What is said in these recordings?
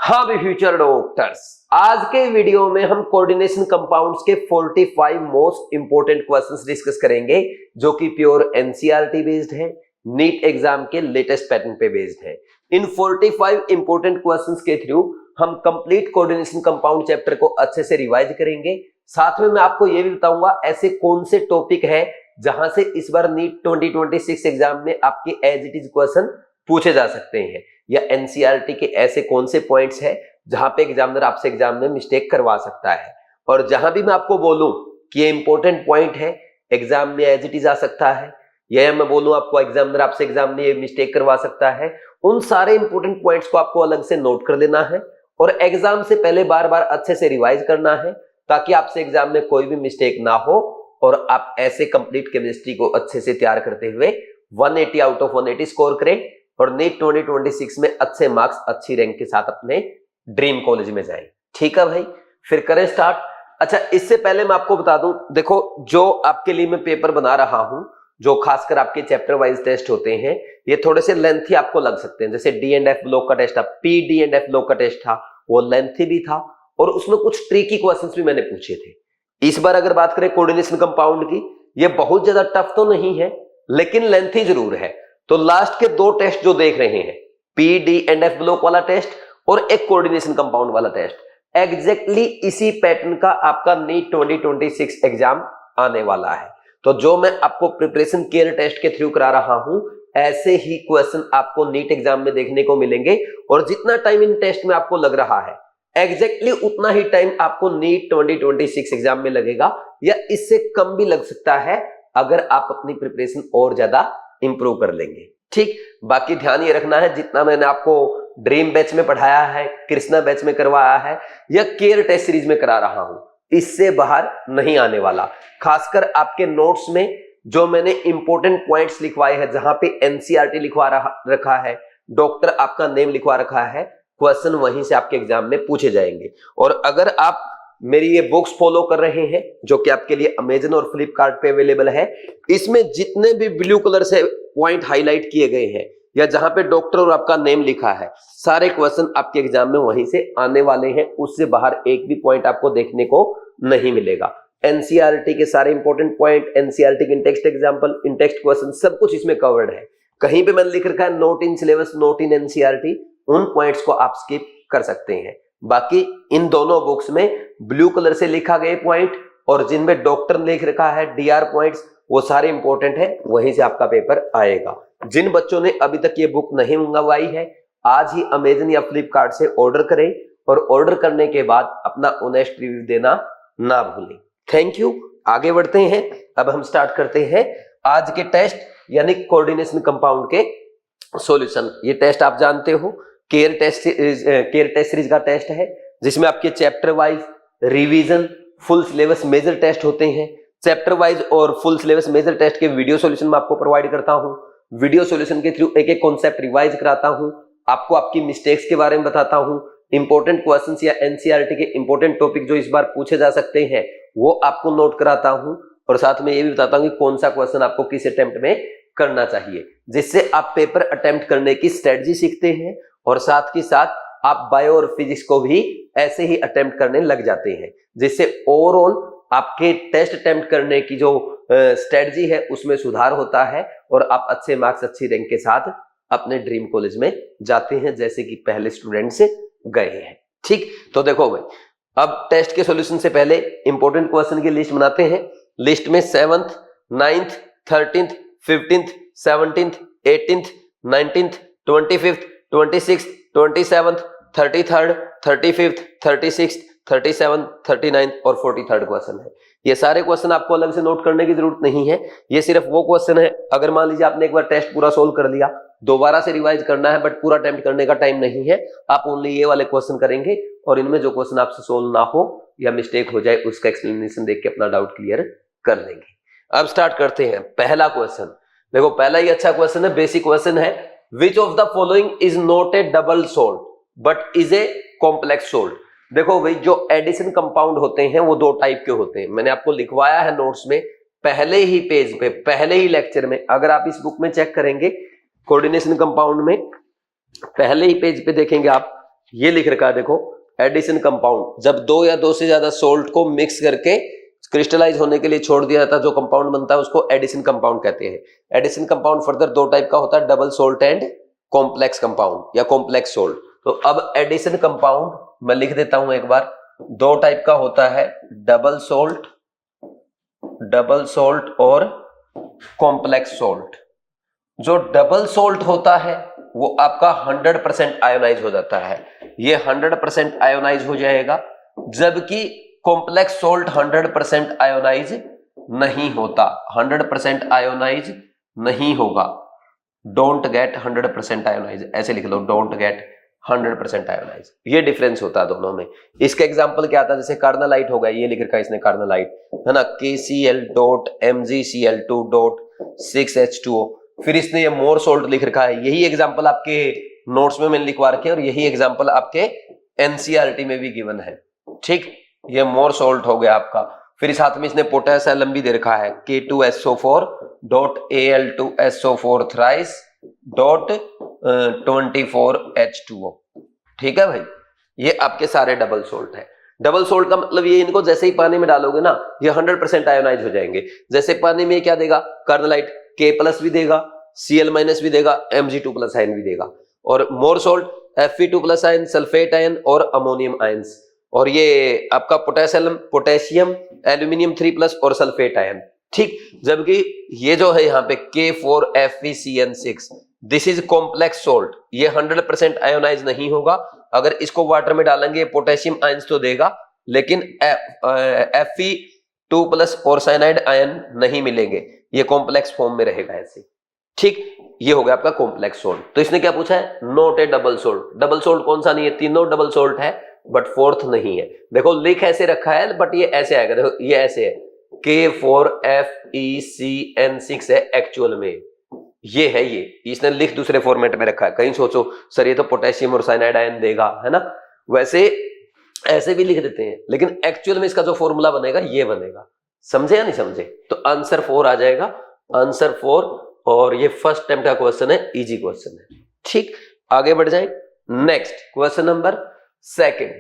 हाँ भी future doctors, आज के वीडियो में हम कोऑर्डिनेशन कंपाउंड्स के 45 मोस्ट इंपोर्टेंट क्वेश्चंस डिस्कस करेंगे जो कि प्योर एनसीईआरटी बेस्ड है, नीट एग्जाम के लेटेस्ट पैटर्न पे बेस्ड है। इन 45 इंपोर्टेंट क्वेश्चंस के थ्रू हम कंप्लीट कोऑर्डिनेशन कंपाउंड चैप्टर को अच्छे से रिवाइज करेंगे। साथ में मैं आपको यह भी बताऊंगा ऐसे कौन से टॉपिक है जहां से इस बार नीट 2026 एग्जाम में आपके एज इट इज क्वेश्चन पूछे जा सकते हैं, या एनसीईआरटी के ऐसे कौन से पॉइंट्स है जहां पे एग्जामिनर आपसे एग्जाम में मिस्टेक करवा सकता है। और जहां भी मैं आपको बोलूं कि ये इंपॉर्टेंट पॉइंट है, एग्जाम में एज इट इज आ सकता है, या मैं बोलूं आपको एग्जामिनर आपसे एग्जाम में ये मिस्टेक करवा सकता है, उन सारे इंपॉर्टेंट पॉइंट्स को आपको अलग से नोट कर लेना है और एग्जाम से पहले बार बार अच्छे से रिवाइज करना है ताकि आपसे एग्जाम में कोई भी मिस्टेक ना हो और आप ऐसे कंप्लीट केमिस्ट्री को अच्छे से तैयार करते हुए 180 आउट ऑफ 180 स्कोर करें और नीट 2026 में अच्छे मार्क्स अच्छी रैंक के साथ अपने ड्रीम कॉलेज में जाएं। ठीक है भाई, फिर करें स्टार्ट। अच्छा, इससे पहले मैं आपको बता दूं, देखो जो आपके लिए मैं पेपर बना रहा हूं, जो खासकर आपके चैप्टर वाइज टेस्ट होते हैं, ये थोड़े से लेंथी आपको लग सकते हैं। जैसे डी एंड एफ ब्लॉक का टेस्ट था, P D and F block का टेस्ट था, वो लेंथी भी था और उसमें कुछ ट्रिकी क्वेश्चंस भी मैंने पूछे थे। इस बार अगर बात करें कोऑर्डिनेशन कंपाउंड की, ये बहुत ज्यादा टफ तो नहीं है लेकिन लेंथी जरूर है। तो लास्ट के दो टेस्ट जो देख रहे हैं, P D and F block वाला टेस्ट और एक कोऑर्डिनेशन कंपाउंड वाला टेस्ट, एग्जैक्टली इसी पैटर्न का आपका नीट 2026 एग्जाम आने वाला है। तो जो मैं आपको प्रिपरेशन केयर टेस्ट के थ्रू करा रहा हूं, ऐसे ही क्वेश्चन आपको नीट एग्जाम में देखने को मिलेंगे और जितना टाइम इन टेस्ट में आपको लग रहा है एग्जैक्टली उतना ही टाइम आपको नीट 2026 एग्जाम में लगेगा, या इससे कम भी लग सकता है अगर आप अपनी प्रिपरेशन और ज्यादा इंप्रूव कर लेंगे। ठीक, बाकी ध्यान ये रखना है, जितना मैंने आपको ड्रीम बैच में पढ़ाया है, कृष्णा बैच में करवाया है, या केयर टेस्ट सीरीज में करा रहा हूं, इससे बाहर नहीं आने वाला। खासकर आपके नोट्स में जो मैंने इंपॉर्टेंट पॉइंट्स लिखवाए हैं, जहां पे एनसीईआरटी लिखवा रखा है, डॉक्टर आपका नेम लिखवा रखा है, क्वेश्चन वहीं से आपके एग्जाम में पूछे जाएंगे। और अगर आप मेरी ये बुक्स फॉलो कर रहे हैं जो कि आपके लिए अमेजन और फ्लिपकार्ट पे अवेलेबल है, इसमें जितने भी ब्लू कलर से पॉइंट हाईलाइट किए गए हैं या जहां पे डॉक्टर और आपका नेम लिखा है, सारे क्वेश्चन आपके एग्जाम में वहीं से आने वाले हैं। उससे बाहर एक भी पॉइंट आपको देखने को नहीं मिलेगा। एनसीईआरटी के सारे इंपॉर्टेंट पॉइंट, एनसीईआरटी के टेक्स्ट एग्जांपल, इन टेक्स्ट क्वेश्चन, सब कुछ इसमें कवर्ड है। कहीं पे मैंने लिख रखा है note in syllabus, note in NCERT, उन पॉइंट्स को आप स्किप कर सकते हैं। बाकी इन दोनों बुक्स में ब्लू कलर से लिखा गए पॉइंट और जिनमें डॉक्टर लिख रखा है डीआर पॉइंट्स, वो सारे इंपॉर्टेंट है, वहीं से आपका पेपर आएगा। जिन बच्चों ने अभी तक ये बुक नहीं मंगवाई है, आज ही अमेजन या फ्लिपकार्ट से ऑर्डर करें और ऑर्डर करने के बाद अपना ऑनेस्ट रिव्यू देना ना भूलें। Thank you. आगे बढ़ते हैं, अब हम स्टार्ट करते हैं आज के टेस्ट यानी कोऑर्डिनेशन कंपाउंड के सॉल्यूशन। ये टेस्ट आप जानते हो, केयर टेस्ट सीरीज का टेस्ट है, जिसमें आपके chapter wise revision, full syllabus major test होते हैं। चैप्टर वाइज और फुल सिलेबस मेजर टेस्ट के वीडियो सॉल्यूशन मैं आपको प्रोवाइड करता हूं। वीडियो सॉल्यूशन के थ्रू एक एक कॉन्सेप्ट रिवाइज कराता हूं, आपको आपकी मिस्टेक्स के बारे में बताता हूं, इंपॉर्टेंट क्वेश्चंस या एनसीईआरटी के इंपॉर्टेंट टॉपिक जो इस बार पूछे जा सकते हैं वो आपको नोट कराता हूं, और साथ में ये भी बताता हूं कि कौन सा क्वेश्चन आपको किस अटेम्प्ट में करना चाहिए, जिससे आप पेपर अटेम्प्ट करने की स्ट्रेटजी सीखते हैं और साथ ही साथ आप बायो और फिजिक्स को भी ऐसे ही अटेम्प्ट करने लग जाते हैं, जिससे ओवरऑल आपके टेस्ट अटेम्प्ट करने की जो स्ट्रेटजी है उसमें सुधार होता है और आप अच्छे मार्क्स, अच्छी रैंक के साथ अपने ड्रीम कॉलेज में जाते हैं, जैसे कि पहले स्टूडेंट से गए हैं। ठीक, तो देखो भाई, अब टेस्ट के सॉल्यूशन से पहले इंपॉर्टेंट क्वेश्चन की लिस्ट बनाते हैं। लिस्ट में 7th, 9th, 13th, 15th, 17th, 18th, 19th, 25th, 26th, 27th, 33rd, 35th, 36th, 37th, 39th और 43rd क्वेश्चन है। ये सारे क्वेश्चन आपको अलग से नोट करने की जरूरत नहीं है, ये सिर्फ वो क्वेश्चन है, अगर मान लीजिए आपने एक बार टेस्ट पूरा सोल्व कर लिया, दोबारा से रिवाइज करना है बट पूरा अटेम्प्ट करने का टाइम नहीं है, आप ओनली ये वाले क्वेश्चन करेंगे और इनमें जो क्वेश्चन आपसे सोल्व ना हो या मिस्टेक हो जाए उसका एक्सप्लेनेशन देख के अपना डाउट क्लियर कर लेंगे। अब स्टार्ट करते हैं। पहला क्वेश्चन देखो, पहला ही अच्छा क्वेश्चन है, बेसिक क्वेश्चन है। विच of the following is not A double salt but is a complex salt. देखो भाई, जो एडिशन कंपाउंड होते हैं वो दो टाइप के होते हैं, मैंने आपको लिखवाया है नोट्स में पहले ही पेज पे, पहले ही लेक्चर में। अगर आप इस बुक में चेक करेंगे कोऑर्डिनेशन कंपाउंड में, पहले ही पेज पे देखेंगे आप, ये लिख रखा है देखो, एडिशन कंपाउंड, जब दो या दो से ज्यादा सोल्ट को मिक्स करके क्रिस्टलाइज होने के लिए छोड़ दिया जाता है, जो कंपाउंड बनता है उसको एडिशन कंपाउंड कहते हैं। एडिशन कंपाउंड फर्दर दो टाइप का होता है, double salt and complex compound या कॉम्प्लेक्स सोल्ट। तो अब एडिशन कंपाउंड मैं लिख देता हूं एक बार, दो टाइप का होता है, डबल सोल्ट और कॉम्प्लेक्स सोल्ट। जो डबल सोल्ट होता है वो आपका 100% आयोनाइज हो जाता है, ये 100% आयोनाइज हो जाएगा, जबकि कॉम्प्लेक्स सोल्ट 100% आयोनाइज नहीं होता, 100% आयोनाइज नहीं होगा। डोंट गेट 100% आयोनाइज, ऐसे लिख लो, डोंट गेट 100% आयोनाइज। ये डिफरेंस होता है दोनों में। इसका एग्जांपल क्या आता है, जैसे कार्नालाइट हो गया, ये लिख रखा है इसने कार्नालाइट, है ना, KCl.MgCl2.6H2O। फिर इसने ये मोर सोल्ट लिख रखा है, यही एग्जांपल आपके नोट्स में मैंने लिखवा रखे और यही एग्जांपल आपके एनसीईआरटी में भी गिवन है। ठीक, ये मोर सोल्ट हो गया आपका। फिर साथ में इसने पोटेशियम भी दे रखा है, K2SO4.Al2SO4 thrice.24H2O। ठीक है भाई, ये आपके सारे डबल सोल्ट है। डबल सोल्ट का मतलब ये, इनको जैसे ही पानी में डालोगे ना ये 100% आयोनाइज हो जाएंगे। जैसे पानी में क्या देगा, कार्नालाइट K+ भी देगा, Cl- भी देगा, Mg2+ आयन भी देगा, और more salt Fe2+ ion, sulphate ion और अमोनियम आयंस, और ये आपका पोटेशियम एल्यूमिनियम 3+ और सल्फेट आयन। ठीक, जबकि ये जो है यहाँ पे K4FeCN6, this is complex salt, ये 100% आयोनाइज नहीं होगा। अगर इसको वाटर में डालेंगे पोटेशियम आयंस तो देगा, लेकिन Fe2+ और साइनाइड आयन नहीं मिलेंगे, ये कॉम्प्लेक्स फॉर्म में रहेगा ऐसे। ठीक, ये हो गया आपका कॉम्प्लेक्स सोल्ट। तो इसने क्या पूछा है, not A double salt. Double salt कौन सा नहीं है, तीनों डबल सोल्ट है बट फोर्थ नहीं है। देखो लिख ऐसे रखा है बट ये ऐसे आएगा, देखो ये ऐसे है, K4FeCN6 है एक्चुअल में, ये है, ये इसने लिख दूसरे फॉर्मेट में रखा है। कहीं सोचो सर ये तो पोटेशियम और साइनाइड आयन देगा, है ना, वैसे ऐसे भी लिख देते हैं, लेकिन एक्चुअल में इसका जो फॉर्मूला बनेगा ये बनेगा। समझे या नहीं समझे? तो आंसर 4 आ जाएगा, आंसर 4। और ये फर्स्ट टाइम का क्वेश्चन है, इजी क्वेश्चन है। ठीक, आगे बढ़ जाए, next question number 2।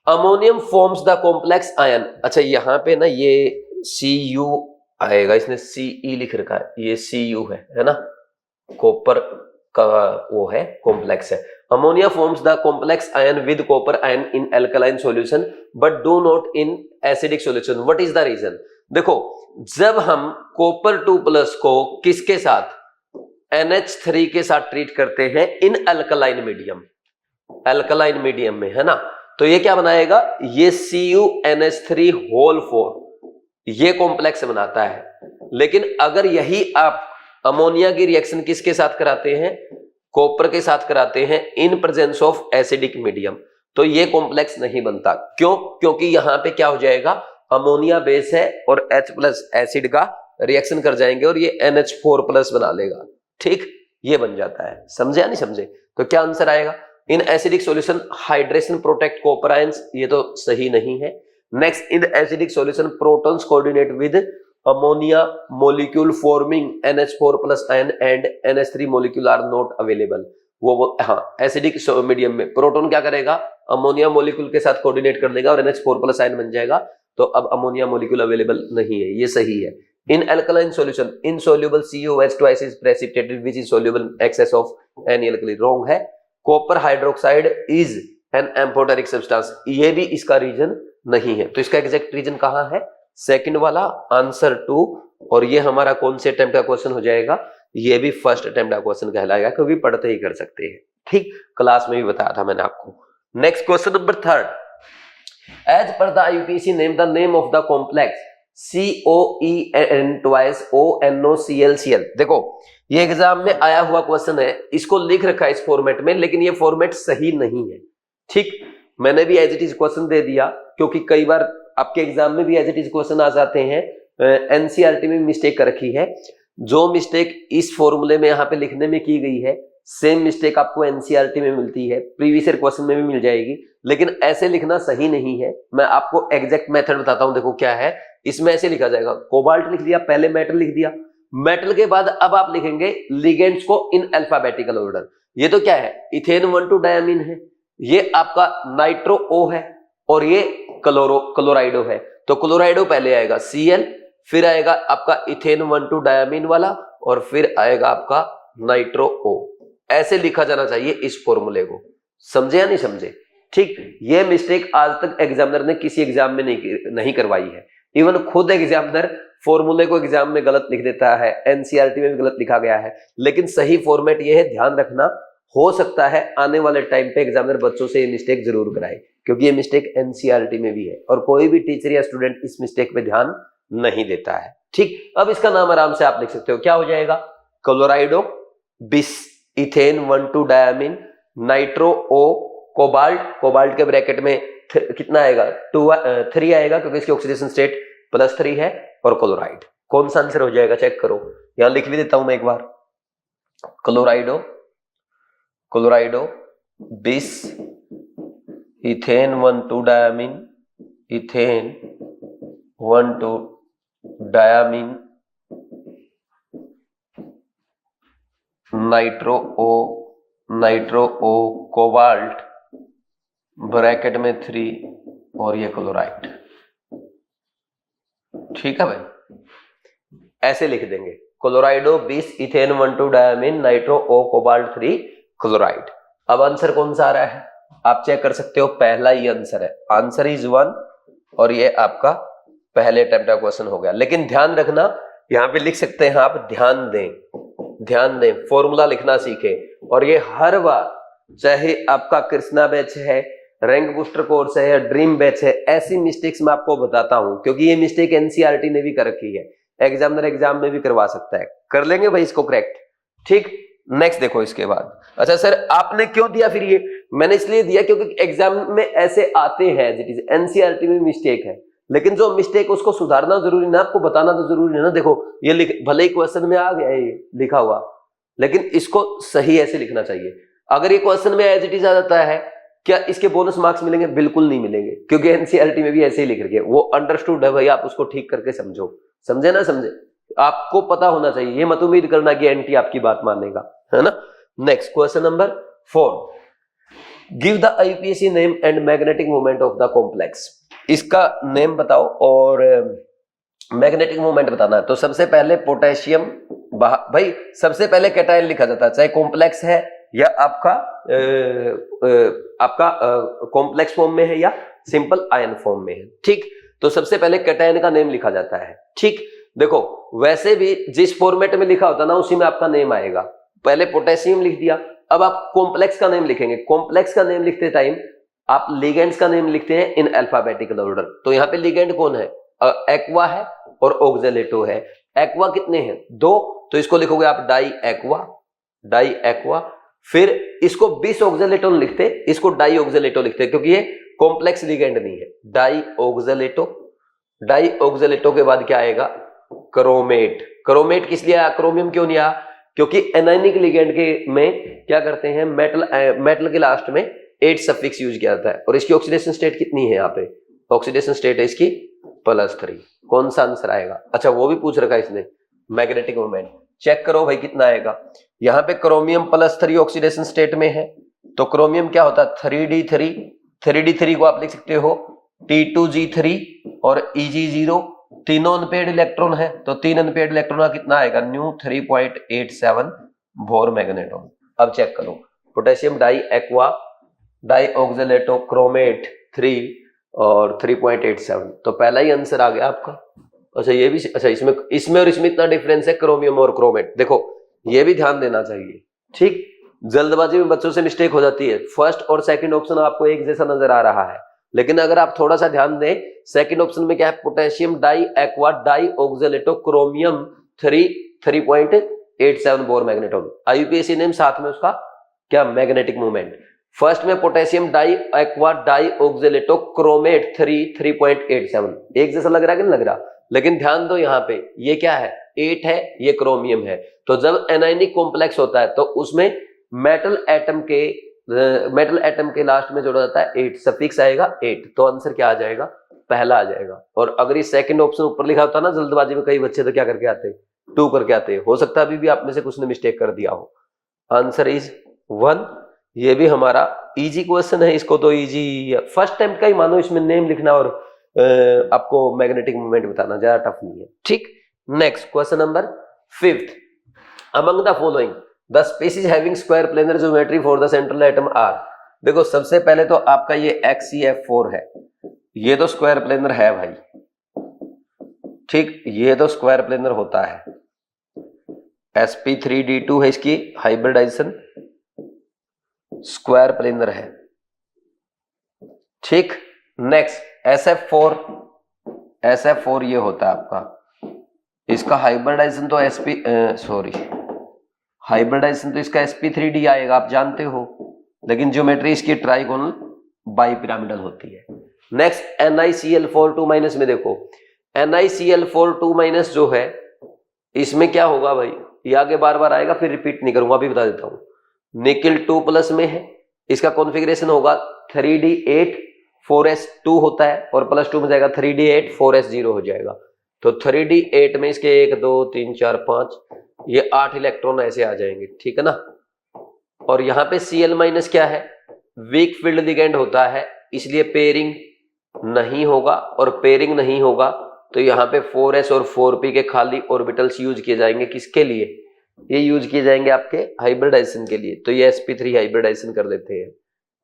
Ammonium forms the complex ion. अच्छा यहाँ पे ना ये Cu आएगा, इसने Ce लिख रखा है, ये Cu है ना, कॉपर का वो है, कॉम्प्लेक्स है। Ammonia forms the complex ion with copper ion in alkaline solution but do not in acidic solution, what is the reason? देखो जब हम कॉपर 2+ को किसके साथ, NH3 के साथ ट्रीट करते हैं in alkaline medium, alkaline medium में, है ना, तो ये क्या बनाएगा, ये CuNH3 ये कॉम्प्लेक्स बनाता है। लेकिन अगर यही आप अमोनिया की रिएक्शन किसके साथ कराते हैं, कॉपर के साथ कराते हैं इन प्रेजेंस ऑफ एसिडिक मीडियम, तो ये कॉम्प्लेक्स नहीं बनता। क्यों? क्योंकि यहां पे क्या हो जाएगा, अमोनिया बेस है और H+ एसिड का रिएक्शन कर जाएंगे और ये NH4+ बना लेगा। ठीक, ये बन जाता है। समझे या नहीं समझे? तो क्या आंसर आएगा, in acidic solution hydration protect copper ions, ये तो सही नहीं है। Next, in acidic solution protons coordinate with ammonia molecule forming NH4+ ion and NH3 molecule are not available. वो हाँ, एसिडिक मीडियम में प्रोटॉन क्या करेगा, अमोनिया मॉलिक्यूल के साथ कोऑर्डिनेट कर देगा और NH4+ आयन बन जाएगा, तो अब अमोनिया मॉलिक्यूल अवेलेबल नहीं है, ये सही है। In alkaline solution insoluble CuOH twice is precipitated which is soluble in excess of any alkali, wrong है। Copper hydroxide is an amphoteric substance, ये भी इसका रीजन नहीं है। तो इसका एग्जैक्ट रीजन कहां है, सेकंड वाला, आंसर 2। और ये हमारा कौन से अटेम्प्ट का क्वेश्चन हो जाएगा, ये भी फर्स्ट अटेम्प्ट का क्वेश्चन कहलाएगा, क्योंकि पढ़ते ही कर सकते हैं। ठीक, क्लास में भी बताया था मैंने आपको। Next question number 3, as per the IUPAC name the name of the complex COEN twice ONOClCl। देखो ये एग्जाम में आया हुआ क्वेश्चन है, इसको लिख रखा है इस फॉर्मेट में, लेकिन ये फॉर्मेट सही नहीं है। ठीक, मैंने भी एज इट इज क्वेश्चन दे दिया, क्योंकि कई बार आपके एग्जाम में भी एज इट इज क्वेश्चन आ जाते हैं। NCERT में मिस्टेक कर रखी है, जो मिस्टेक इस फॉर्मूले में यहाँ पे लिखने में की गई है, सेम मिस्टेक आपको NCERT में मिलती है, प्रीवियस ईयर क्वेश्चन में भी मिल जाएगी, लेकिन ऐसे लिखना सही नहीं है। मैं आपको एग्जैक्ट मेथड बताता हूं, देखो क्या है, इसमें ऐसे लिखा जाएगा, कोबाल्ट लिख दिया, पहले मेटल लिख दिया, मेटल के बाद अब आप लिखेंगे लिगेंड्स को इन अल्फाबेटिकल ऑर्डर। ये तो क्या है, इथेन 1,2-डायमीन है, ये आपका नाइट्रो ओ है और ये क्लोराइडो है, तो क्लोराइडो पहले आएगा Cl, फिर आएगा आपका इथेन 1,2 डायमीन वाला और फिर आएगा आपका नाइट्रो ओ। ऐसे लिखा जाना चाहिए इस फॉर्मूले को, समझे या नहीं समझे? ठीक, ये मिस्टेक आज तक एग्जामिनर ने किसी एग्जाम में नहीं करवाई है। इवन खुद एग्जामिनर फॉर्मूले को एग्जाम में गलत लिख देता है, एनसीईआरटी में भी गलत लिखा गया है, लेकिन सही फॉर्मेट ये है, ध्यान रखना। हो सकता है आने वाले टाइम पे एग्जामिनर बच्चों से ये मिस्टेक जरूर कराए, क्योंकि ये मिस्टेक एनसीईआरटी में भी है और कोई भी टीचर या स्टूडेंट इस मिस्टेक पे ध्यान नहीं देता है। ठीक, अब इसका नाम आराम से आप लिख सकते हो, क्या हो जाएगा? Chlorido bis ethane 1,2 diamine nitro O cobalt, cobalt के ब्रैकेट में कितना आएगा? 3 आएगा, क्योंकि इसकी ऑक्सीडेशन स्टेट +3 है, और क्लोराइड। कौन सा आंसर हो जाएगा चेक करो, यहां लिख भी देता हूं मैं एक बार। Chlorido bis ethane 1,2 diamine, ethane 1,2 diamine nitro O cobalt bracket में 3 और ये क्लोराइड। ठीक है भाई, ऐसे लिख देंगे, chlorido bis ethane 1,2 diamine nitro O cobalt 3 chloride. अब आंसर कौन सा आ रहा है आप चेक कर सकते हो, पहला ही आंसर है, आंसर इज 1, और ये आपका पहले अटेम्प्ट का क्वेश्चन हो गया। लेकिन ध्यान रखना, यहां पे लिख सकते हैं आप, ध्यान दें, फॉर्मूला लिखना सीखें। और ये हर बार, चाहे आपका कृष्णा बैच है, रैंक बूस्टर कोर्स है या ड्रीम बैच है, ऐसी मिस्टेक्स मैं आपको बताता हूं, क्योंकि ये मिस्टेक एनसीईआरटी ने भी कर रखी है, एग्जामिनर एग्जाम में भी करवा सकता है। कर लेंगे भाई इसको करेक्ट। ठीक, नेक्स्ट देखो इसके बाद। अच्छा सर आपने क्यों दिया फिर ये? मैंने इसलिए दिया क्योंकि एग्जाम में ऐसे आते हैं, एनसीईआरटी में मिस्टेक है, लेकिन जो मिस्टेक उसको सुधारना जरूरी ना, आपको बताना तो जरूरी है ना। देखो ये भले ही क्वेश्चन में आ गया है ये लिखा हुआ, लेकिन इसको सही ऐसे लिखना चाहिए। अगर ये क्वेश्चन में एज इट इज आ जाता है, क्या इसके बोनस मार्क्स मिलेंगे? बिल्कुल नहीं मिलेंगे, क्योंकि एनसीईआरटी में भी ऐसे ही लिख रखे हैं। वो अंडरस्टूड है भाई, आप उसको ठीक करके समझो, समझे ना समझे, आपको पता होना चाहिए। ये मत उम्मीद करना कि एंटी आपकी बात मानेगा, है ना। Next question number 4, give the IUPAC name and magnetic moment of the complex. इसका नेम बताओ और मैग्नेटिक मोमेंट बताना है। तो सबसे पहले पोटेशियम, भाई सबसे पहले कैटायन लिखा जाता है, चाहे कॉम्प्लेक्स है या आपका कॉम्प्लेक्स फॉर्म में है या सिंपल आयन फॉर्म में है। ठीक, तो सबसे पहले कैटायन का नेम लिखा जाता है। ठीक, देखो वैसे भी जिस फॉर्मेट में लिखा होता है ना, उसी में आपका नेम आएगा। पहले पोटेशियम लिख दिया, अब आप कॉम्प्लेक्स का नेम लिखेंगे। कॉम्प्लेक्स का नेम लिखते टाइम आप लिगेंड्स का नेम लिखते हैं इन अल्फाबेटिकल ऑर्डर। तो यहाँ पे लिगेंड कौन है? एक्वा है और ऑक्जेलेटो है। एक्वा कितने हैं? 2, तो इसको लिखोगे आप डाई एक्वा। फिर इसको बिस ऑक्जेलेटोन लिखते, इसको डाई ऑक्जेलेटो लिखते, क्योंकि ये कॉम्प्लेक्स लिगेंड नहीं है। डाई ऑक्जेलेटो के बाद क्या आएगा? क्रोमेट किस लिए आया? क्रोमियम क्यों नहीं आया? क्योंकि एनायनिक लिगेंड के में क्या करते हैं, मेटल के लास्ट में 8 सफिक्स यूज किया जाता है। और इसकी ऑक्सीडेशन स्टेट कितनी है? यहाँ पे ऑक्सीडेशन स्टेट है इसकी +3। कौन सा आंसर आएगा? अच्छा वो भी पूछ रखा है इसने, मैग्नेटिक मोमेंट चेक करो भाई कितना आएगा। यहाँ पे क्रोमियम +3 ऑक्सीडेशन स्टेट में है, तो क्रोमियम क्या होता है? 3d3 को आप लिख सकते हो T2G3 और Eg0, तीनों अनपेयर्ड इलेक्ट्रॉन है, तो 3 अनपेयर्ड इलेक्ट्रॉन का कितना आएगा? Nu 3.87 Bohr magneton. अब चेक करो, potassium di aqua, di oxalato, chromate 3 और 3.87, तो पहला ही आंसर आ गया आपका। अच्छा ये भी, अच्छा इसमें और इसमें इतना डिफरेंस है, क्रोमियम और क्रोमेट। देखो ये भी ध्यान देना चाहिए। ठीक, जल्दबाजी में बच्चों से मिस्टेक हो जाती है। फर्स्ट और सेकंड ऑप्शन आपको एक जैसा नजर आ रहा है, लेकिन अगर आप थोड़ा सा ध्यान दें, सेकंड ऑप्शन में क्या है? Potassium di aqua, di oxalato, chromium 3.87 Bohr magneton. IUPAC name साथ में उसका क्या? Magnetic movement. फर्स्ट में potassium di aqua, di oxalato, chromate 3.87, एक जैसा लग रहा है कि नहीं लग रहा? लेकिन ध्यान दो यहाँ पे ये क्या है? 8 है, ये क्रोमियम है। तो जब एनायनिक कॉम्प्लेक्स होता है तो उसमें मेटल एटम के लास्ट में जोड़ा जाता है 8, सफिक्स आएगा 8, तो आंसर क्या आ जाएगा? पहला आ जाएगा। और अगर ये सेकंड ऑप्शन ऊपर लिखा होता ना, जल्दबाजी में कई बच्चे तो क्या करके आते? 2 करके आते। हो सकता है अभी भी आप में से कुछ ने मिस्टेक कर दिया हो। आंसर इज 1, ये भी हमारा इजी क्वेश्चन है, इसको तो इजी फर्स्ट टाइम का ही मानो, इसमें नेम लिखना और आपको मैग्नेटिक मोमेंट बताना, ज्यादा टफ नहीं है। ठीक, next question number 5th, among the following the species having square planar geometry for the central atom are. देखो सबसे पहले तो आपका ये XeF4 है, ये तो स्क्वायर प्लेनर है भाई, ठीक, ये तो स्क्वायर प्लेनर होता है। sp3d2 है इसकी हाइब्रिडाइजेशन, स्क्वायर प्लेनर है, ठीक। नेक्स्ट SF4 ये होता है आपका, इसका हाइब्रिडाइजेशन तो हाइब्रिडाइजेशन तो इसका sp3d आएगा, आप जानते हो, लेकिन ज्योमेट्री इसकी ट्राइगोनल बाइपिरामिडल होती है। नेक्स्ट NiCl4 में देखो, NiCl4 जो है, इसमें क्या होगा भाई, ये आगे बार बार आएगा, फिर रिपीट नहीं करूंगा, अभी बता देता हूं। निकेल 2+ में है, इसका कॉन्फ़िगरेशन होगा 3d8 4s2 होता है, और +2 में जाएगा 3d8 4s0 हो जाएगा। तो 3d8 में इसके 1 2 3 4 5 ये 8 इलेक्ट्रॉन ऐसे आ जाएंगे, ठीक है ना। और यहाँ पे Cl- क्या है, वीक फील्ड लिगेंड होता है, इसलिए पेयरिंग नहीं होगा, और पेयरिंग नहीं होगा तो यहाँ पे 4s और 4p के खाली ऑर्बिटल्स यूज किए जाएंगे। किसके लिए, ये यूज किए जाएंगे आपके हाइब्रिडाइजेशन के लिए, तो ये sp3 हाइब्रिडाइजेशन कर लेते हैं,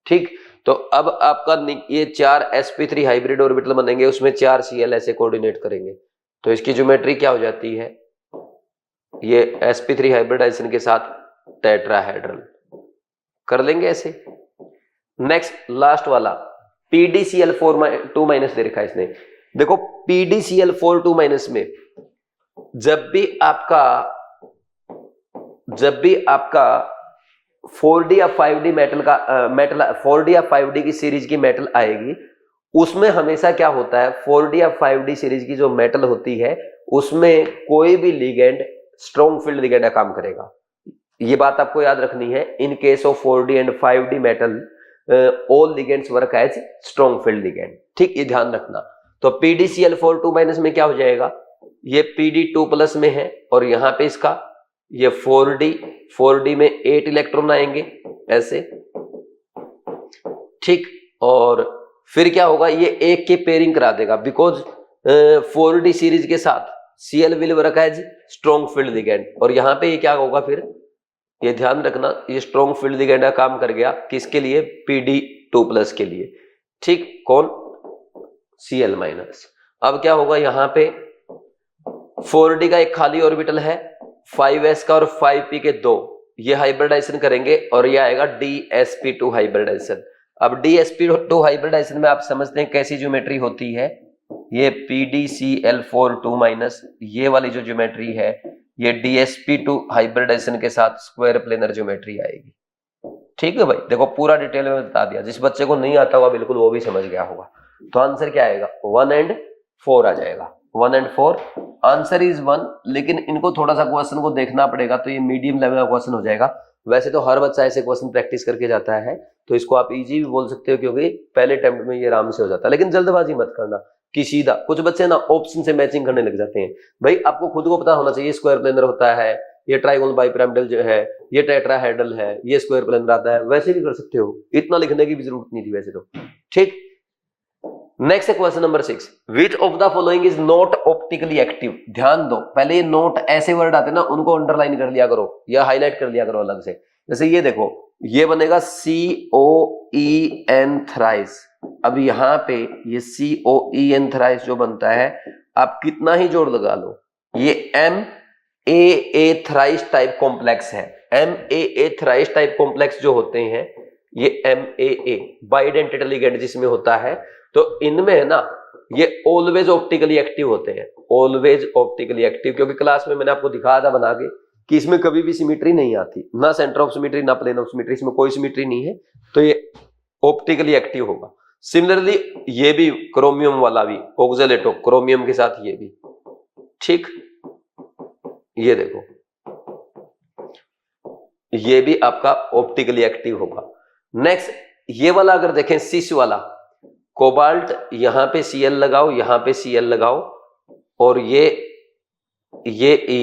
ठीक। तो अब आपका ये 4 sp3 हाइब्रिड ऑर्बिटल बनेंगे, उसमें 4 Cl ऐसे कोऑर्डिनेट करेंगे, तो इसकी ज्योमेट्री क्या हो जाती है, ये sp3 हाइब्रिडाइजेशन के साथ टेट्राहेड्रल कर लेंगे ऐसे। नेक्स्ट लास्ट वाला PdCl4 दे रखा है इसने। देखो PdCl4 में जब भी आपका 4d या 5d मेटल का 4d या 5d की सीरीज की मेटल आएगी, उसमें हमेशा क्या होता है, 4d या 5d सीरीज की जो मेटल होती है उसमें कोई भी लिगेंड स्ट्रॉन्ग फील्ड लिगेंड का काम करेगा। ये बात आपको याद रखनी है। In case of 4d and 5d metal all ligands work as strong field ligand, ठीक, ये ध्यान रखना। तो PdCl4 में क्या हो जाएगा, ये Pd2+ में है, और यहां पे इसका ये 4d में 8 इलेक्ट्रॉन आएंगे ऐसे, ठीक। और फिर क्या होगा, ये एक के पेयरिंग करा देगा, बिकॉज 4d सीरीज के साथ Cl will work as strong field ligand, और यहां पे ये क्या होगा, फिर ये ध्यान रखना, ये स्ट्रॉन्ग फील्ड लिगेंड का काम कर गया, किसके लिए, Pd2+ के लिए, ठीक। कौन, Cl-। अब क्या होगा, यहां पे 4d का एक खाली ऑर्बिटल है, 5s का और 5p के 2, ये हाइब्रिडाइजेशन करेंगे, और ये आएगा dsp2 हाइब्रिडाइजेशन। अब dsp2 हाइब्रिडाइजेशन में आप समझते हैं कैसी ज्योमेट्री होती है, ये PdCl4 ये वाली जो ज्योमेट्री है, ये dsp2 हाइब्रिडाइजेशन के साथ स्क्वायर प्लेनर ज्योमेट्री आएगी, ठीक है भाई। देखो पूरा डिटेल में बता दिया, जिस बच्चे को नहीं आता होगा बिल्कुल वो भी समझ गया होगा। तो आंसर क्या आएगा, 1 and 4 आ जाएगा, 1 and 4, आंसर इज 1। लेकिन इनको थोड़ा सा क्वेश्चन को देखना पड़ेगा, तो ये मीडियम लेवल का क्वेश्चन हो जाएगा। वैसे तो हर बच्चा ऐसे क्वेश्चन प्रैक्टिस करके जाता है, तो इसको आप इजी भी बोल सकते हो, क्योंकि पहले अटेम्प्ट में ये आराम से हो जाता है। लेकिन जल्दबाजी मत करना कि सीधा, कुछ बच्चे ना ऑप्शन से मैचिंग करने लग जाते हैं। भाई आपको खुद को पता होना चाहिए, स्क्वायर प्लेनर होता है, ये ट्राइगोनल बाइपिरामिडल जो है, ये टेट्राहेड्रल है, ये स्क्वायर प्लेनर आता है, वैसे भी कर सकते हो, इतना लिखने की भी जरूरत नहीं थी वैसे तो, ठीक। Next question number 6, which of the following is not optically active. ध्यान दो, पहले ये नोट ऐसे वर्ड आते हैं ना, उनको अंडरलाइन कर लिया करो या हाईलाइट कर लिया करो अलग से। जैसे ये देखो, ये बनेगा COEN थ्राइस। अब यहाँ पे ये COEN थ्राइस जो बनता है, आप कितना ही जोड़ लगा लो, ये MAA थ्राइस टाइप कॉम्प्लेक्स है। MAA थ्राइस टाइप कॉम्प्लेक्स जो होते हैं, ये MAA बाइडेंटेड लिगेंड जिसमें होता है, तो इनमें है ना, ये ऑलवेज ऑप्टिकली एक्टिव होते हैं, ऑलवेज ऑप्टिकली एक्टिव। क्योंकि क्लास में मैंने आपको दिखाया था बना के कि इसमें कभी भी सिमेट्री नहीं आती, ना सेंटर ऑफ सिमेट्री ना प्लेन ऑफ सिमेट्री, इसमें कोई सिमेट्री नहीं है, तो ये ऑप्टिकली एक्टिव होगा। सिमिलरली ये भी क्रोमियम वाला भी ऑक्जेलेटो, क्रोमियम के साथ ये भी, ठीक। ये देखो, ये भी आपका ऑप्टिकली एक्टिव होगा। नेक्स्ट ये वाला अगर देखें, सिस वाला, कोबाल्ट, यहां पे Cl लगाओ, यहां पे Cl लगाओ, और ये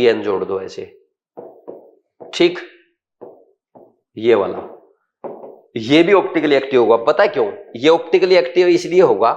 En जोड़ दो ऐसे, ठीक। ये वाला ये भी ऑप्टिकली एक्टिव होगा। पता है क्यों? ये ऑप्टिकली एक्टिव इसलिए होगा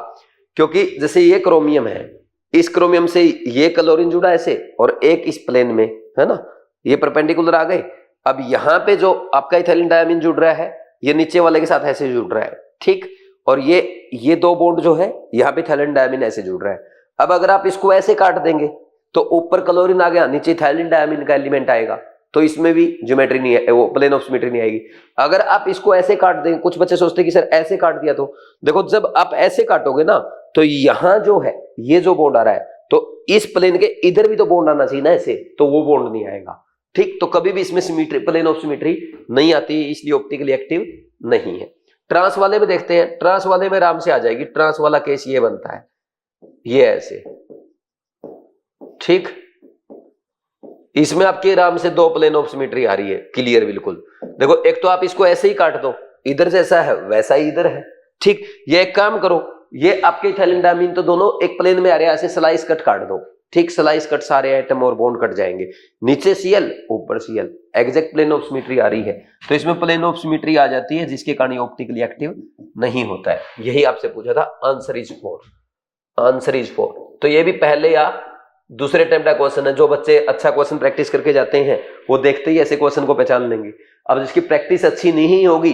क्योंकि जैसे ये क्रोमियम है, इस क्रोमियम से ये क्लोरीन जुड़ा ऐसे और एक इस प्लेन में है ना, ये परपेंडिकुलर आ गए। अब यहाँ पे जो आपका इथाइलिन डायमीन जुड़ रहा है ये नीचे वाले के साथ ऐसे जुड़ रहा है, ठीक। और ये दो बॉन्ड जो है यहाँ पे इथाइलिन डायमीन ऐसे जुड़ रहा है। अब अगर आप इसको ऐसे काट देंगे तो ऊपर क्लोरीन आ गया, नीचे इथाइलिन डायमीन का एलिमेंट आएगा, तो इसमें भी ज्योमेट्री नहीं है, वो प्लेन ऑफ सिमेट्री नहीं आएगी। अगर आप इसको ऐसे काट देंगे, कुछ बच्चे सोचते हैं कि सर ऐसे काट दिया, तो देखो जब आप ऐसे काटोगे ना तो यहां जो है ये जो बॉन्ड आ रहा है तो इस प्लेन के इधर भी तो बॉन्ड आना चाहिए ना ऐसे, तो वो बॉन्ड नहीं आएगा, ठीक। तो कभी भी इसमें सिमेट्री, प्लेन ऑफ सिमेट्री नहीं आती, इसलिए ऑप्टिकली एक्टिव नहीं है। ट्रांस वाले में देखते हैं, ट्रांस वाले में आराम से आ जाएगी। ट्रांस वाला केस ये बनता है, ये ऐसे, ठीक। इसमें आपके आराम से दो प्लेन ऑफ सिमेट्री आ रही है, क्लियर बिल्कुल। देखो एक तो आप इसको ऐसे ही काट दो, इधर जैसा है वैसा ही इधर है, ठीक। ये एक काम करो, ये आपके इथाइलिन डायमीन तो दोनों एक प्लेन में आ रहे हैं, ऐसे स्लाइस कट काट दो, ठीक। स्लाइस कट, सारे एटम और बॉन्ड कट जाएंगे, नीचे Cl ऊपर Cl, exact plane of symmetry आ रही है। तो इसमें प्लेन ऑफ सिमेट्री आ जाती है जिसके कारण ऑप्टिकली एक्टिव नहीं होता है। यही आपसे पूछा था, आंसर इज 4, आंसर इज 4। तो ये भी पहले या दूसरे अटेम्प्ट का क्वेश्चन है। जो बच्चे अच्छा क्वेश्चन प्रैक्टिस करके जाते हैं वो देखते ही ऐसे क्वेश्चन को पहचान लेंगे। अब जिसकी प्रैक्टिस अच्छी नहीं होगी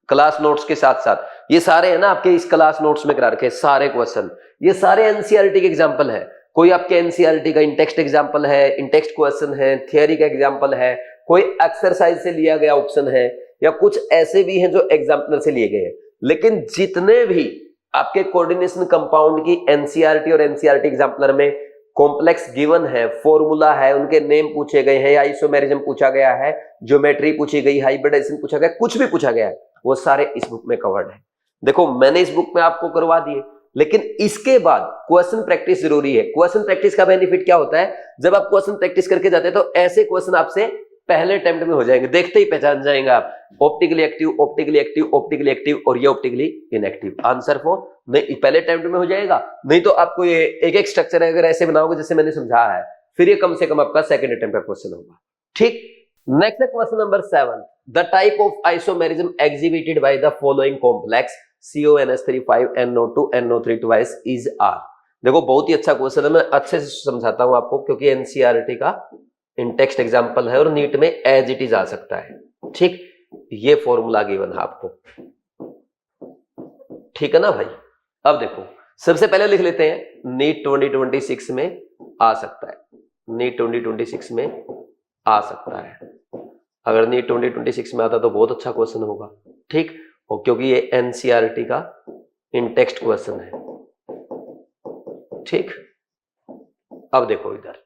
क्लास नोट्स के साथ साथ, ये सारे है ना आपके इस क्लास नोट्स में करा रखे सारे क्वेश्चन, ये सारे एनसीईआरटी के एग्जाम्पल है। कोई आपके एनसीईआरटी का इंटेक्स्ट एग्जाम्पल है, इंटेक्स्ट क्वेश्चन है, थियरी का एग्जाम्पल है, कोई एक्सरसाइज से लिया गया ऑप्शन है, या कुछ ऐसे भी हैं जो एग्जाम्पलर से लिए गए हैं। लेकिन जितने भी आपके कोऑर्डिनेशन कंपाउंड की एनसीईआरटी और एनसीईआरटी एग्जाम्पलर में कॉम्प्लेक्स गिवन है, फॉर्मूला है, उनके नेम पूछे गए हैं, या आइसोमेरिज्म पूछा गया है, ज्योमेट्री पूछी गई, हाइब्रिडाइजेशन पूछा गया, कुछ भी पूछा गया है, वो सारे इस बुक में कवर्ड है। देखो मैंने इस बुक में आपको करवा दिए, लेकिन इसके बाद क्वेश्चन प्रैक्टिस जरूरी है। क्वेश्चन प्रैक्टिस का बेनिफिट क्या होता है? जब आप क्वेश्चन प्रैक्टिस करके जाते हैं तो ऐसे क्वेश्चन आपसे पहले अटेम्प्ट में हो जाएंगे, देखते ही पहचान जाएंगे आप, optically active, optically active, optically active और ये ऑप्टिकली इनएक्टिव। आंसर 4 नहीं, पहले अटेम्प्ट में हो जाएगा। नहीं तो आपको ये एक एक स्ट्रक्चर अगर ऐसे बनाओगे जैसे मैंने समझाया है, फिर ये कम से कम आपका सेकंड अटेम्प्ट का क्वेश्चन होगा, ठीक। Next question number 7, the type of isomerism exhibited by the following complex CONH35NO2 NO3 twice is R। देखो बहुत ही अच्छा क्वेश्चन है, मैं अच्छे से समझाता हूं आपको क्योंकि एनसीईआरटी का इंटेक्स्ट एग्जांपल है और नीट में एज इट इज आ सकता है, ठीक। ये फॉर्मूला गिवन है आपको, ठीक है ना भाई। अब देखो सबसे पहले लिख लेते हैं, नीट 2026 में आ सकता है, नीट 2026 में आ सकता है। अगर नीट 2026 में आता तो बहुत अच्छा क्वेश्चन होगा, ठीक। और क्योंकि ये एनसीईआरटी का इंटेक्स्ट क्वेश्चन है, ठीक। अब देखो इधर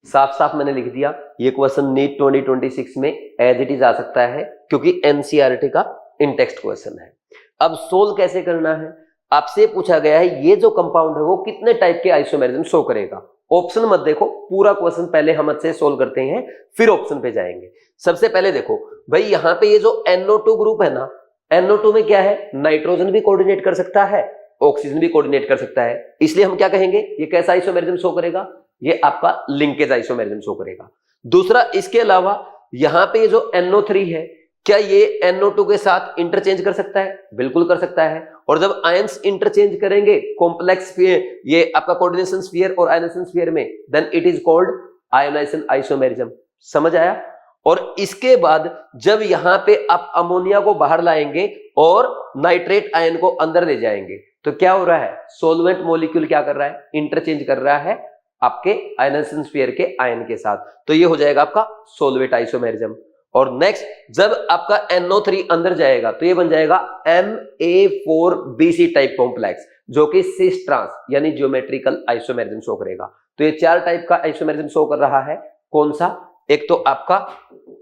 साफ साफ मैंने लिख दिया, ये क्वेश्चन नीट 2026 में एज इट इज आ सकता है क्योंकि एनसीईआरटी का इंटेक्स्ट क्वेश्चन है। अब सोल्व कैसे करना है? आपसे पूछा गया है ये जो कंपाउंड है वो कितने टाइप के आइसोमेरिज्म शो करेगा। ऑप्शन मत देखो, पूरा क्वेश्चन पहले हम अच्छे सोल्व करते हैं, फिर ऑप्शन पे जाएंगे। सबसे पहले देखो भाई, यहाँ पे ये जो NO2 ग्रुप है ना, NO2 में क्या है, नाइट्रोजन भी कोऑर्डिनेट कर सकता है, ऑक्सीजन भी कोऑर्डिनेट कर सकता है, इसलिए हम क्या कहेंगे, ये कैसा आइसोमेरिज्म शो करेगा, ये आपका लिंकेज आइसोमेरिज्म शो करेगा। दूसरा, इसके अलावा यहाँ पे जो NO3 है, क्या ये NO2 के साथ इंटरचेंज कर सकता है? बिल्कुल कर सकता है। और जब आयंस इंटरचेंज करेंगे कॉम्प्लेक्स, ये आपका कोऑर्डिनेशन स्फीयर और आयनाइजेशन स्फीयर में, then it is called ionization isomerism. समझ आया? और इसके बाद जब यहां पे आप अमोनिया को बाहर लाएंगे और नाइट्रेट आयन को अंदर ले जाएंगे, तो क्या हो रहा है, सोलवेंट मॉलिक्यूल क्या कर रहा है, इंटरचेंज कर रहा है आपके आयनाइजेशन स्फीयर के आयन के साथ, तो ये हो जाएगा आपका सोलवेट आइसोमेरिज्म। और नेक्स्ट, जब आपका NO3 अंदर जाएगा तो ये बन जाएगा MA4BC टाइप कॉम्प्लेक्स, जो कि सिस ट्रांस यानी ज्योमेट्रिकल आइसोमेरिज्म शो करेगा। तो ये 4 टाइप का आइसोमेरिज्म शो कर रहा है। कौन सा? एक तो आपका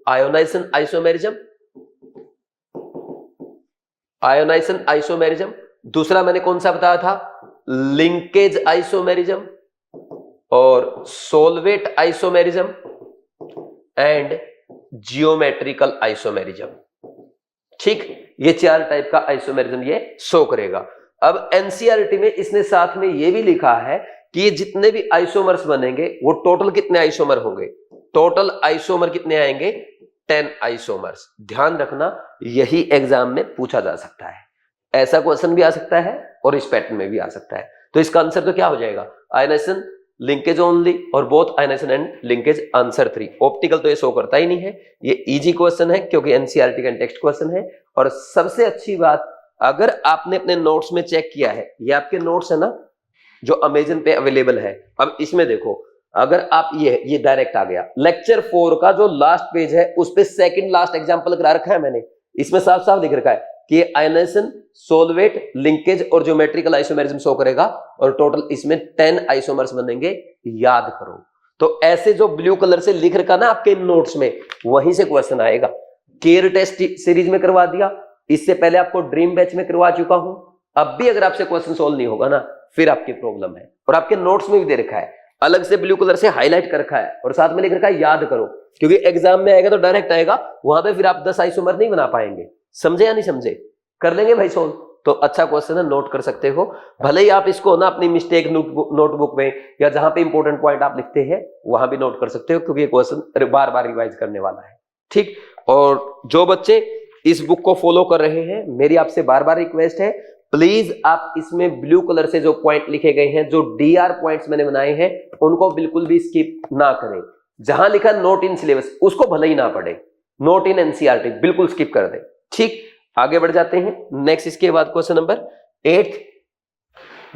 आयोनाइजेशन आइसोमेरिज्म, आयोनाइजेशन आइसोमेरिज्म। दूसरा मैंने कौन सा बताया था, लिंकेज आइसोमेरिज्म और सोलवेट आइसोमेरिज्म एंड जियोमेट्रिकल आइसोमेरिज्म, ठीक। ये 4 टाइप का आइसोमेरिज्म ये शो करेगा। अब एनसीईआरटी में इसने साथ में ये भी लिखा है कि ये जितने भी आइसोमर्स बनेंगे वो टोटल कितने आइसोमर होंगे, टोटल आइसोमर कितने आएंगे, 10 आइसोमर्स। ध्यान रखना, यही एग्जाम में पूछा जा सकता है, ऐसा क्वेश्चन भी आ सकता है और इस पैटर्न में भी आ सकता है। तो इसका आंसर तो क्या हो जाएगा, आयनाइजेशन लिंकेज ओनली और both ionization and linkage, answer 3। Optical तो ये शो करता ही नहीं है, ये इजी क्वेश्चन है क्योंकि एनसीईआरटी का टेक्स्ट क्वेश्चन है। और सबसे अच्छी बात, अगर आपने अपने नोट्स में चेक किया है, ये आपके नोट्स है ना जो अमेजन पे अवेलेबल है, अब इसमें देखो, अगर आप ये डायरेक्ट आ गया, लेक्चर 4 का जो लास्ट पेज है उस पे सेकंड लास्ट एग्जांपल करा रखा है मैंने, इसमें साफ साफ लिख रखा है कि आयनाइजेशन, सोलवेट, लिंकेज और ज्योमेट्रिकल आइसोमेरिज्म शो करेगा और टोटल इसमें 10 आइसोमर्स बनेंगे, याद करो। तो ऐसे जो ब्लू कलर से लिख रखा ना आपके नोट्स में, वहीं से क्वेश्चन आएगा। केयर टेस्ट सीरीज में करवा दिया, इससे पहले आपको ड्रीम बैच में करवा चुका हूं, अब भी अगर आपसे क्वेश्चन सोल्व नहीं होगा ना, फिर आपकी प्रॉब्लम है। और आपके नोट्स में भी दे रखा है, अलग से ब्लू कलर से हाईलाइट कर रखा है और साथ में लिख रखा है याद करो, क्योंकि एग्जाम में आएगा तो डायरेक्ट आएगा, वहां पे फिर आप 10 आइसोमर नहीं बना पाएंगे। समझे या नहीं समझे? कर लेंगे भाई सोल्व, तो अच्छा क्वेश्चन है, नोट कर सकते हो। भले ही आप इसको ना अपनी मिस्टेक नोटबुक में या जहां पे इंपॉर्टेंट पॉइंट आप लिखते हैं वहां भी नोट कर सकते हो, क्योंकि ये क्वेश्चन बार बार रिवाइज करने वाला है, ठीक। और जो बच्चे इस बुक को फॉलो कर रहे हैं, मेरी आपसे बार बार रिक्वेस्ट है, प्लीज आप इसमें ब्लू कलर से जो पॉइंट लिखे गए हैं, जो डीआर पॉइंट्स मैंने बनाए हैं, उनको बिल्कुल भी स्किप ना करें। जहां लिखा नोट इन सिलेबस उसको भले ही ना पढ़े, नोट इन एनसीईआरटी बिल्कुल स्किप कर दें, ठीक। आगे बढ़ जाते हैं नेक्स्ट, इसके बाद question number 8,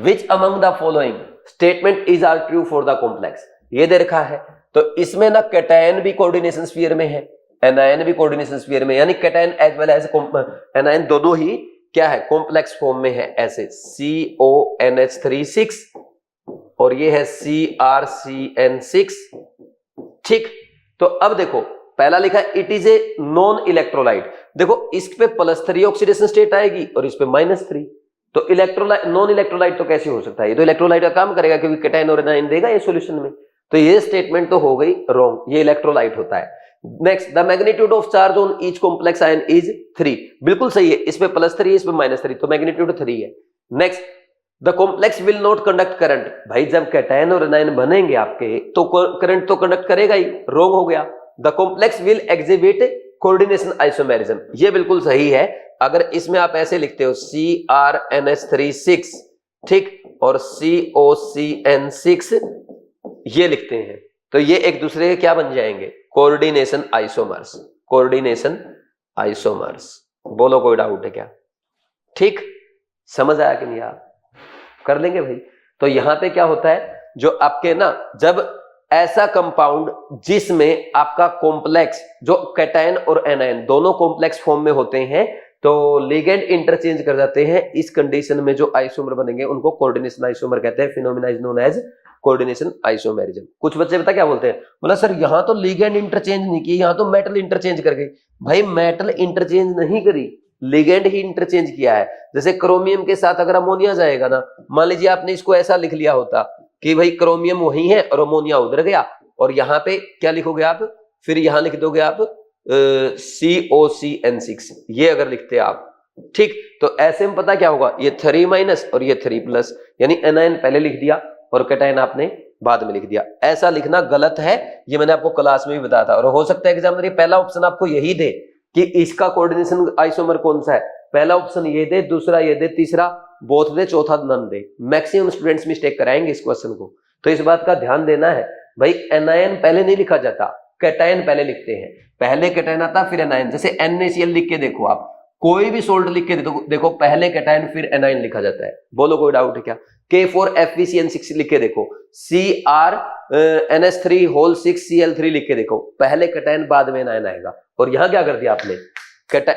which among the following statement is are true for the complex. ये दे रखा है, तो इसमें ना कैटायन भी कोऑर्डिनेशन स्फीयर में है, एनायन भी कोऑर्डिनेशन स्फीयर में, यानी cation as well as anion दोनों ही क्या है, कॉम्प्लेक्स फॉर्म में है, ऐसे CONH36 और ये है CrCN6, ठीक। तो अब देखो, पहला लिखा है it is a non electrolyte, देखो इस पे +3 ऑक्सीडेशन स्टेट आएगी और इस पे -3, तो इलेक्ट्रोलाइट, नॉन इलेक्ट्रोलाइट तो कैसे हो सकता है, ये तो इलेक्ट्रोलाइट का काम करेगा क्योंकि कैटायन और एनायन देगा ये सॉल्यूशन में, तो ये स्टेटमेंट तो हो गई रॉन्ग, ये इलेक्ट्रोलाइट होता है। Next, the magnitude of charge on each complex ion is 3, बिल्कुल सही है, इसमें +3 है, इसमें -3, तो मैग्नीट्यूड 3 है। Next, the complex will not conduct current, भाई जब कैटायन और एनायन बनेंगे आपके तो करंट तो कंडक्ट करेगा ही, रॉन्ग हो गया। The complex will exhibit coordination isomerism, ये बिल्कुल सही है। अगर इसमें आप ऐसे लिखते हो CrNH36, ठीक, और COCN6 ये लिखते हैं, तो ये एक दूसरे के क्या बन जाएंगे, कोऑर्डिनेशन आइसोमर्स, कोऑर्डिनेशन आइसोमर्स। बोलो कोई डाउट है क्या? ठीक, समझ आया कि नहीं? आप कर लेंगे भाई। तो यहां पे क्या होता है, जो आपके ना, जब ऐसा कंपाउंड जिसमें आपका कॉम्प्लेक्स, जो कैटायन और एनायन दोनों कॉम्प्लेक्स फॉर्म में होते हैं, तो लिगेंड इंटरचेंज कर जाते हैं, इस कंडीशन में जो आइसोमर बनेंगे उनको कोऑर्डिनेशन आइसोमर कहते हैं। Phenomena is known as coordination isomerism. कुछ बच्चे पता क्या बोलते हैं, बोला सर यहां तो लिगेंड इंटरचेंज नहीं की, यहां तो मेटल इंटरचेंज कर गई। भाई मेटल इंटरचेंज नहीं करी, लिगेंड ही इंटरचेंज किया है। जैसे क्रोमियम के साथ अगर अमोनिया जाएगा ना, मान लीजिए आपने इसको ऐसा लिख लिया होता कि भाई क्रोमियम वही है और अमोनिया उधर गया, और यहाँ पे क्या लिखोगे आप, फिर यहां लिख दोगे आप COCN6, ये अगर लिखते आप, ठीक। तो ऐसे में पता क्या होगा, ये 3- और ये 3+, यानी एनायन पहले लिख दिया और कैटायन आपने बाद में लिख दिया। ऐसा लिखना गलत है, ये मैंने आपको क्लास में भी बताया था। और हो सकता है एग्जामिनर पहला ऑप्शन आपको यही दे कि इसका कोऑर्डिनेशन आइसोमर कौन सा है, पहला ऑप्शन ये दे, दूसरा ये दे, तीसरा बोथ दे, चौथा नन दे। मैक्सिमम स्टूडेंट्स मिस्टेक कराएंगे इस क्वेश्चन को, तो इस बात का ध्यान देना है। भाई एनायन पहले नहीं लिखा जाता, कैटायन पहले लिखते हैं, पहले कैटायन आता फिर एनायन। जैसे NaCl लिख के देखो, आप कोई भी सोल्ट लिख के देखो, पहले कैटायन फिर एनायन लिखा जाता है। बोलो कोई डाउट है क्या? K4FeCN6 लिख के देखो, CrNH3 लिख के देखो, पहले कैटायन बाद में एनायन आएगा। और यहां क्या कर दिया आपने,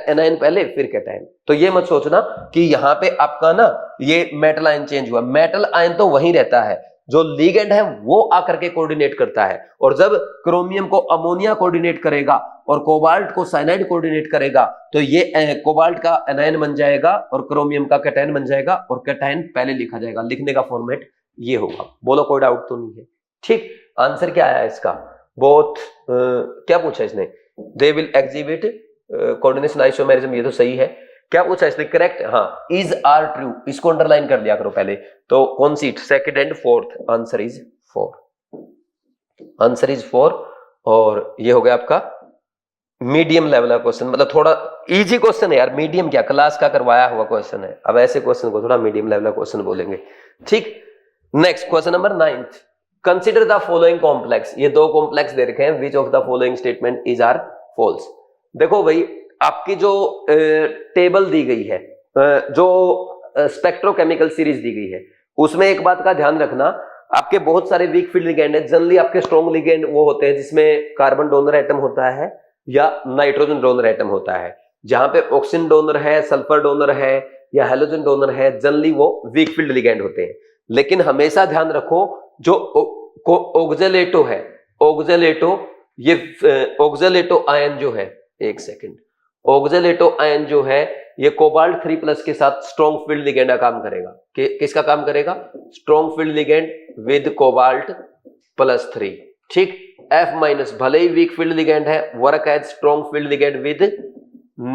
एनायन पहले फिर कैटायन। तो ये मत सोचना कि यहाँ पे आपका ना ये मेटल आयन चेंज हुआ, मेटल आयन तो वहीं रहता है, जो लिगेंड है वो आकर के कोऑर्डिनेट करता है। और जब क्रोमियम को अमोनिया कोऑर्डिनेट करेगा और कोबाल्ट को साइनाइड कोऑर्डिनेट करेगा, तो ये कोबाल्ट का एनायन बन जाएगा और क्रोमियम का कैटायन बन जाएगा, और कैटायन पहले लिखा जाएगा। लिखने का फॉर्मेट ये होगा। बोलो कोई डाउट तो नहीं है? ठीक, आंसर क्या आया इसका? बोथ क्या पूछा इसने, they will exhibit coordination isomerism, ये तो सही है। क्या पूछा इसने? करेक्ट, हाँ, इज आर ट्रू, इसको अंडरलाइन कर दिया करो पहले। तो कौन सी, second and fourth, answer is 4, answer is 4। और ये हो गया आपका मीडियम लेवल का क्वेश्चन, मतलब थोड़ा इजी क्वेश्चन है यार, मीडियम क्या क्लास का करवाया हुआ क्वेश्चन है, अब ऐसे क्वेश्चन को थोड़ा मीडियम लेवल का क्वेश्चन बोलेंगे। ठीक, next question number 9th, consider the following complex. ये दो कॉम्प्लेक्स दे रखे हैं, which of the following statement is are false. देखो भाई, आपकी जो टेबल दी गई है, जो स्पेक्ट्रोकेमिकल सीरीज दी गई है, उसमें एक बात का ध्यान रखना, आपके बहुत सारे वीक फील्ड लिगेंड है। जनरली आपके स्ट्रॉन्ग लिगेंड वो होते हैं जिसमें कार्बन डोनर एटम होता है या नाइट्रोजन डोनर एटम होता है। जहां पे ऑक्सीजन डोनर है, सल्फर डोनर है या हेलोजन डोनर है, जनरली वो वीक फील्ड लिगेंड होते हैं। लेकिन हमेशा ध्यान रखो, जो ऑक्जेलेटो है, ऑक्जेलेटो, ये ऑक्जेलेटो आयन जो है, एक सेकंड, ऑक्जेलेटो आयन जो है ये कोबाल्ट 3+ के साथ स्ट्रॉन्ग फील्ड लिगेंड का काम करेगा। किसका काम करेगा? Strong field ligand with cobalt +3। ठीक, F- भले ही वीक फील्ड लिगेंड है, work as strong field ligand with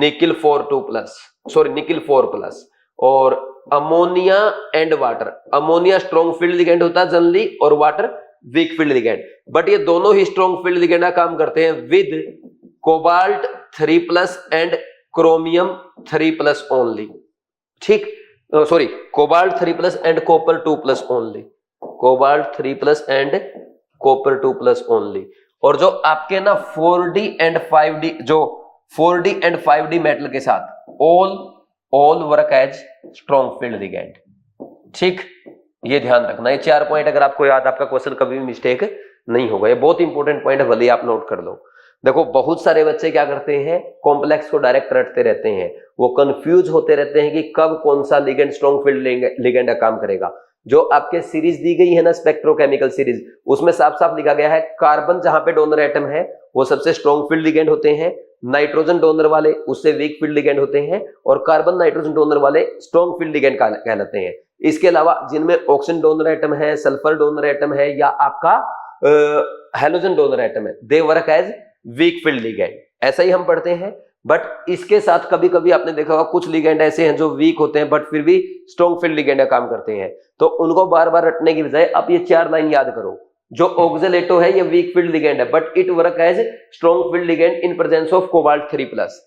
nickel 4+, sorry nickel 4+। और ammonia and water, ammonia strong field ligand होता है जनरली और water weak field ligand, but ये दोनों ही स्ट्रॉन्ग फील्ड लिगेंड का काम करते हैं with cobalt 3+ and chromium 3+ only. ठीक, sorry, cobalt 3+ and copper 2+ only, cobalt 3+ and copper 2+ only. और जो आपके ना 4D एंड 5D, जो 4D एंड 5D मेटल के साथ all work as strong field ligand. ठीक, ये ध्यान रखना, ये 4 पॉइंट अगर आपको याद, आपका क्वेश्चन कभी भी मिस्टेक नहीं होगा। ये बहुत इंपॉर्टेंट पॉइंट है, भले आप नोट कर लो। देखो, बहुत सारे बच्चे क्या करते हैं, कॉम्प्लेक्स को डायरेक्ट रटते रहते हैं, वो कंफ्यूज होते रहते हैं कि कब कौन सा लिगेंड स्ट्रॉन्ग फील्ड लिगेंड का काम करेगा। जो आपके सीरीज दी गई है ना, स्पेक्ट्रोकेमिकल सीरीज, उसमें साफ साफ लिखा गया है, कार्बन जहां पे डोनर एटम है वो सबसे स्ट्रॉन्ग फील्ड लिगेंड होते हैं, नाइट्रोजन डोनर वाले उससे वीक फील्ड लिगेंड होते हैं, और कार्बन नाइट्रोजन डोनर वाले स्ट्रॉन्ग फील्ड लिगेंड कहलाते हैं। इसके अलावा जिनमें ऑक्सीजन डोनर एटम है, सल्फर डोनर एटम है या आपका हेलोजन डोनर एटम है, they work as weak field ligand. ऐसा ही हम पढ़ते हैं। बट इसके साथ कभी कभी आपने देखा होगा कुछ लिगेंड ऐसे हैं जो वीक होते हैं बट फिर भी स्ट्रॉन्ग फील्ड लिगेंड का काम करते हैं, तो उनको बार बार रटने की बजाय आप ये 4 लाइन याद करो। जो ऑक्जेलेटो है ये वीक फील्ड लिगेंड है but it work as strong field ligand in presence of cobalt 3+।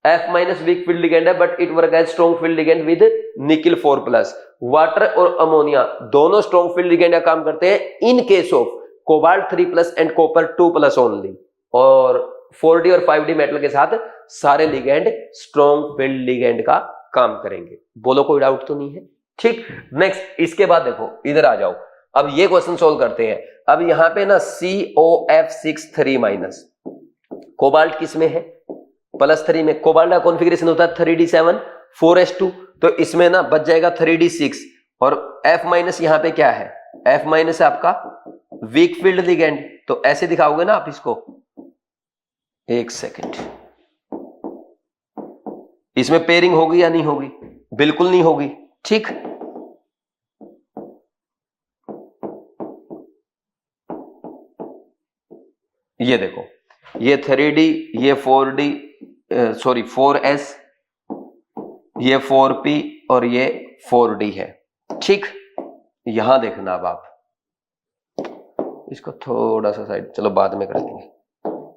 F- weak field ligand है but it work as strong field ligand with nickel 4+। Water और अमोनिया दोनों strong field ligand का काम करते हैं in case of cobalt 3+ and copper 2+ only. और 4D और 5D metal के साथ सारे लिगेंड स्ट्रॉन्ग फील्ड लिगेंड का काम करेंगे। बोलो, कोई डाउट तो नहीं है? ठीक, नेक्स्ट, इसके बाद देखो, इधर आ जाओ, अब ये क्वेश्चन सोल्व करते हैं। अब यहां पे ना COF6 3-, कोबाल्ट किस में है? +3 में। कोबाल्ट का कॉन्फ़िगरेशन होता है 3D7 4s2, तो इसमें ना बच जाएगा 3D6। और F- यहां पे क्या है? F- आपका वीक फील्ड लिगेंड, तो ऐसे दिखाओगे ना आप इसको, एक सेकंड, इसमें पेयरिंग होगी या नहीं होगी? बिल्कुल नहीं होगी। ठीक, ये देखो, ये 3D, ये 4D, सॉरी 4s, ये 4p और ये 4D है। ठीक, यहां देखना, अब आप इसको थोड़ा सा साइड, चलो बाद में कर देंगे।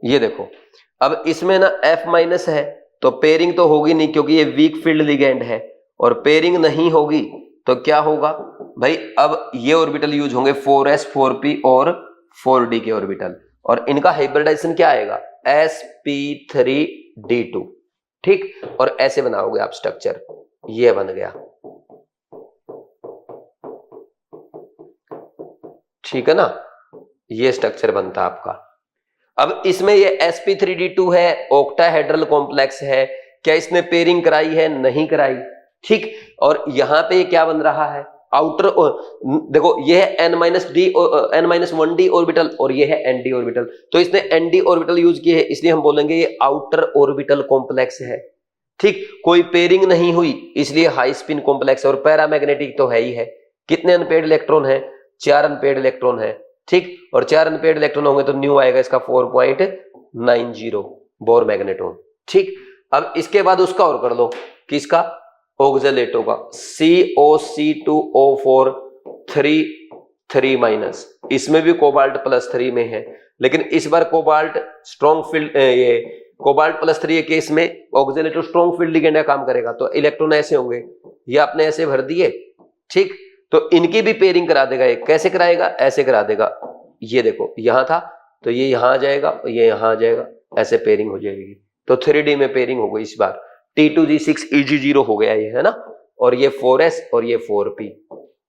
ये देखो, अब इसमें ना F- है तो पेयरिंग तो होगी नहीं क्योंकि ये वीक फील्ड लिगेंड है, और पेयरिंग नहीं होगी तो क्या होगा भाई? अब ये ऑर्बिटल यूज होंगे 4s 4p और 4d के ऑर्बिटल, और इनका हाइब्रिडाइजेशन क्या आएगा? sp3d2। ठीक, और ऐसे बनाओगे आप स्ट्रक्चर, ये बन गया। ठीक है ना, ये स्ट्रक्चर बनता आपका। अब इसमें ये sp3d2 है, ऑक्टाहेड्रल कॉम्प्लेक्स है, क्या इसने पेयरिंग कराई है? नहीं कराई। ठीक, और यहां पे क्या बन रहा है? आउटर, देखो ये है n-1d ऑर्बिटल और ये है nd ऑर्बिटल, तो इसने nd ऑर्बिटल यूज किए है, इसलिए हम बोलेंगे ये आउटर ऑर्बिटल कॉम्प्लेक्स है। ठीक, कोई पेयरिंग नहीं हुई इसलिए हाई स्पिन कॉम्प्लेक्स, और पैरामैग्नेटिक तो है ही है। कितने अनपेयर्ड इलेक्ट्रॉन है? 4 अनपेयर्ड इलेक्ट्रॉन है। ठीक, और 4 अनपेयर्ड इलेक्ट्रॉन होंगे तो न्यू आएगा इसका 4.90 बोर मैग्नेटॉन। ठीक, अब इसके बाद उसका और कर लो, किसका? ऑक्जेलेटो का, COC2O4 3 इसमें भी कोबाल्ट +3 में है, लेकिन इस बार कोबाल्ट स्ट्रॉन्ग फील्ड, ये कोबाल्ट +3 केस में ऑक्सीलेटर स्ट्रॉन्ग फील्ड लिगेंड का काम करेगा, तो इलेक्ट्रॉन ऐसे होंगे, ये आपने ऐसे भर दिए, ठीक, तो इनकी भी पेयरिंग करा देगा। ये कैसे कराएगा, ऐसे करा देगा, ये देखो यहां था तो ये यहां आ जाएगा, ये यहां आ जाएगा, ऐसे पेयरिंग हो जाएगी। तो 3D में पेयरिंग हो गई इस बार, T2G6 EG0 हो गया ये, है ना, और ये 4s और ये 4p,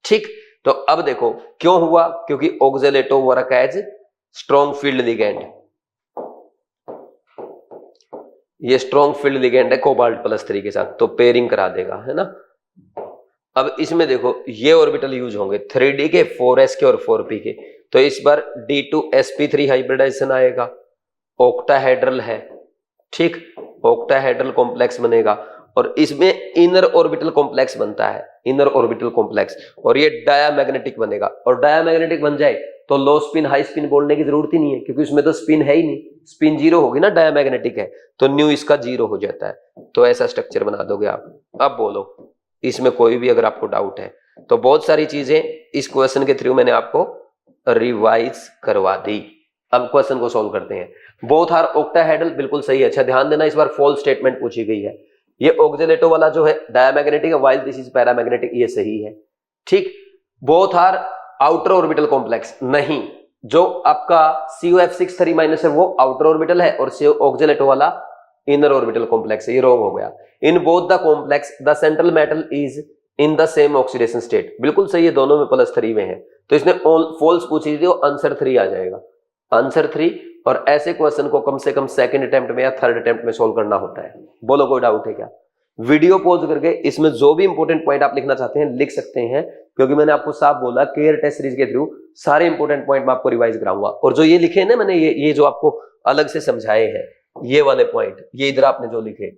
ठीक। तो अब देखो क्यों हुआ, क्योंकि oxalato work as strong field ligand, ये स्ट्रॉन्ग फील्ड लिगेंड है कोबाल्ट +3 के साथ, तो पेयरिंग करा देगा, है ना। अब इसमें देखो ये ऑर्बिटल यूज होंगे 3D के, 4s के और 4p के, तो इस बार D2sp3 हाइब्रिडाइजेशन आएगा, ऑक्टाहेड्रल है, ठीक, ऑक्टाहेड्रल कॉम्प्लेक्स बनेगा, और इसमें इनर ऑर्बिटल कॉम्प्लेक्स बनता है, इनर ऑर्बिटल कॉम्प्लेक्स, और ये डायामैग्नेटिक बनेगा। और डायामैग्नेटिक बन जाए तो लो स्पिन हाई स्पिन बोलने की जरूरत ही नहीं है, क्योंकि उसमें तो स्पिन है ही नहीं, स्पिन 0 होगी ना, डायामैग्नेटिक है, तो न्यू इसका 0 हो जाता है। तो ऐसा स्ट्रक्चर बना दोगे आप। अब बोलो इसमें कोई भी अगर आपको डाउट है तो, बहुत सारी चीजें इस क्वेश्चन के थ्रू मैंने आपको रिवाइज करवा दी। अब क्वेश्चन को सॉल्व करते हैं। बोथ आर ऑक्टाहेड्रल, बिल्कुल सही है। अच्छा ध्यान देना, इस बार फॉल्स स्टेटमेंट पूछी गई है। ये ऑक्सीलेटो वाला जो है डायामैग्नेटिक है, व्हाइल दिस इज पैरामैग्नेटिक, ये सही है, ठीक। Both are outer orbital complex, नहीं, जो आपका COF6 3- है वो आउटर ऑर्बिटल है, और ऑक्सीलेटो वाला इनर ऑर्बिटल कॉम्प्लेक्स है, ये रॉन्ग हो गया। In both the complex the central metal is in the same oxidation state, बिल्कुल सही है, दोनों में +3 में है। तो इसने फॉल्स पूछी थी, आंसर 3 आ जाएगा, आंसर 3। और ऐसे क्वेश्चन को कम से कम सेकंड अटेम्प्ट में या थर्ड अटेम्प्ट में सोल्व करना होता है। बोलो कोई डाउट है क्या? वीडियो पॉज करके इसमें जो भी इंपॉर्टेंट पॉइंट आप लिखना चाहते हैं लिख सकते हैं, क्योंकि मैंने आपको साफ बोला केयर टेस्ट सीरीज के थ्रू सारे इंपॉर्टेंट पॉइंट मैं आपको रिवाइज कराऊंगा। और जो ये लिखे हैं ना मैंने, ये जो आपको अलग से समझाए हैं, ये वाले पॉइंट, ये इधर आपने जो लिखे,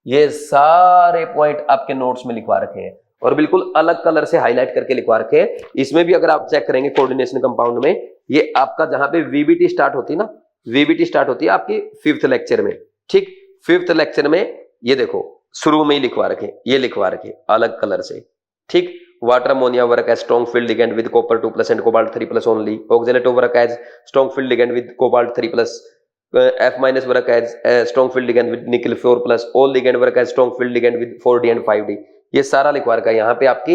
ये सारे पॉइंट आपके नोट्स में लिखवा रखे हैं, और बिल्कुल अलग कलर से हाईलाइट करके लिखवा रखे हैं। इसमें भी अगर आप चेक करेंगे कोऑर्डिनेशन कंपाउंड में, ये आपका जहां पे VBT स्टार्ट होती है ना, VBT स्टार्ट होती है आपकी 5th लेक्चर में, ठीक। 5th लेक्चर में ये देखो शुरू में ही लिखवा रखे, ये लिखवा रखे अलग कलर से, ठीक। Water ammonia work as strong field ligand with copper 2+ and cobalt 3+ only. Oxalato work as strong field ligand with cobalt 3+, F- work as strong field ligand with nickel 4+, all ligand work as strong field ligand with 4D and 5D। ये सारा लिखवा रखा है। यहाँ पे आपकी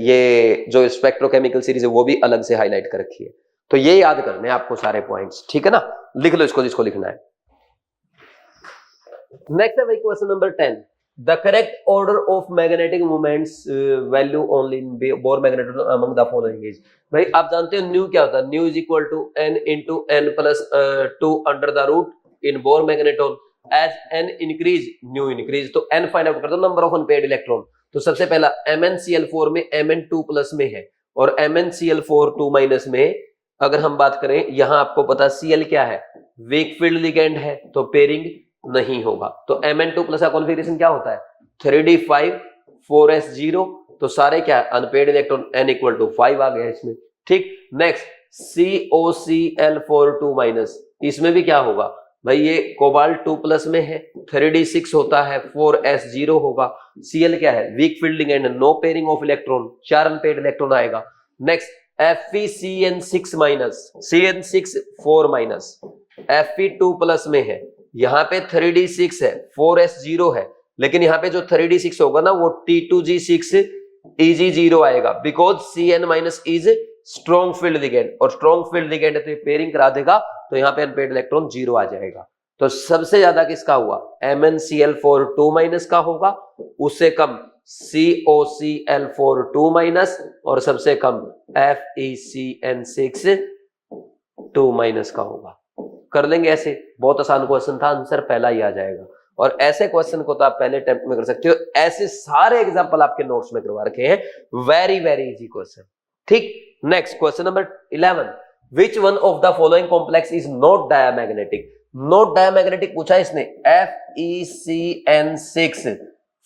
ये जो स्पेक्ट्रोकेमिकल सीरीज है वो भी अलग से हाईलाइट कर रखी है। तो ये याद करने हैं आपको सारे पॉइंट्स, ठीक है ना। लिख लो इसको जिसको लिखना है। नेक्स्ट है भाई question number 10, the correct order of magnetic moments value only in Bohr magnetron among the following is. भाई आप जानते हो न्यू क्या होता है, nu is equal to n into n plus 2 under the root in Bohr magnetron. As n increase nu increase, तो n find out कर दो, नंबर ऑफ अनपेयर्ड इलेक्ट्रॉन। तो सबसे पहला MnCl4 में Mn2+ में है, और MnCl4 2- में अगर हम बात करें, यहां आपको पता Cl क्या है, वीक फील्ड लिगेंड है, तो पेयरिंग नहीं होगा। तो Mn2+ का कॉन्फ़िगरेशन क्या होता है, 3d5 4s0, तो सारे क्या है unpaired electron, n equal to 5 आ गया इसमें, ठीक। नेक्स्ट COCl4 2-, इसमें भी क्या होगा भाई, ये कोबाल्ट 2+ में है, 3d6 होता है, 4s0 होगा। Cl क्या है, weak field ligand, no pairing of electron, 4 unpaired electron आएगा। नेक्स्ट FeCN6-, CN6 4-, Fe2+ में है, यहाँ पे 3d6 है, 4s0 है, लेकिन यहाँ पे जो 3d6 होगा ना वो T2G6 EG0 आएगा, because Cn- is strong field ligand, और स्ट्रॉन्ग फील्ड लिगेंड है तो ये पेयरिंग करा देगा, तो यहाँ पे अनपेयर्ड इलेक्ट्रॉन 0 आ जाएगा। तो सबसे ज्यादा किसका हुआ, MnCl4 2- का होगा, उससे कम COCl4 2-, और सबसे कम FeCN6 2- का होगा। कर लेंगे ऐसे, बहुत आसान क्वेश्चन था, आंसर पहला ही आ जाएगा। और ऐसे क्वेश्चन को तो आप पहले अटेम्प्ट में कर सकते हो, ऐसे सारे एग्जांपल आपके नोट्स में करवा रखे हैं, वेरी वेरी इजी क्वेश्चन, ठीक। Next question number 11, which one of the following complex is not diamagnetic. Not diamagnetic पूछा इसने, FeCN6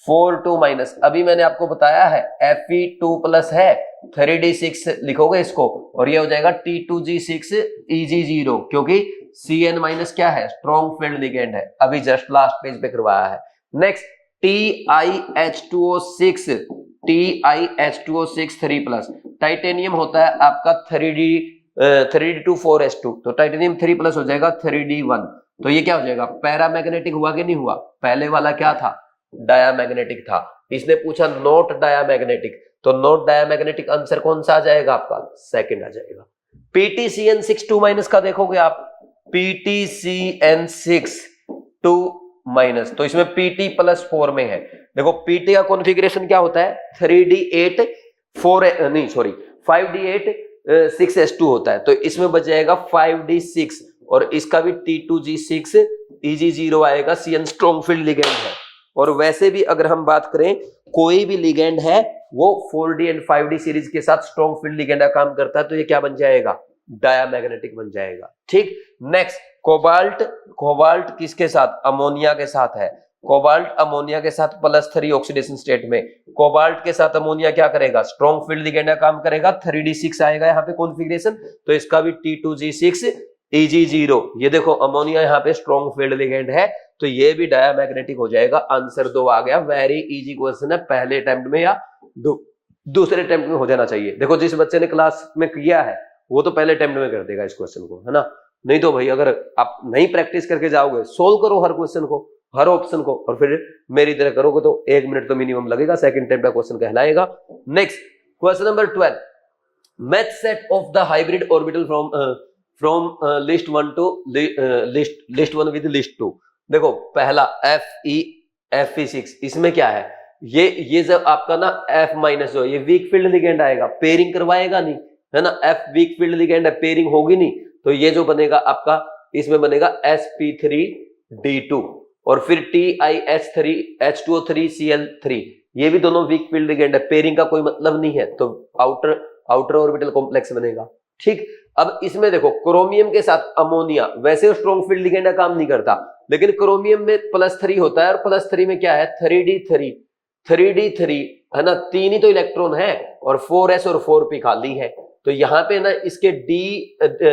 4 2-, अभी मैंने आपको बताया है Fe2+ है, 3d6 लिखोगे इसको, और ये हो जाएगा T2G6 EG0, क्योंकि Cn- क्या है, स्ट्रॉन्ग फील्ड लिगेंड है, अभी जस्ट लास्ट पेज पे करवाया है। नेक्स्ट TiH2O6 3+, टाइटेनियम होता है आपका 3d2 4s2, तो टाइटेनियम 3+ हो जाएगा 3d1, तो ये क्या हो जाएगा, पैरामैग्नेटिक हुआ कि नहीं हुआ, पहले वाला क्या था, डायामैग्नेटिक था। इसने पूछा नॉट डायामैग्नेटिक, तो नॉट डायामैग्नेटिक आंसर कौन सा आ जाएगा आपका, सेकंड आ जाएगा। PTCN6 2 माइनस का देखोगे आप, PTCN6 2 माइनस, तो इसमें PT प्लस 4 में है। देखो PT का कॉन्फ़िगरेशन क्या होता है, 3D8 4 नहीं सॉरी 5D8 6S2 होता है, तो इसमें बच जाएगा 5D6 और इसका भी T2G6 EG0 आएगा। CN स्ट्रॉन्ग फील्ड लिगेंड है। और वैसे भी अगर हम बात करें कोई भी लिगेंड है वो 4D एंड 5D सीरीज के साथ स्ट्रॉन्ग फील्ड लिगेंड का काम करता है, तो ये क्या बन जाएगा, डायामैग्नेटिक बन जाएगा। ठीक, नेक्स्ट कोबाल्ट, कोबाल्ट किसके साथ, अमोनिया के साथ है। कोबाल्ट अमोनिया के साथ +3 ऑक्सीडेशन स्टेट में, कोबाल्ट के साथ अमोनिया क्या करेगा, स्ट्रॉन्ग फील्ड लिगेंड का काम करेगा। 3D6 आएगा यहाँ पे कॉन्फ़िगरेशन, तो इसका भी T2G6 EG0। ये देखो अमोनिया यहाँ पे स्ट्रॉन्ग फील्ड लिगेंड है, तो ये भी डायामैग्नेटिक हो जाएगा। आंसर 2 आ गया। वेरी इजी क्वेश्चन है, पहले अटेम्प्ट में या दूसरे अटेम्प्ट में हो जाना चाहिए। देखो जिस बच्चे ने क्लास में किया है वो तो पहले अटेम्प्ट में कर देगा इस क्वेश्चन को, है ना। नहीं तो भाई अगर आप नहीं प्रैक्टिस करके जाओगे, सोल्व करो हर क्वेश्चन को, हर ऑप्शन को, और फिर मेरी तरह करोगे तो 1 मिनट तो मिनिमम लगेगा, सेकंड अटेम्प्ट का क्वेश्चन कहलाएगा। Next question number 12, match set of the hybrid orbital from list 1 to list 1 with list 2। देखो पहला Fe6, इसमें क्या है, ये जब आपका ना F माइनस जो ये वीक फील्ड लिगेंड आएगा, पेयरिंग करवाएगा नहीं, है ना। F वीक फील्ड लिगेंड है, पेयरिंग होगी नहीं, तो ये जो बनेगा आपका, इसमें बनेगा sp3d2 और फिर TiH3H2O3Cl3, ये भी दोनों वीक फील्ड लिगेंड है, पेयरिंग का कोई मतलब नहीं है, तो आउटर ऑर्बिटल कॉम्प्लेक्स बनेगा। ठीक, अब इसमें देखो क्रोमियम के साथ अमोनिया, वैसे स्ट्रॉन्ग फील्ड लिगेंड का काम नहीं करता, लेकिन क्रोमियम में +3 होता है, और +3 में क्या है 3D3 है ना, 3 ही तो इलेक्ट्रॉन है, और 4s और 4p खाली है, तो यहाँ पे ना इसके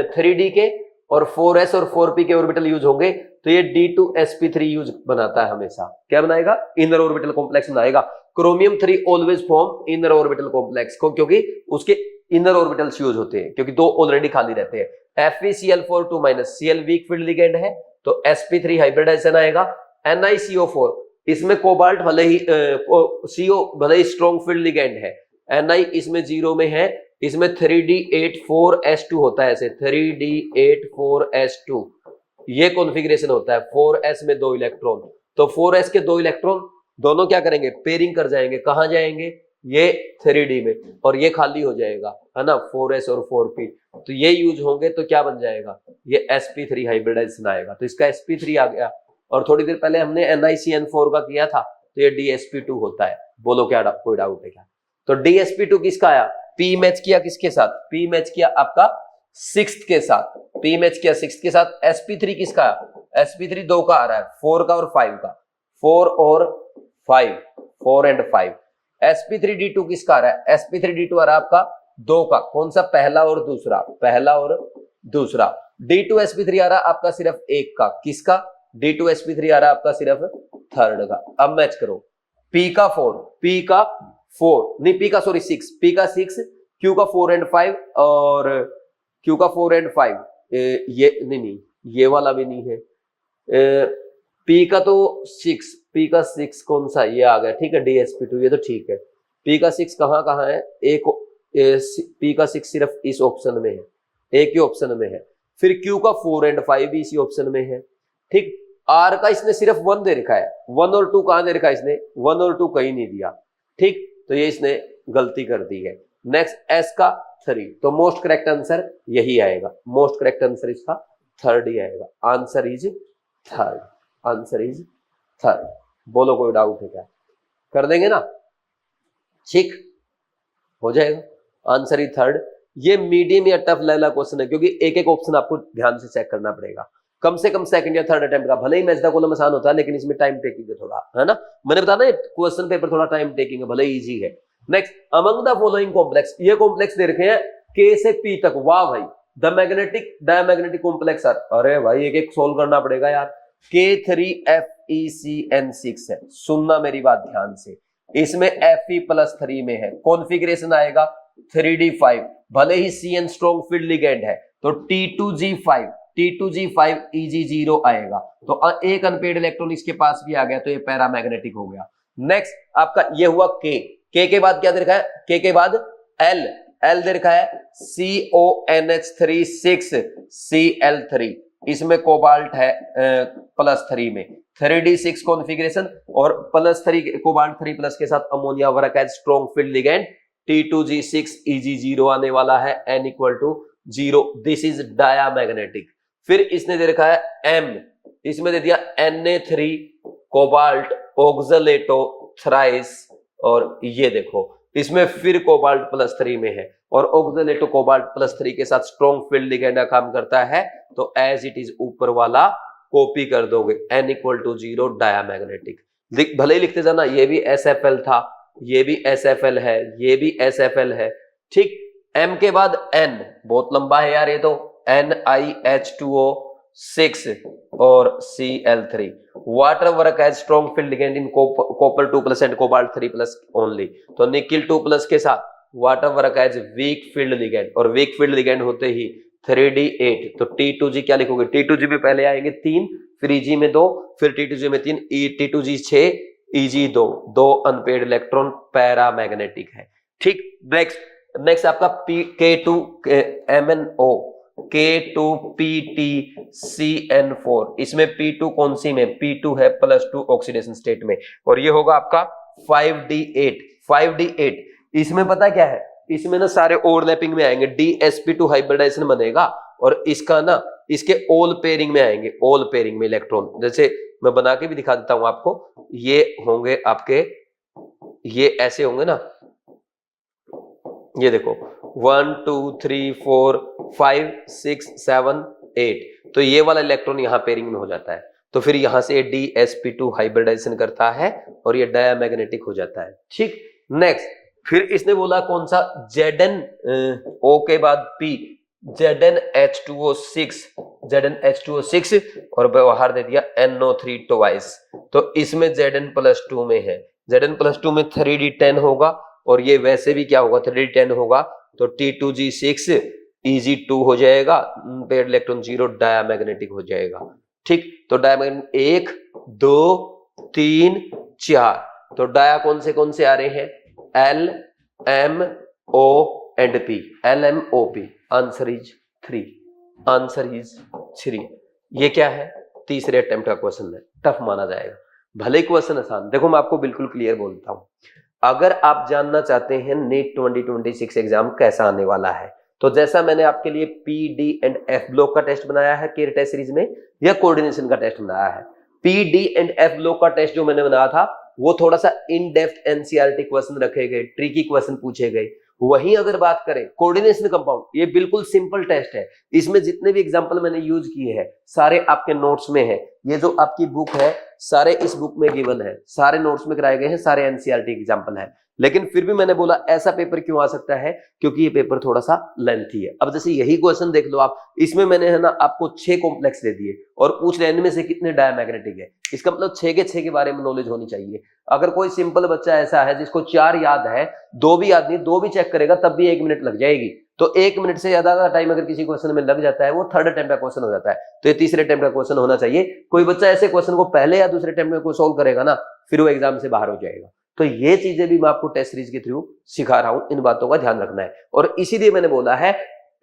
3D के और 4s और 4p के ऑर्बिटल यूज होंगे, तो ये D2sp3 यूज बनाता है हमेशा। क्या बनाएगा, इनर ऑर्बिटल कॉम्प्लेक्स बनाएगा। Chromium 3 always form inner orbital complex को, क्योंकि उसके इनर ऑर्बिटल्स यूज होते हैं, क्योंकि 2 ऑलरेडी खाली रहते हैं। FeCl4 2 minus, Cl week field ligand है, तो sp3 हाइब्रिडाइजेशन आएगा। NiCO4, इसमें कोबाल्ट भले ही CO भले ही स्ट्रॉन्ग फील्ड लिगेंड है, Ni इसमें 0 में है, इसमें 3D8 4s2 होता है, ऐसे 3D8 4s2 ये कॉन्फ़िगरेशन होता है। 4s में 2 इलेक्ट्रॉन, तो 4s के 2 इलेक्ट्रॉन दोनों क्या करेंगे, पेयरिंग कर जाएंगे, कहां जाएंगे, ये 3D में, और ये खाली हो जाएगा, है ना, 4s और 4p, तो ये यूज होंगे, तो क्या बन जाएगा, ये sp3 हाइब्रिडाइजेशन आएगा, तो इसका sp3 आ गया। और थोड़ी देर पहले हमने NiCN4 का किया था, तो ये DsP2 होता है। बोलो क्या कोई डाउट है क्या, तो DsP2 किसका आया, P मैच किया किसके साथ, P मैच किया आपका 6th के साथ, P मैच किया 6th के साथ। sp3 किसका, sp3 2 का आ रहा है, 4 का और 5 का, 4 और 5, 4 एंड 5। sp3d2 किसका आ रहा है, sp3d2 आ रहा है आपका 2 का, कौन सा, पहला और दूसरा, पहला और दूसरा। d2sp3 आ रहा है आपका सिर्फ 1 का, किसका, d2sp3 आ रहा है आपका सिर्फ 3rd का। अब मैच करो, P का 4 नहीं, P का सॉरी 6, P का 6, Q का 4 एंड 5, और Q का 4 एंड 5, ये नहीं, ये वाला भी नहीं है। P का तो 6, P का 6 कौन सा, ये आ गया, ठीक है, DsP2, ये तो ठीक है। P का 6 कहाँ है, एक P का 6 सिर्फ इस ऑप्शन में है, एक ही ऑप्शन में है। फिर Q का 4 एंड 5 भी इसी ऑप्शन में है। ठीक, R का इसने सिर्फ 1 दे रखा है, 1 और 2 कहां दे रखा है इसने, 1 और 2 कहीं नहीं दिया। ठीक, तो ये इसने गलती कर दी है। नेक्स्ट S का 3, तो मोस्ट करेक्ट आंसर यही आएगा, मोस्ट करेक्ट आंसर इसका 3rd ही आएगा। Answer is 3rd, answer is 3rd। बोलो कोई डाउट है क्या, कर देंगे ना, ठीक हो जाएगा, आंसर इज 3rd। ये मीडियम या टफ लेवल क्वेश्चन है, क्योंकि एक एक ऑप्शन आपको ध्यान से चेक करना पड़ेगा, कम से कम 2nd या 3rd अटेम्प्ट का। भले ही मैच द कॉलम आसान होता है, लेकिन इसमें टाइम टेकिंग है थोड़ा, है ना, मैंने बताया ना क्वेश्चन पेपर थोड़ा टाइम टेकिंग है, भले इजी है। Next, among the following complex, ये कॉम्प्लेक्स दे रखे हैं K से P तक, वाह भाई, द मैग्नेटिक डायमैग्नेटिक कॉम्प्लेक्स। अरे भाई एक एक सोल्व करना पड़ेगा यार। K3FeCN6 है, सुनना मेरी बात ध्यान से, इसमें Fe+3 में है, कॉन्फ़िगरेशन आएगा 3D5, भले ही CN स्ट्रॉन्ग फील्ड लिगेंड है, तो T2G5 T2G5 Eg0 आएगा। तो एक अनपेड इलेक्ट्रॉन इसके पास भी आ गया, तो ये पैरामैग्नेटिक हो गया। नेक्स्ट आपका ये हुआ के के बाद क्या दे रखा है, के के बाद एल दे रखा है CONH3 6 Cl3, इसमें कोबाल्ट है +3 में 3d6 कॉन्फ़िगरेशन और +3 कोबाल्ट 3 प्लस के साथ ammonia work as strong field ligand T2G6 Eg0 आने वाला है n = 0। This is diamagnetic. फिर इसने दे रखा है M, इसमें दे दिया Na3 कोबाल्ट ऑक्सलेटो थ्राइस, और ये देखो इसमें फिर कोबाल्ट +3 में है और ऑक्सलेटो कोबाल्ट +3 के साथ स्ट्रॉन्ग फील्ड लिगेंड का काम करता है। तो एज इट इज ऊपर वाला कॉपी कर दोगे, n = 0 डायामैग्नेटिक। भले ही लिखते जाना, ये भी SFL था, ये भी SFL है, ये भी SFL है, ठीक। M के बाद N, बहुत लंबा है यार ये तो, NiH2O 6 और Cl3, water work as strong field ligand in copper 2+ and cobalt 3+ only. तो निकिल 2+ के साथ water work as weak field ligand, और वीक फील्ड लिगेंड होते ही 3d8। तो T2G क्या लिखोगे, T2G में पहले आएंगे 3, फिर Eg में 2, फिर T2G में 3, T2G 6 Eg2, 2 unpaired electron paramagnetic है, ठीक। नेक्स्ट आपका K2 MnO K2PtCN4, इसमें P2 कौन सी में, P2 है +2 ऑक्सीडेशन स्टेट में, और ये होगा आपका 5d8। इसमें पता क्या है, इसमें ना सारे ओवरलैपिंग में आएंगे, DsP2 हाइब्रिडाइजेशन बनेगा और इसका ना इसके ऑल पेयरिंग में आएंगे, ऑल पेयरिंग में इलेक्ट्रॉन। जैसे मैं बना के भी दिखा देता हूं आपको, ये होंगे आपके, ये ऐसे होंगे ना, ये देखो 1 2 3 4 5 6 7 8, तो ये वाला इलेक्ट्रॉन यहाँ पेयरिंग में हो जाता है, तो फिर यहां से DsP2 हाइब्रिडाइजेशन करता है और ये डायामैग्नेटिक हो जाता है, ठीक। नेक्स्ट फिर इसने बोला कौन सा, ZnO के बाद P, ZnH2O6 और बाहर दे दिया NO3 ट्वाइस, तो इसमें Zn+2 में है, Zn+2 में 3d10 होगा और ये वैसे भी क्या होगा, 3d10 होगा, तो T2G6 Eg2 हो जाएगा, पेड इलेक्ट्रॉन 0 डायामैग्नेटिक हो जाएगा, ठीक। तो डायामैग्नेटिक 1 2 3 4, तो डाया कौन से आ रहे हैं, L M O and P, LMOP, answer is 3। ये क्या है, तीसरे अटेम्प्ट का क्वेश्चन है, टफ माना जाएगा, भले क्वेश्चन आसान। देखो मैं आपको बिल्कुल क्लियर बोलता हूं, अगर आप जानना चाहते हैं नीट 2026 एग्जाम कैसा आने वाला है, तो जैसा मैंने आपके लिए PD एंड F ब्लॉक का टेस्ट बनाया है केयर टेस्ट सीरीज में, या कोऑर्डिनेशन का टेस्ट बनाया है, PD एंड F ब्लॉक का टेस्ट जो मैंने बनाया था वो थोड़ा सा इन डेप्थ NCERT क्वेश्चन रखे गए, ट्रिकी क्वेश्चन पूछे गए। वहीं अगर बात करें कोऑर्डिनेशन कंपाउंड, ये बिल्कुल सिंपल टेस्ट है, इसमें जितने भी एग्जांपल मैंने यूज किए हैं सारे आपके नोट्स में है, ये जो आपकी बुक है सारे इस बुक में गिवन है, सारे नोट्स में कराए गए हैं, सारे NCERT एग्जांपल है। लेकिन फिर भी मैंने बोला ऐसा पेपर क्यों आ सकता है, क्योंकि ये पेपर थोड़ा सा लेंथी है। अब जैसे यही क्वेश्चन देख लो आप, इसमें मैंने है ना आपको 6 कॉम्प्लेक्स दे दिए और पूछ रहे इनमें से कितने डायमैग्नेटिक है, इसका मतलब 6 के 6 के बारे में नॉलेज होनी चाहिए। अगर कोई सिंपल बच्चा ऐसा है जिसको 4 याद है, 2 भी याद नहीं, 2 भी चेक करेगा तब भी 1 मिनट लग जाएगी, तो 1 मिनट से ज्यादा का टाइम अगर किसी क्वेश्चन में लग जाता है वो थर्ड अटेम्प्ट का क्वेश्चन हो जाता है, तो ये तीसरे अटेम्प्ट का क्वेश्चन होना चाहिए। कोई बच्चा ऐसे क्वेश्चन को पहले या दूसरे अटेम्प्ट में कोई सोल्व करेगा ना, फिर वो एग्जाम से बाहर हो जाएगा। तो ये चीजें भी मैं आपको टेस्ट सीरीज के थ्रू सिखा रहा हूं, इन बातों का ध्यान रखना है। और इसीलिए मैंने बोला है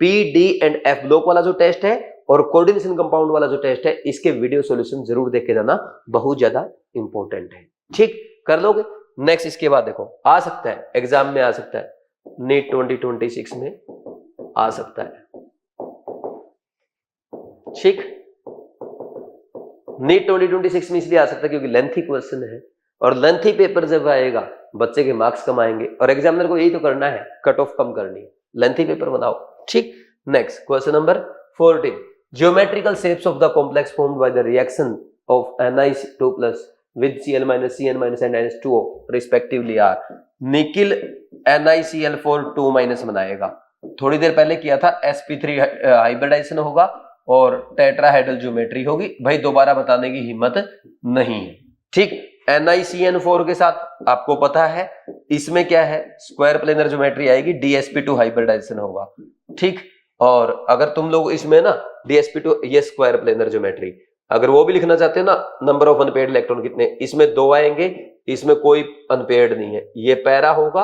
PD एंड F ब्लॉक वाला जो टेस्ट है और कोऑर्डिनेशन कंपाउंड वाला जो टेस्ट है, इसके वीडियो सॉल्यूशन जरूर देख के जाना, बहुत ज्यादा इंपॉर्टेंट है, ठीक। कर लोगे। नेक्स्ट इसके बाद देखो, आ सकता है एग्जाम में, आ सकता है नीट 2026 में आ सकता है, ठीक। नीट 2026 में इसलिए आ सकता है क्योंकि लेंथी क्वेश्चन है, और लेंथी पेपर जब आएगा बच्चे के मार्क्स कम आएंगे, और एग्जामिनर को यही तो करना है, कट ऑफ कम करनी है, लेंथी पेपर बनाओ, ठीक। Next question number 14, geometrical shapes of the complex formed by the reaction of Ni2+ with Cl- Cn- and NH2O respectively are. Nickel NiCl4 2- बनाएगा, थोड़ी देर पहले किया था, sp3 हाइब्रिडाइजेशन होगा और टेट्राहेड्रल ज्योमेट्री होगी, भाई दोबारा बताने की हिम्मत नहीं है, ठीक। NiCN4 के साथ आपको पता है इसमें क्या है, स्क्वायर प्लेनर ज्योमेट्री आएगी, DsP2 हाइब्रिडाइजेशन होगा, ठीक। और अगर तुम लोग इसमें ना DsP2 ये स्क्वायर प्लेनर ज्योमेट्री, अगर वो भी लिखना चाहते हो ना, नंबर ऑफ अनपेयर्ड इलेक्ट्रॉन कितने, इसमें 2 आएंगे, इसमें कोई अनपेयर्ड नहीं है, ये पैरा होगा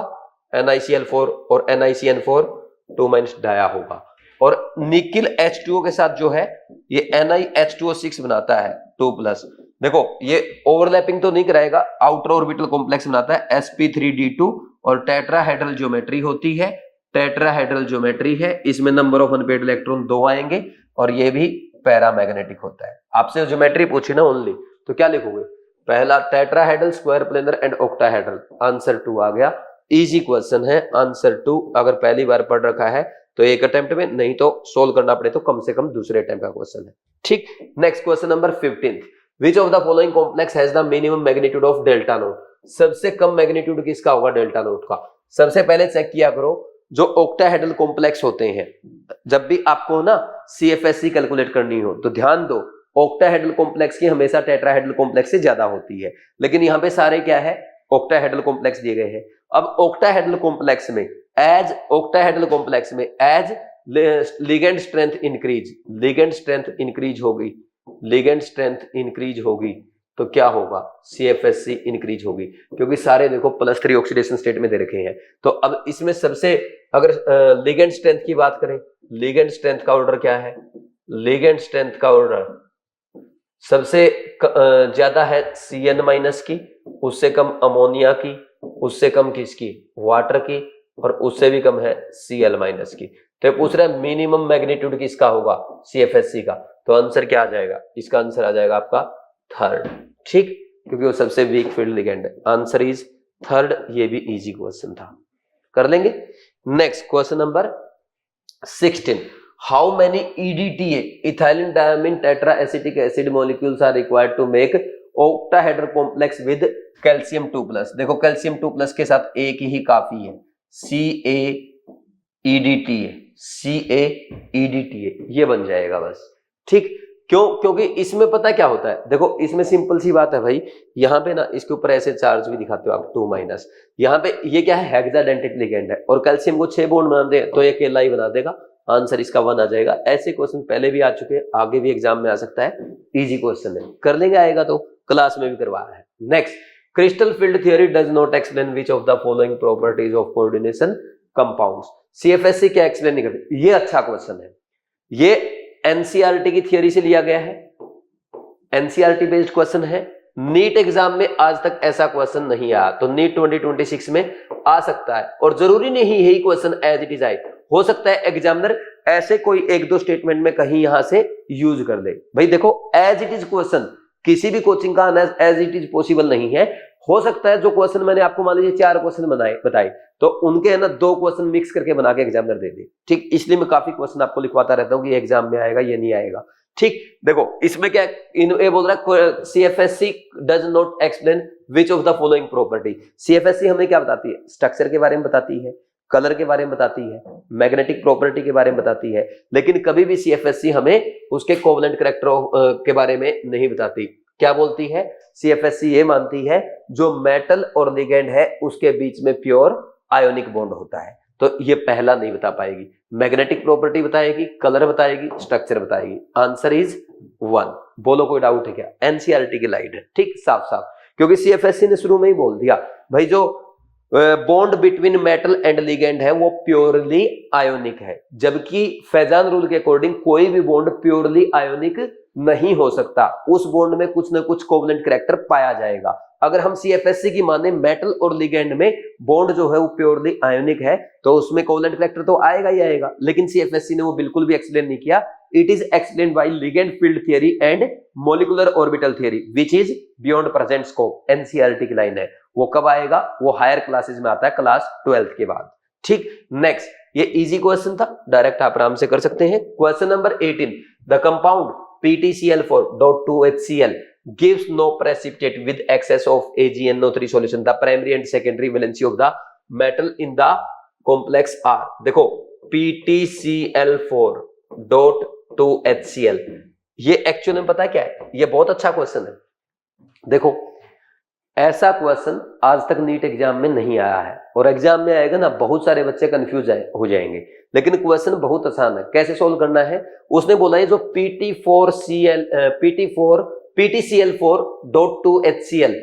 NiCl4 और NiCN4 2- डाया होगा। और निकिल H2O के साथ जो है ये NiH2O6 बनाता है 2+। देखो ये ओवरलैपिंग तो नहीं कराएगा, आउटर ऑर्बिटल कॉम्प्लेक्स बनाता है sp3d2 और टेट्राहेड्रल ज्योमेट्री होती है, टेट्राहेड्रल ज्योमेट्री है, इसमें नंबर ऑफ अनपेयर्ड इलेक्ट्रॉन 2 आएंगे और ये भी पैरामैग्नेटिक होता है। आपसे ज्योमेट्री पूछी ना ओनली, तो क्या लिखोगे, पहला tetrahedral, square planar and octahedral, answer 2 आ गया। इजी क्वेश्चन है, आंसर 2। अगर पहली बार पढ़ रखा है तो एक अटेम्प्ट में, नहीं तो सोल्व करना पड़े तो कम से कम दूसरे अटेम्प्ट का क्वेश्चन है। ठीक, next question number 15, which of the following complex has the minimum magnitude of delta naught. सबसे कम मैग्नीट्यूड किसका होगा डेल्टा नोट का। सबसे पहले चेक किया करो जो ऑक्टाहेड्रल कॉम्प्लेक्स होते हैं, जब भी आपको ना CFSC कैलकुलेट करनी हो तो ध्यान दो, ऑक्टाहेड्रल कॉम्प्लेक्स की हमेशा टेट्राहेड्रल कॉम्प्लेक्स से ज्यादा होती है, लेकिन यहाँ पे सारे क्या है, ऑक्टाहेड्रल कॉम्प्लेक्स दिए गए हैं। अब ऑक्टाहेड्रल कॉम्प्लेक्स में as ligand strength increase, ligand strength increase होगी, लिगेंड स्ट्रेंथ इंक्रीज होगी तो क्या होगा, CFSC इंक्रीज होगी, क्योंकि सारे देखो +3 ऑक्सीडेशन स्टेट में दे रखे हैं। तो अब इसमें सबसे, अगर लिगेंड स्ट्रेंथ की बात करें, लिगेंड स्ट्रेंथ का ऑर्डर क्या है, लिगेंड स्ट्रेंथ का ऑर्डर सबसे ज्यादा है CN- की, उससे कम अमोनिया की, उससे कम किसकी, वाटर की, और उससे भी कम है Cl- की। तो पूछ रहा है मिनिमम मैग्नीट्यूड किसका होगा, CFSC का। तो आंसर क्या आ जाएगा, इसका आंसर आ जाएगा आपका 3rd। ठीक, क्योंकि वो सबसे वीक फील्ड लिगेंड है, आंसर इज 3rd। ये भी इजी क्वेश्चन था, कर लेंगे। Next question number 16, how many EDTA ethylene diamine tetra acetic acid molecules are required to make octahedral complex with calcium 2+। देखो कैल्शियम 2+ के साथ एक ही काफी है, CaEDTA, CaEDTA ये बन जाएगा बस। ठीक, क्यों, क्योंकि इसमें पता क्या होता है, देखो इसमें सिंपल सी बात है भाई, यहाँ पे ना इसके ऊपर ऐसे चार्ज भी दिखाते हो आप 2-, यहाँ पे ये क्या है, हेक्साडेंटिक लिगेंड है, और कैल्शियम को 6 बॉन्ड बना दे तो ये अकेला ही बना देगा, आंसर इसका 1 आ जाएगा। ऐसे क्वेश्चन पहले भी आ चुके हैं, आगे भी एग्जाम में आ सकता है, इजी क्वेश्चन है, कर लेंगे, आएगा तो क्लास में भी करवाया है। Next, crystal field theory does not explain which of the following properties of coordination compounds. CFSC क्या एक्सप्लेन नहीं करती, ये अच्छा क्वेश्चन है, ये NCERT की थ्योरी से लिया गया है, NCERT बेस्ड क्वेश्चन है। नीट एग्जाम में आज तक ऐसा क्वेश्चन नहीं आया, तो नीट 2026 में आ सकता है, और जरूरी नहीं यही क्वेश्चन एज इट इज आए, हो सकता है एग्जामिनर ऐसे कोई 1-2 स्टेटमेंट में कहीं यहां से यूज कर दे। भाई देखो एज इट इज क्वेश्चन किसी भी कोचिंग का आना एज इट इज पॉसिबल नहीं है, हो सकता है जो क्वेश्चन मैंने आपको मान लीजिए 4 क्वेश्चन बताए तो उनके है ना 2 क्वेश्चन मिक्स करके बना के एग्जामिनर दे दे। ठीक, इसलिए मैं काफी क्वेश्चन आपको लिखवाता रहता हूँ कि एग्जाम में आएगा ये नहीं आएगा। ठीक, देखो इसमें क्या ये बोल रहा है CFSC does not explain which of the following property. CFSC हमें क्या बताती है, स्ट्रक्चर के बारे में बताती है, कलर के बारे में बताती है, मैग्नेटिक प्रॉपर्टी के बारे में बताती है, लेकिन कभी भी CFSC हमें उसके कोवलेंट कैरेक्टर के बारे में नहीं बताती। क्या बोलती है CFSC, ये मानती है जो मेटल और लिगेंड है उसके बीच में प्योर आयोनिक बॉन्ड होता है, तो ये पहला नहीं बता पाएगी, मैग्नेटिक प्रॉपर्टी बताएगी, कलर बताएगी, स्ट्रक्चर बताएगी, आंसर इज 1। बोलो कोई डाउट है क्या, NCERT की लाइन है, ठीक साफ साफ, क्योंकि CFSC ने शुरू में ही बोल दिया भाई जो bond between metal and ligand है वो प्योरली आयोनिक है, जबकि फैजान रूल के अकॉर्डिंग कोई भी बॉन्ड प्योरली आयोनिक नहीं हो सकता, उस बॉन्ड में कुछ ना कुछ कोवलेंट कैरेक्टर पाया जाएगा। अगर हम CFSC की माने मेटल और लिगेंड में बॉन्ड जो है वो प्योरली आयोनिक है तो उसमें कोवलेंट कैरेक्टर तो आएगा ही आएगा, लेकिन CFSC ने वो बिल्कुल भी एक्सप्लेन नहीं किया। It is explained bye ligand field theory and molecular orbital theory which is beyond present scope. NCERT की लाइन है, वो कब आएगा, वो हायर क्लासेस में आता है, क्लास 12th के बाद। ठीक, नेक्स्ट, ये इजी क्वेश्चन था, डायरेक्ट आप आराम से कर सकते हैं। Question number 18, the compound PtCl4.2HCl gives no precipitate with excess of AgNO3 solution. The primary and secondary valency of the metal in the complex are, देखो PtCl4.2HCl, ये एक्चुअल में पता है क्या है, ये बहुत अच्छा क्वेश्चन है। देखो ऐसा क्वेश्चन आज तक नीट एग्जाम में नहीं आया है, और एग्जाम में आएगा ना बहुत सारे बच्चे कंफ्यूज हो जाएंगे, लेकिन क्वेश्चन बहुत आसान है। कैसे सोल्व करना है, उसने बोला है जो PTCl4.2HCl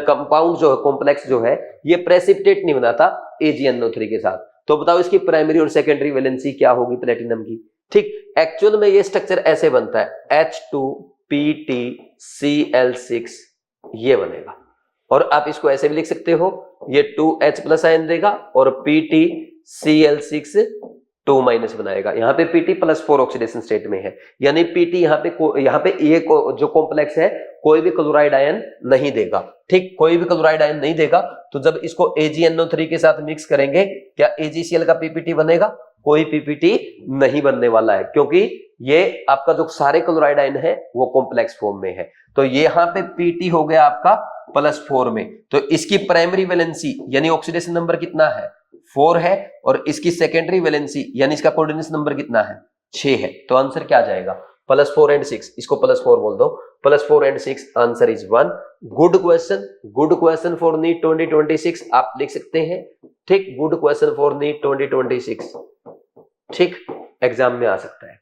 कंपाउंड जो है, कॉम्प्लेक्स जो है, ये प्रेसिपिटेट नहीं बनाता AgNO3 के साथ। तो बताओ इसकी प्राइमरी और सेकेंडरी वैलेंसी क्या होगी प्लेटिनम की। ठीक, एक्चुअल में ये स्ट्रक्चर ऐसे बनता है, H2PTCl6 ये बनेगा, और आप इसको ऐसे भी लिख सकते हो, ये 2H प्लस आयन देगा और PTCl6 2- बनाएगा। यहाँ पे Pt+4 ऑक्सीडेशन स्टेट में है, यानी Pt यहाँ पे ये जो कॉम्प्लेक्स है कोई भी क्लोराइड आयन नहीं देगा। ठीक, कोई भी क्लोराइड आयन नहीं देगा, तो जब इसको AgNO3 के साथ मिक्स करेंगे, क्या AgCl का PPT बनेगा? कोई PPT नहीं बनने वाला है, क्योंकि ये आपका जो सारे क्लोराइड आयन है वो कॉम्प्लेक्स फॉर्म में है। तो ये यहाँ पे Pt हो गया आपका +4 में, तो इसकी प्राइमरी वैलेंसी यानी ऑक्सीडेशन नंबर कितना है? 4 है, और इसकी सेकेंडरी वैलेंसी यानी इसका कोऑर्डिनेशन नंबर कितना है? 6 है। तो आंसर क्या आ जाएगा? +4 and 6, इसको +4 बोल दो, +4 and 6 answer is 1। Good question for NEET 2026 आप लिख सकते हैं। ठीक, गुड क्वेश्चन फॉर नीट 2026, ठीक, एग्जाम में आ सकता है।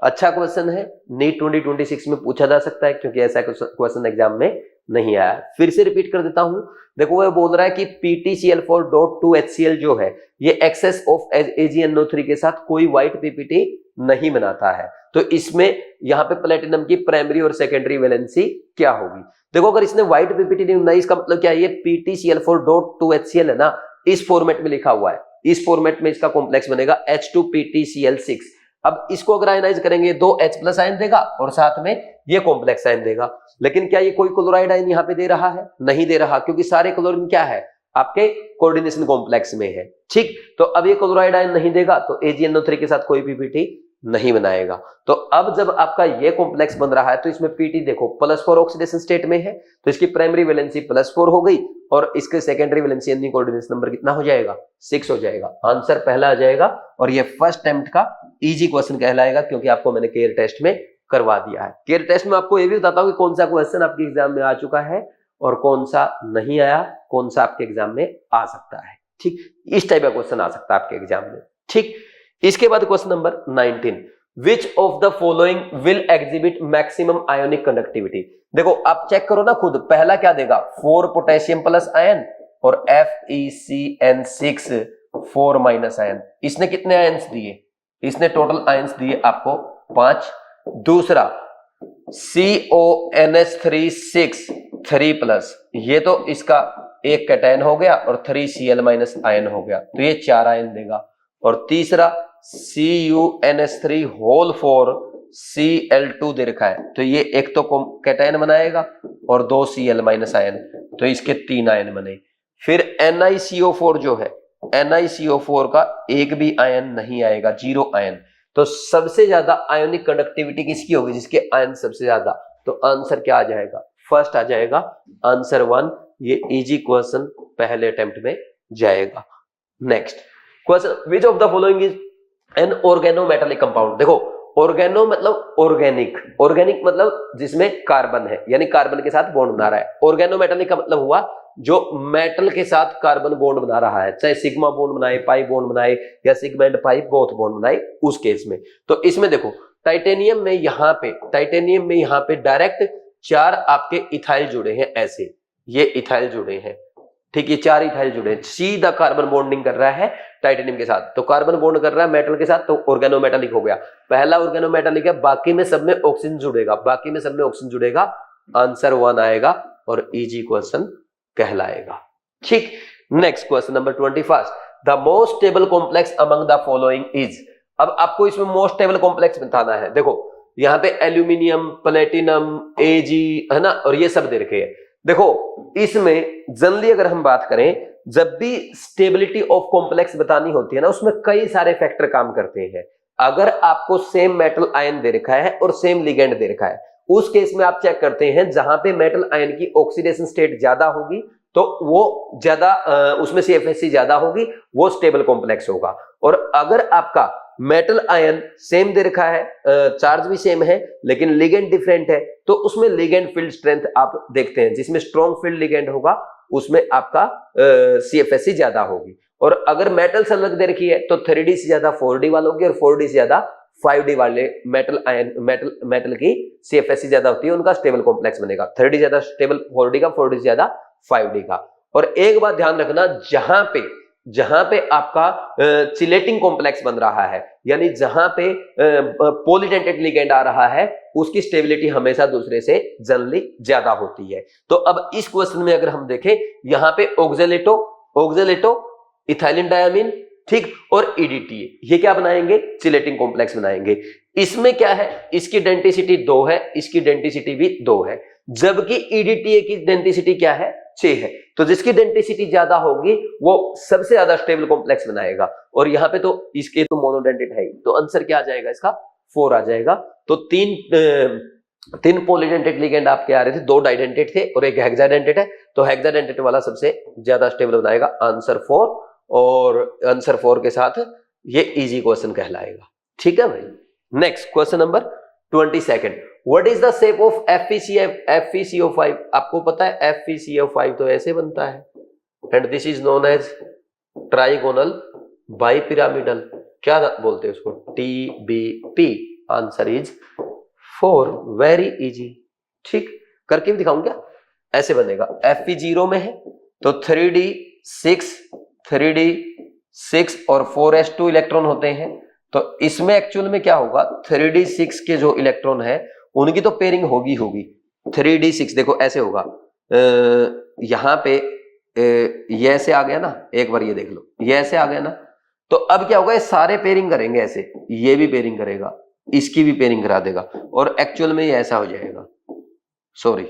अच्छा क्वेश्चन है, नीट 2026 में पूछा जा सकता है, क्योंकि ऐसा क्वेश्चन एग्जाम में नहीं आया। फिर से रिपीट कर देता हूं, देखो वो बोल रहा है कि PTCl4.2HCl जो है ये एक्सेस ऑफ AgNO3 के साथ कोई व्हाइट PPT नहीं बनाता है। तो इसमें यहाँ पे प्लेटिनम की प्राइमरी और सेकेंडरी वैलेंसी क्या होगी? देखो अगर इसने व्हाइट PPT नहीं बनाई, इसका मतलब क्या है, ये PTCl4.2HCl है ना, इस फॉर्मेट में लिखा हुआ है, इस फॉर्मेट में इसका कॉम्प्लेक्स बनेगा H2PTCl6। अब इसको अगर आयनाइज करेंगे 2H प्लस आयन देगा और साथ में ये कॉम्प्लेक्स आयन देगा, लेकिन क्या ये कोई क्लोराइड आयन यहाँ पे दे रहा है? नहीं दे रहा, क्योंकि सारे क्लोरीन क्या है आपके कोऑर्डिनेशन कॉम्प्लेक्स में है। ठीक, तो अब ये क्लोराइड आयन नहीं देगा, तो AgNO3 के साथ कोई PPT नहीं बनाएगा। तो अब जब आपका ये कॉम्प्लेक्स बन रहा है, तो इसमें PT देखो +4 ऑक्सीडेशन स्टेट में है, तो इसकी प्राइमरी वैलेंसी +4 हो गई, और इसके सेकेंडरी वैलेंसी यानी कोऑर्डिनेशन नंबर कितना हो जाएगा? 6 हो जाएगा। आंसर पहला आ जाएगा, और ये फर्स्ट अटेम्प्ट का इजी क्वेश्चन कहलाएगा, क्योंकि आपको मैंने केयर टेस्ट में करवा दिया है। केयर टेस्ट में आपको ये भी बताता हूं कि कौन सा क्वेश्चन आपके एग्जाम में आ चुका है और कौन सा नहीं आया, कौन सा आपके एग्जाम में आ सकता है। ठीक, इस टाइप का क्वेश्चन आ सकता है आपके एग्जाम में। ठीक, इसके बाद question number 19, which of the following will exhibit maximum ionic conductivity. देखो आप चेक करो ना खुद, पहला क्या देगा? 4 पोटेशियम प्लस आयन और FeCN6 4- आयन। इसने कितने आयन्स दिए? इसने टोटल आयन्स दिए आपको 5। दूसरा CONH3 3+, ये तो इसका एक कैटायन हो गया और 3Cl- आयन हो गया, तो ये 4 आयन देगा। और तीसरा CuNH3 होल 4 Cl2 दे रखा है, तो ये एक तो कैटायन बनाएगा और 2 Cl- आयन, तो इसके 3 आयन बने। फिर NiCO4 जो है, NiCO4 का एक भी आयन नहीं आएगा, 0 आयन। तो सबसे ज्यादा आयोनिक कंडक्टिविटी किसकी होगी? जिसके आयन सबसे ज्यादा। तो आंसर क्या आ जाएगा? फर्स्ट आ जाएगा, आंसर 1। ये इजी क्वेश्चन पहले अटेम्प्ट में जाएगा। Next question, which of the following is an organometallic compound. देखो ऑर्गेनो मतलब ऑर्गेनिक, ऑर्गेनिक मतलब जिसमें कार्बन है, यानी कार्बन के साथ बॉन्ड बना रहा है। ऑर्गेनोमेटालिक का मतलब हुआ जो मेटल के साथ कार्बन बॉन्ड बना रहा है, चाहे सिग्मा बॉन्ड बनाए, पाई बॉन्ड बनाए, या sigma and pi both bond बनाए, उस केस में। तो इसमें देखो टाइटेनियम में यहाँ पे डायरेक्ट 4 आपके इथाइल जुड़े हैं, ऐसे ये इथाइल जुड़े हैं। ठीक, ये 4 इथाइल जुड़े हैं, सीधा कार्बन बॉन्डिंग कर रहा है टाइटेनियम के साथ। तो कार्बन बॉन्ड कर रहा है मेटल के साथ, तो ऑर्गेनोमेटालिक हो गया। पहला ऑर्गेनोमेटालिक है, बाकी में सब में ऑक्सीजन जुड़ेगा, आंसर 1 आएगा और इजी क्वेश्चन कहलाएगा। ठीक, next question number 21, the most stable complex among the following is. अब आपको इसमें मोस्ट स्टेबल कॉम्प्लेक्स बताना है। देखो यहाँ पे एल्यूमिनियम, प्लेटिनम, Ag है ना, और ये सब दे रखे हैं। देखो इसमें जनरली अगर हम बात करें, जब भी स्टेबिलिटी ऑफ कॉम्प्लेक्स बतानी होती है ना, उसमें कई सारे फैक्टर काम करते हैं। अगर आपको सेम मेटल आयन दे रखा है और सेम लिगेंड दे रखा है, उस केस में आप चेक करते हैं जहां पे मेटल आयन की ऑक्सीडेशन स्टेट ज्यादा होगी, तो वो ज्यादा उसमें CFSC ज्यादा होगी, वो स्टेबल कॉम्प्लेक्स होगा। और अगर आपका मेटल आयन सेम दे रखा है, चार्ज भी सेम है, लेकिन लिगेंड डिफरेंट है, तो उसमें लिगेंड फील्ड स्ट्रेंथ आप देखते हैं, जिसमें स्ट्रॉन्ग फील्ड लिगेंड होगा उसमें आपका CFSE ज्यादा होगी। और अगर मेटल्स अलग दे रखी है तो 3D से ज्यादा 4D वालों की और 4D से ज्यादा 5D वाले मेटल आयन मेटल की CFSE ज्यादा होती है, उनका स्टेबल कॉम्प्लेक्स बनेगा। 3D ज्यादा स्टेबल 4D का, 4D से ज्यादा 5D का। और एक बात ध्यान रखना, जहां पे आपका चिलेटिंग कॉम्प्लेक्स बन रहा है, यानी जहां पे पॉलीडेंटेड लिगेंड आ रहा है, उसकी स्टेबिलिटी हमेशा दूसरे से जनरली ज्यादा होती है। तो अब इस क्वेश्चन में अगर हम देखें, यहां पे ऑक्जेलेटो इथाइलिन डायमीन, ठीक, और EDTA, ये क्या बनाएंगे? चिलेटिंग कॉम्प्लेक्स बनाएंगे। इसमें क्या है, इसकी डेंसिटी 2 है, इसकी डेंसिटी भी 2 है, जबकि EDTA की डेंसिटी क्या है? 6 है। तो जिसकी डेंसिटी ज्यादा होगी वो सबसे ज्यादा स्टेबल कॉम्प्लेक्स बनाएगा। और यहाँ पे तो इसके तो मोनोडेंटेट है, तो आंसर क्या आ जाएगा इसका? 4 आ जाएगा। तो तीन पॉलीडेंटेट लिगेंड आपके आ रहे थे, 2 डाइडेंटेट थे और एक हेक्साडेंटेट है, तो हेक्साडेंटेट वाला सबसे ज्यादा स्टेबल बनाएगा, आंसर 4। और आंसर 4 के साथ ये इजी क्वेश्चन कहलाएगा। ठीक है भाई। Next question number 22। What is the shape of FeCO5? आपको पता है FeCO5 तो ऐसे बनता है, and this is known as trigonal bipyramidal. क्या बोलते हैं उसको? TBP। Answer is 4। Very easy. ठीक, करके भी दिखाऊं क्या? ऐसे बनेगा, Fe0 में है तो 3d6 और 4s2 इलेक्ट्रॉन होते हैं, तो इसमें एक्चुअल में क्या होगा? 3d6 के जो इलेक्ट्रॉन है उनकी तो पेयरिंग होगी 3d6 देखो ऐसे होगा, यहां पे ये ऐसे आ गया ना, एक बार ये देख लो, ये ऐसे आ गया ना, तो अब क्या होगा? ये सारे पेयरिंग करेंगे ऐसे, ये भी पेयरिंग करेगा, इसकी भी पेयरिंग करा देगा, और एक्चुअल में ये ऐसा हो जाएगा, सॉरी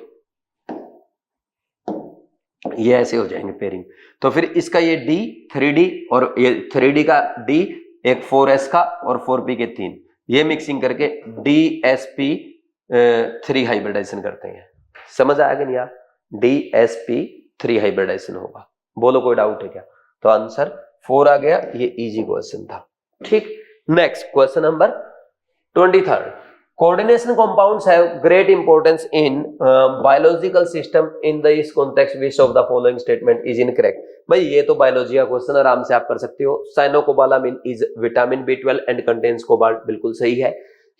ये ऐसे हो जाएंगे पेयरिंग। तो फिर इसका ये D 3D और ये 3D का D, एक 4s का और 4p के 3, ये मिक्सिंग करके DsP3 हाइब्रिडाइजेशन करते हैं। समझ आएगा नहीं यार? DsP3 हाइब्रिडाइजेशन होगा। बोलो कोई डाउट है क्या? तो आंसर 4 आ गया। ये इजी क्वेश्चन था। ठीक, next question number 23। Coordination compounds have great importance in biological system. In this context, which of the following statement is incorrect? भाई ये तो बायोलॉजी का क्वेश्चन, आराम से आप कर सकते हो। Cyanocobalamin is vitamin B12 and contains cobalt, बिल्कुल सही है।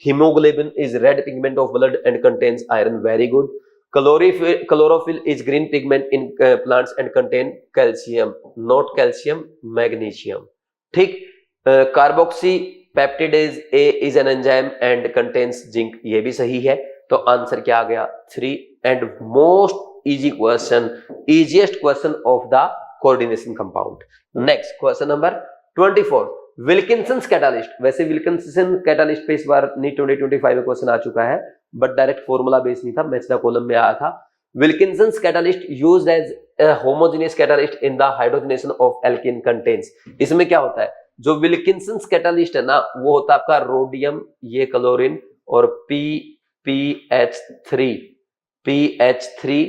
Haemoglobin is red pigment of blood and contains iron, very good. Chlorophyll is green pigment in plants and contain calcium, not calcium, magnesium. ठीक, carboxypeptidase A is an enzyme and contains zinc, ये भी सही है। तो answer क्या आ गया? 3। And most easy question, easiest question of the coordination compound. Next question number 24। Wilkinson's catalyst, वैसे विल्किंसन कैटालिस्ट पे इस बार नीट 2025 में क्वेश्चन आ चुका है, बट डायरेक्ट फॉर्मूला बेस नहीं था, मैच द कॉलम में आया था। Wilkinson's catalyst used as a homogeneous catalyst in the hydrogenation of alkene contains। इसमें क्या होता है? जो विल्किंसंस कैटालिस्ट है ना, वो होता है आपका रोडियम, ये क्लोरीन, और PH3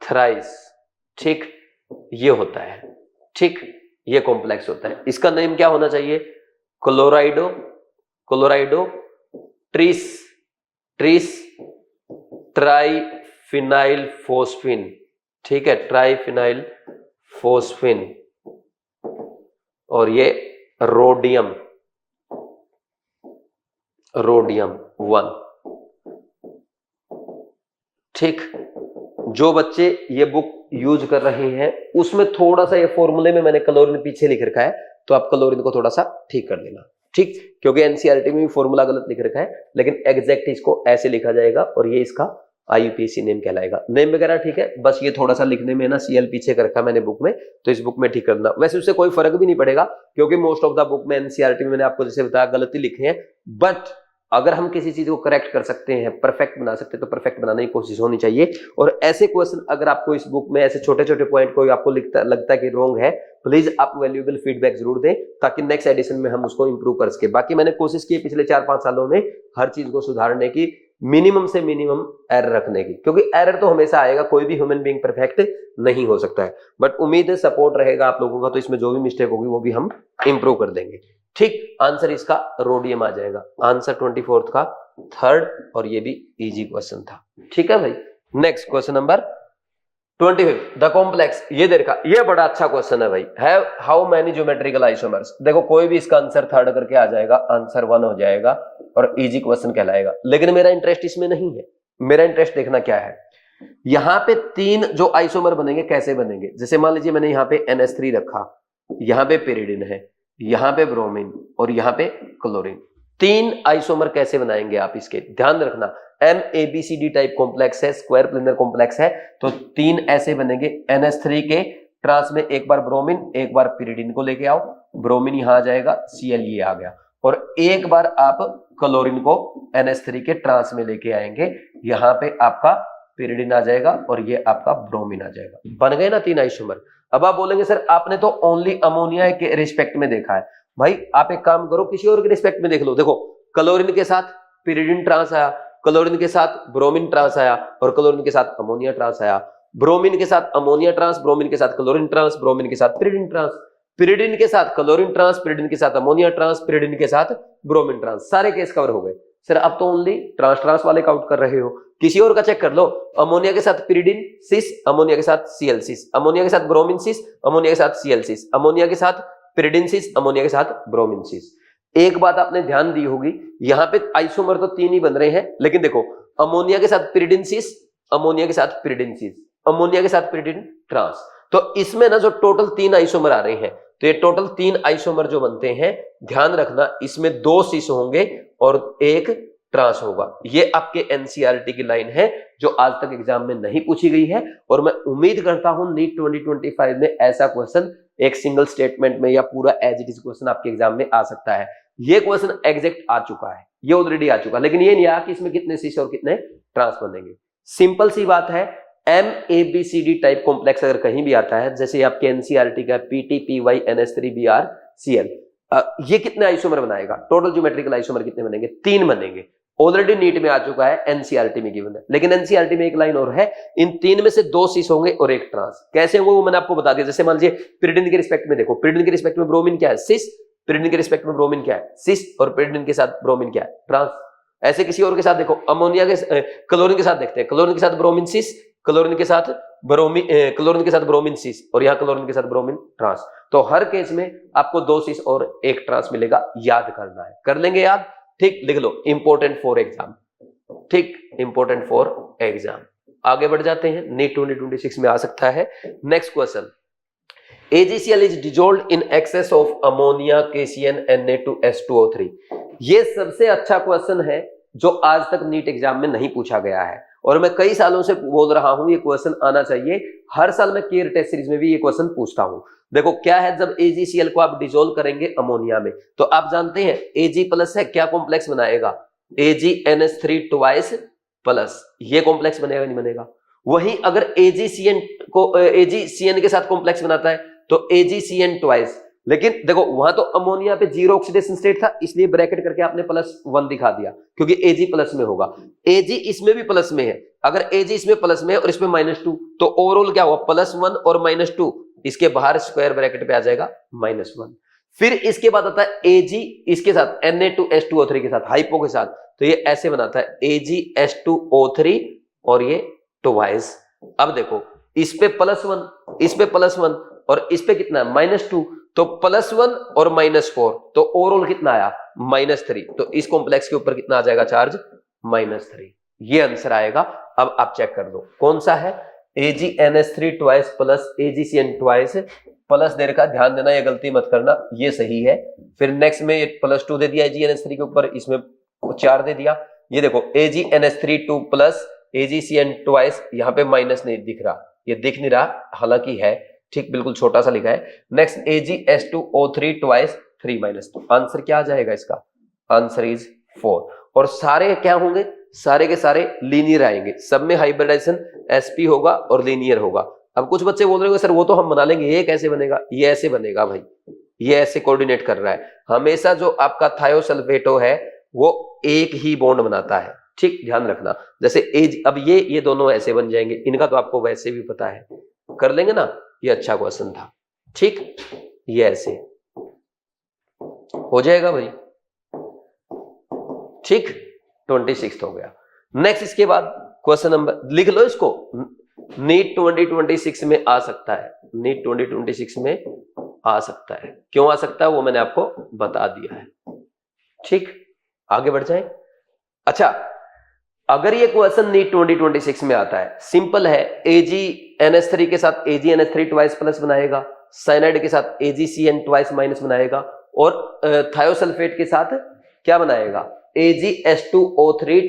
थ्राइस। ठीक, ये होता है। ठीक, ये कॉम्प्लेक्स होता है। इसका नेम क्या होना चाहिए? क्लोराइडो ट्रिस ट्राइफिनाइल फोस्फिन। ठीक है, ट्राइफिनाइल फोस्फिन, और ये रोडियम 1। ठीक, जो बच्चे ये बुक यूज कर रहे हैं उसमें थोड़ा सा ये फॉर्मूले में मैंने क्लोरीन पीछे लिख रखा है, तो आप क्लोरीन को थोड़ा सा ठीक कर देना। ठीक, क्योंकि एनसीईआरटी में भी फॉर्मूला गलत लिख रखा है, लेकिन एग्जैक्ट इसको ऐसे लिखा जाएगा और ये इसका IUPAC नेम कहलाएगा। नेम वगैरह ठीक है, बस ये थोड़ा सा लिखने में ना CL पीछे कर रखा मैंने बुक में, तो इस बुक में ठीक करना। वैसे उससे कोई फर्क भी नहीं पड़ेगा, क्योंकि मोस्ट ऑफ द बुक में एनसीईआरटी में मैंने आपको जैसे बताया गलती लिखे हैं, बट अगर हम किसी चीज को करेक्ट कर सकते हैं, परफेक्ट बना सकते हैं, तो परफेक्ट बनाने की कोशिश होनी चाहिए। और ऐसे क्वेश्चन अगर आपको इस बुक में ऐसे छोटे छोटे पॉइंट कोई आपको लगता है कि रॉन्ग है, प्लीज आप वैल्यूएबल फीडबैक जरूर दें, ताकि नेक्स्ट एडिशन में हम उसको इंप्रूव कर सके। बाकी मैंने कोशिश की पिछले 4-5 सालों में हर चीज को सुधारने की, मिनिमम से मिनिमम एरर रखने की, क्योंकि एरर तो हमेशा आएगा, कोई भी ह्यूमन बीइंग परफेक्ट नहीं हो सकता है। बट उम्मीद है सपोर्ट रहेगा आप लोगों का, तो इसमें जो भी मिस्टेक होगी वो भी हम इंप्रूव कर देंगे। ठीक, आंसर इसका रोडियम आ जाएगा। आंसर 24 का थर्ड, और ये भी इजी क्वेश्चन था। ठीक है भाई, next question number 25, the complex. ये देखा, ये बड़ा अच्छा क्वेश्चन है भाई। Have how many geometrical isomers. देखो कोई भी इसका आंसर थर्ड करके आ जाएगा, आंसर 1 हो जाएगा और इजी क्वेश्चन कहलाएगा। लेकिन मेरा इंटरेस्ट इसमें नहीं है, मेरा इंटरेस्ट देखना क्या है, यहां पे 3 जो आइसोमर बनेंगे कैसे बनेंगे। जैसे मान लीजिए मैंने यहाँ पे NH3 रखा, यहाँ पे पेरिडिन है, यहाँ पे ब्रोमीन और यहाँ पे क्लोरीन। 3 आइसोमर कैसे बनाएंगे आप, इसके ध्यान रखना। MABCD टाइप कॉम्प्लेक्स है, स्क्वायर प्लेनर कॉम्प्लेक्स है, तो 3 ऐसे बनेंगे। NH3 के ट्रांस में एक बार ब्रोमीन, एक बार पिरिडिन को लेके आओ, ब्रोमीन यहां आ जाएगा, Cl ये आ गया, और एक बार आप क्लोरीन को NH3 के ट्रांस में लेके आएंगे, यहां पे आपका पिरिडिन आ जाएगा और ये आपका ब्रोमीन आ जाएगा। बन गए ना 3 आइसोमर। अब आप बोलेंगे सर आपने तो ओनली अमोनिया के रिस्पेक्ट में देखा है। भाई आप एक काम करो, किसी और के रिस्पेक्ट में देख लो। देखो क्लोरीन के साथ पिरिडिन ट्रांस आया, क्लोरीन के साथ ब्रोमीन ट्रांस आया, और क्लोरीन के साथ अमोनिया ट्रांस आया, ब्रोमीन के साथ अमोनिया ट्रांस, ब्रोमीन के साथ क्लोरीन ट्रांस, ब्रोमीन के साथ पिरिडिन ट्रांस, पिरिडिन के साथ क्लोरीन ट्रांस, पिरिडिन के साथ अमोनिया ट्रांस, पिरिडिन के साथ ब्रोमीन ट्रांस। सारे केस कवर हो गए। सर अब तो ओनली ट्रांस वाले काउंट कर रहे हो, किसी और का चेक कर लो। अमोनिया के साथ पिरिडिन सिस, अमोनिया के साथ Cl सिस, अमोनिया के साथ ब्रोमीन सिस, अमोनिया के साथ Cl सिस, अमोनिया के साथ पिरिडिन सिस, अमोनिया के साथ ब्रोमीन सिस। एक बात आपने ध्यान दी होगी, यहां पे आइसोमर तो 3 ही बन रहे हैं, लेकिन देखो अमोनिया के साथ पिरिडिन सिस, अमोनिया के साथ पिरिडिन सिस, अमोनिया के साथ पिरिडिन ट्रांस, तो इसमें ना जो टोटल 3 आइसोमर आ रहे हैं, तो ये टोटल 3 आइसोमर जो बनते हैं, ध्यान रखना इसमें 2 सिस होंगे और 1 ट्रांस होगा। ये आपके एनसीईआरटी की लाइन है जो आज तक एग्जाम में नहीं पूछी गई है, और मैं उम्मीद करता हूं नीट 2025 में ऐसा क्वेश्चन एक सिंगल स्टेटमेंट में या पूरा एज इट इज क्वेश्चन आपके एग्जाम में आ सकता है। ये क्वेश्चन एग्जैक्ट आ चुका है, ये ऑलरेडी आ चुका है, लेकिन ये नहीं आया कि इसमें कितने सिस और कितने ट्रांस बनेंगे। सिंपल सी बात है, MABCD टाइप कॉम्प्लेक्स अगर कहीं भी आता है, जैसे आपके एनसीईआरटी का PTPY NH3Br Cl, ये कितने आइसोमर बनाएगा, टोटल ज्योमेट्रिकल आइसोमर कितने बनेंगे, 3 बनेंगे। ऑलरेडी नीट में आ चुका है, एनसीईआरटी में गिवन है, लेकिन एनसीईआरटी में एक लाइन और है, इन 3 में से 2 सिस होंगे और 1 ट्रांस। कैसे होंगे वो मैंने आपको बता दिया। जैसे मान लीजिए पिरिडिन के रिस्पेक्ट में देखो, पिरिडिन के रिस्पेक्ट में ब्रोमीन क्या है, सिस, पिरिडिन के रिस्पेक्ट में ब्रोमीन क्या है, सिस, और पिरिडिन के साथ ब्रोमीन क्या है, ट्रांस। ऐसे किसी और के साथ देखो, अमोनिया के क्लोरीन के साथ देखते हैं, क्लोरीन के साथ ब्रोमीन सिस, क्लोरीन के साथ ब्रोमीन सिस, और यहाँ क्लोरीन के साथ ब्रोमीन ट्रांस। तो हर केस में आपको 2 सिस और 1 ट्रांस मिलेगा, याद करना है। कर लेंगे याद, ठीक, लिख लो इंपोर्टेंट फॉर एग्जाम, ठीक, इंपोर्टेंट फॉर एग्जाम। आगे बढ़ जाते हैं, नीट 2026 में आ सकता है। Next question, AgCl is dissolved in excess of ammonia, KCN, Na2S2O3। ये सबसे अच्छा क्वेश्चन है जो आज तक नीट एग्जाम में नहीं पूछा गया है, और मैं कई सालों से बोल रहा हूं ये क्वेश्चन आना चाहिए। हर साल मैं केयर टेस्ट सीरीज में भी ये क्वेश्चन पूछता हूं। देखो क्या है, जब AgCl को आप डिसोल्व करेंगे अमोनिया में, तो आप जानते हैं Ag प्लस है, क्या कॉम्प्लेक्स बनाएगा, AgNH3 ट्वाइस प्लस, ये कॉम्प्लेक्स बनेगा नहीं बनेगा। वहीं अगर AgCN के साथ कॉम्प्लेक्स बनाता है तो AgCN ट्वाइस, लेकिन देखो वहां तो अमोनिया पे 0 ऑक्सीडेशन स्टेट था, इसलिए ब्रैकेट करके आपने +1 दिखा दिया, क्योंकि Ag प्लस में होगा। Ag इसमें भी प्लस में है, अगर Ag इसमें प्लस में है और इसमें -2, तो ओवरऑल क्या हुआ, +1 और -2, इसके बाहर स्क्वायर ब्रैकेट पे आ जाएगा -1। फिर इसके बाद आता है Ag इसके साथ Na2S2O3 के साथ, हाइपो के साथ, तो ये ऐसे बनाता है AgS2O3 और ये ट्वाइस। अब देखो इस पे +1, इस पे +1 और इस पे कितना है -2, तो +1 और -4, तो ओवरऑल कितना आया -3, तो इस कॉम्प्लेक्स के ऊपर कितना आ जाएगा चार्ज, -3। ये आंसर आएगा। अब आप चेक कर दो कौन सा है, AgNH3 twice plus AgCN twice, plus दे रखा, ध्यान देना ये गलती मत करना, ये सही है। फिर नेक्स्ट में +2 दे दिया AgNH3 के ऊपर, इसमें 4 दे दिया। ये देखो AgNH3 2 प्लस AgCN ट्वाइस, यहाँ पे माइनस नहीं दिख रहा, ये दिख नहीं रहा, हालांकि है, ठीक, बिल्कुल छोटा सा लिखा है। नेक्स्ट AgS2O3 ट्वाइस 3 माइनस, तो आंसर क्या आ जाएगा इसका, आंसर इज 4। और सारे क्या होंगे, सारे के सारे लीनियर आएंगे, सब में हाइब्रिडाइजेशन sp होगा और लीनियर होगा। अब कुछ बच्चे बोल रहे होंगे सर वो तो हम बना लेंगे, ये कैसे बनेगा, ये ऐसे बनेगा भाई, ये ऐसे कोऑर्डिनेट कर रहा है। हमेशा जो आपका थायोसल्फेटो है वो एक ही बॉन्ड बनाता है, ठीक, ध्यान रखना। जैसे अब ये दोनों ऐसे बन जाएंगे, इनका तो आपको वैसे भी पता है, कर लेंगे ना, ये अच्छा क्वेश्चन था, ठीक, ये ऐसे। हो जाएगा भाई, ठीक, 26 हो गया। नेक्स्ट इसके बाद क्वेश्चन नंबर, लिख लो इसको, नीट 2026 में आ सकता है, नीट 2026 में आ सकता है। क्यों आ सकता है वो मैंने आपको बता दिया है, ठीक, आगे बढ़ जाए। अच्छा, अगर ये क्वेश्चन नीट 2026 में आता है, सिंपल है, AgNH3 के साथ AgNH3 ट्वाइस प्लस बनाएगा, साइनाइड के साथ AgCN ट्वाइस माइनस बनाएगा, और थायोसल्फेट के साथ क्या बनाएगा, AgH2O3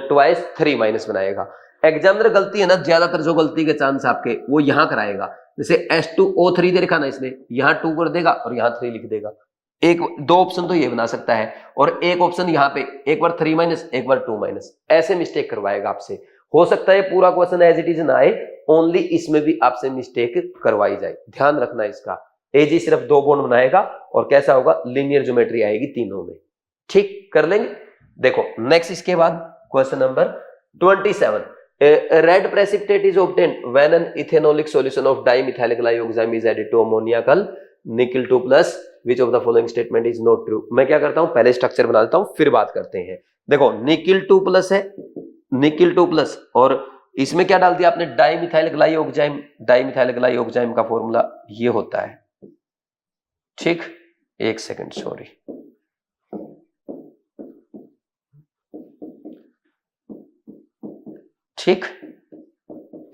ट्वाइस 3 माइनस बनाएगा। एग्जामिनर गलती है ना, ज्यादातर जो गलती के चांस आपके वो यहां कराएगा, जैसे H2O3 दे रखा ना इसने, यहां 2 कर देगा और यहां 3 लिख देगा। एक दो ऑप्शन तो ये बना सकता है, और एक ऑप्शन यहां पे एक बार 3 माइनस एक बार 2 माइनस, ऐसे मिस्टेक करवाएगा आपसे। हो सकता है पूरा क्वेश्चन एज इट इज ना आए, ओनली इसमें भी आपसे मिस्टेक करवाई जाए, ध्यान रखना इसका। Ag सिर्फ 2 बॉन्ड बनाएगा, और कैसा होगा, लीनियर ज्योमेट्री आएगी तीनों में, ठीक, कर लेंगे। देखो नेक्स्ट इसके बाद question number 27, red precipitate is obtained when an ethanolic solution of dimethyl glyoxime is added to ammoniacal nickel 2 plus, which of the following statement is not true. मैं क्या करता हूं, पहले स्ट्रक्चर बना देता हूं फिर बात करते हैं। देखो निकल 2 प्लस है, निकल 2 प्लस, और इसमें क्या डाल दिया आपने, डाइमिथाइल ग्लाइकोएंजाइम, डाइमिथाइल ग्लाइकोएंजाइम का फॉर्मूला ये होता है, ठीक, एक सेकंड सॉरी, ठीक,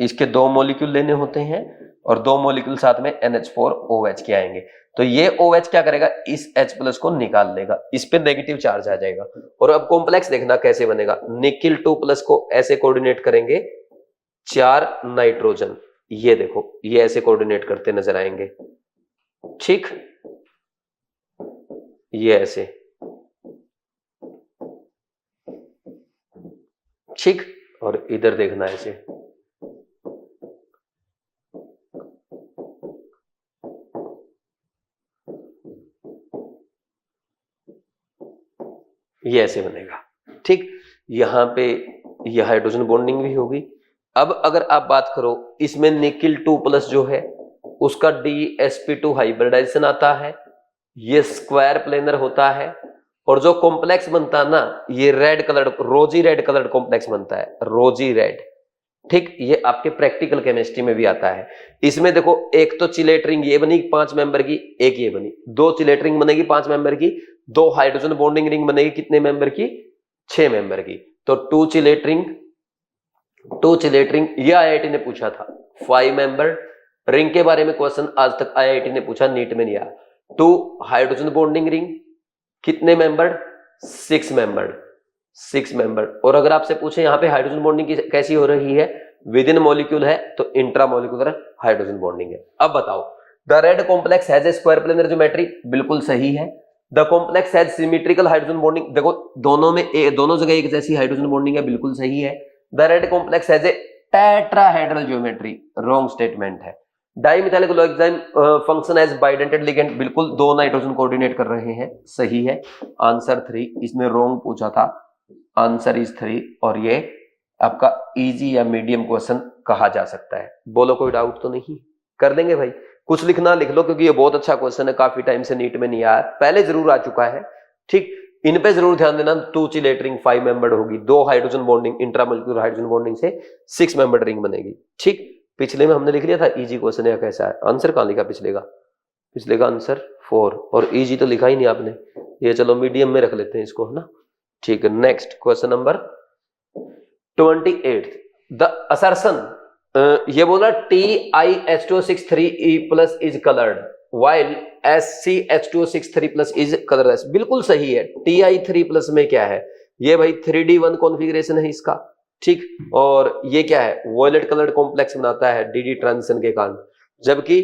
इसके 2 मॉलिक्यूल लेने होते हैं, और 2 मॉलिक्यूल साथ में NH4OH के आएंगे, तो ये OH क्या करेगा, इस H प्लस को निकाल लेगा, इस पे नेगेटिव चार्ज आ जाएगा। और अब कॉम्प्लेक्स देखना कैसे बनेगा, निकल 2 प्लस को ऐसे कोऑर्डिनेट करेंगे 4 नाइट्रोजन, ये देखो ये ऐसे कोऑर्डिनेट करते नजर आएंगे, ठीक, ये ऐसे, ठीक, और इधर देखना ऐसे, ये ऐसे बनेगा, ठीक, यहां पे यह हाइड्रोजन बॉन्डिंग भी होगी। अब अगर आप बात करो, इसमें निकल 2 प्लस जो है उसका DsP2 हाइब्रिडाइजेशन आता है, ये स्क्वायर प्लेनर होता है, और जो कॉम्प्लेक्स बनता है ना, ये रेड कलर, रोजी रेड कलर कॉम्प्लेक्स बनता है, रोजी रेड, ठीक, ये आपके प्रैक्टिकल केमिस्ट्री में भी आता है। इसमें देखो एक तो चिलेट रिंग ये बनी 5 मेंबर की, एक ये बनी, 2 चिलेट रिंग बनेगी 5 मेंबर की, 2 हाइड्रोजन बॉन्डिंग रिंग बनेगी कितने मेंबर की, 6 मेंबर की, तो 2 चिलेट रिंग, ये IIT ने पूछा था। 5 मेंबर रिंग के बारे में क्वेश्चन आज तक IIT ने पूछा, नीट में नहीं आया। 2 हाइड्रोजन बॉन्डिंग रिंग कितने मेंबर, 6 मेंबर, 6 मेंबर। और अगर आपसे पूछे यहाँ पे हाइड्रोजन बॉन्डिंग कैसी हो रही है, विद इन मॉलिक्यूल है तो इंट्रा मॉलिक्यूलर हाइड्रोजन बॉन्डिंग है। अब बताओ, the red complex has A square planar geometry, बिल्कुल सही है। The complex has symmetrical hydrogen bonding, देखो दोनों में दोनों जगह एक जैसी हाइड्रोजन बॉन्डिंग है, बिल्कुल सही है। The red complex has a tetrahedral geometry, wrong statement है। Dimethyl glyoxime function as bidentate ligand, बिल्कुल 2 नाइट्रोजन कोऑर्डिनेट कर रहे हैं, सही है। आंसर 3, इसमें रॉन्ग पूछा था, आंसर इज 3, और ये आपका इजी या मीडियम क्वेश्चन कहा जा सकता है। बोलो कोई डाउट तो नहीं, कर लेंगे भाई, कुछ लिखना लिख लो, क्योंकि ये बहुत अच्छा क्वेश्चन है, काफी टाइम से नीट में नहीं आया, पहले जरूर आ चुका है, ठीक, इन पे जरूर ध्यान देना। 2 चिलेट रिंग 5 मेंबर्ड होगी, 2 hydrogen bonding, intramolecular hydrogen bonding से 6 मेंबर्ड रिंग बनेगी, ठीक। पिछले में हमने लिख लिया था इजी क्वेश्चन है कैसा है, आंसर कहां लिखा पिछले का, पिछले का आंसर 4, और इजी तो लिखा ही नहीं आपने, ये चलो मीडियम में रख लेते हैं इसको, है ना, ठीक है। Next question number 28, the assertion, ये बोला TiH2O6 plus is coloured while SCH2O6 plus is colourless, बिल्कुल सही है। Ti3 प्लस में क्या है, ये भाई 3D1 कॉन्फ़िगरेशन है इसका, ठीक, और ये क्या है, वॉयलेट कलर्ड कॉम्प्लेक्स बनाता है DD ट्रांजिशन के कारण, जबकि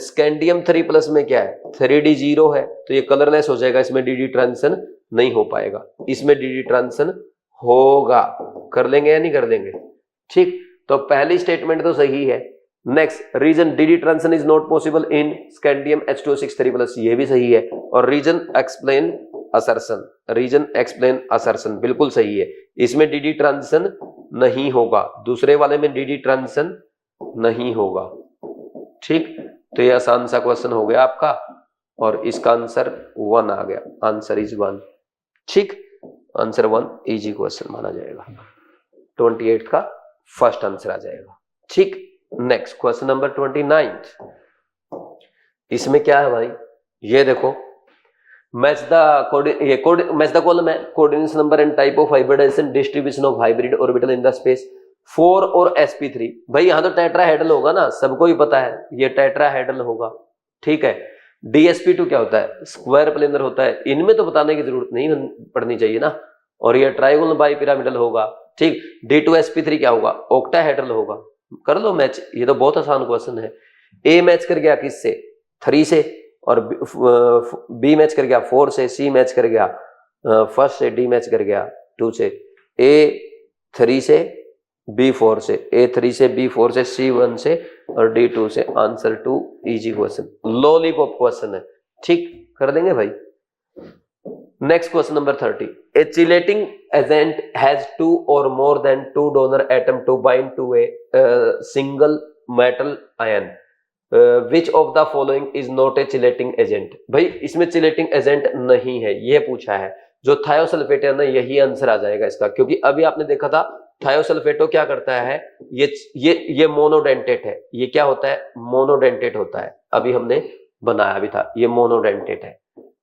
स्कैंडियम 3 प्लस में क्या है, 3D0 है, तो ये कलरलेस हो जाएगा, इसमें DD ट्रांजिशन नहीं हो पाएगा, इसमें DD ट्रांजिशन होगा। कर लेंगे या नहीं कर लेंगे, ठीक, तो पहली स्टेटमेंट तो सही है। Next, reason DD transition is not possible in scandium H2O6 plus, ये भी सही है। और reason explain assertion, reason explain assertion, बिल्कुल सही है, इसमें DD ट्रांजिशन नहीं होगा, दूसरे वाले में DD ट्रांजिशन नहीं होगा, ठीक। तो ये आसान सा क्वेश्चन हो गया आपका, और इसका आंसर 1 आ गया, आंसर इज 1। ठीक, आंसर 1 इजी क्वेश्चन माना जाएगा, 28 का फर्स्ट आंसर आ जाएगा। ठीक, नेक्स्ट क्वेश्चन नंबर 29। इसमें क्या है भाई, ये देखो, मैच द कॉलम है, coordination number and type of hybridization, distribution of hybrid orbital in the space 4 और sp3। भाई यहां तो टेट्राहेड्रल होगा ना, सबको ही पता है ये टेट्राहेड्रल होगा। ठीक है, dsp2 क्या होता है, स्क्वायर प्लेनर होता है, इनमें तो बताने की जरूरत नहीं पड़नी चाहिए ना। और ये ट्राइगोनल बाइपिरामिडल होगा। ठीक, d2sp3 क्या होगा, ऑक्टाहेड्रल होगा। कर लो मैच, ये तो बहुत आसान क्वेश्चन है। a मैच कर गया किससे, 3 से, और b मैच कर गया 4 से, c मैच कर गया फर्स्ट से, d मैच कर गया 2 से, a 3 से, b 4 से, a3 से, b 4 से, c 1 से और d 2 से। Answer 2 easy question, lollipop question है। ठीक, कर देंगे भाई। Next question number 30। A chelating agent has 2 और more than 2 donor atom to bind to a single metal ion, which of the following is not a chelating agent. भाई इसमें chelating agent नहीं है, ये पूछा है। जो थायोसल्फेट है ना, यही आंसर आ जाएगा इसका, क्योंकि अभी आपने देखा था थायोसल्फेटो क्या करता है, ये मोनोडेंटेट है। ये क्या होता है, मोनोडेंटेट होता है। अभी हमने बनाया भी था, ये मोनोडेंटेट है।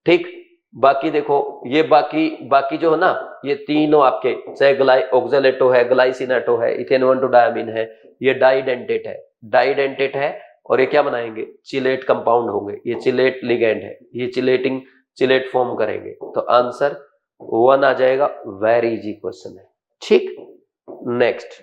ठीक, बाकी देखो, ये बाकी जो है ना, ये तीनों आपके, चाहे ऑक्सैलेटो है, ग्लाइसिनेटो है, इथेन 1 2 डायमीन है, ये डाइडेंटेट है। और ये क्या बनाएंगे, चिलेट कंपाउंड होंगे, ये चिलेट लिगेंड है, ये चिलेट फॉर्म करेंगे। तो आंसर 1 आ जाएगा, वेरी इजी क्वेश्चन है। ठीक, next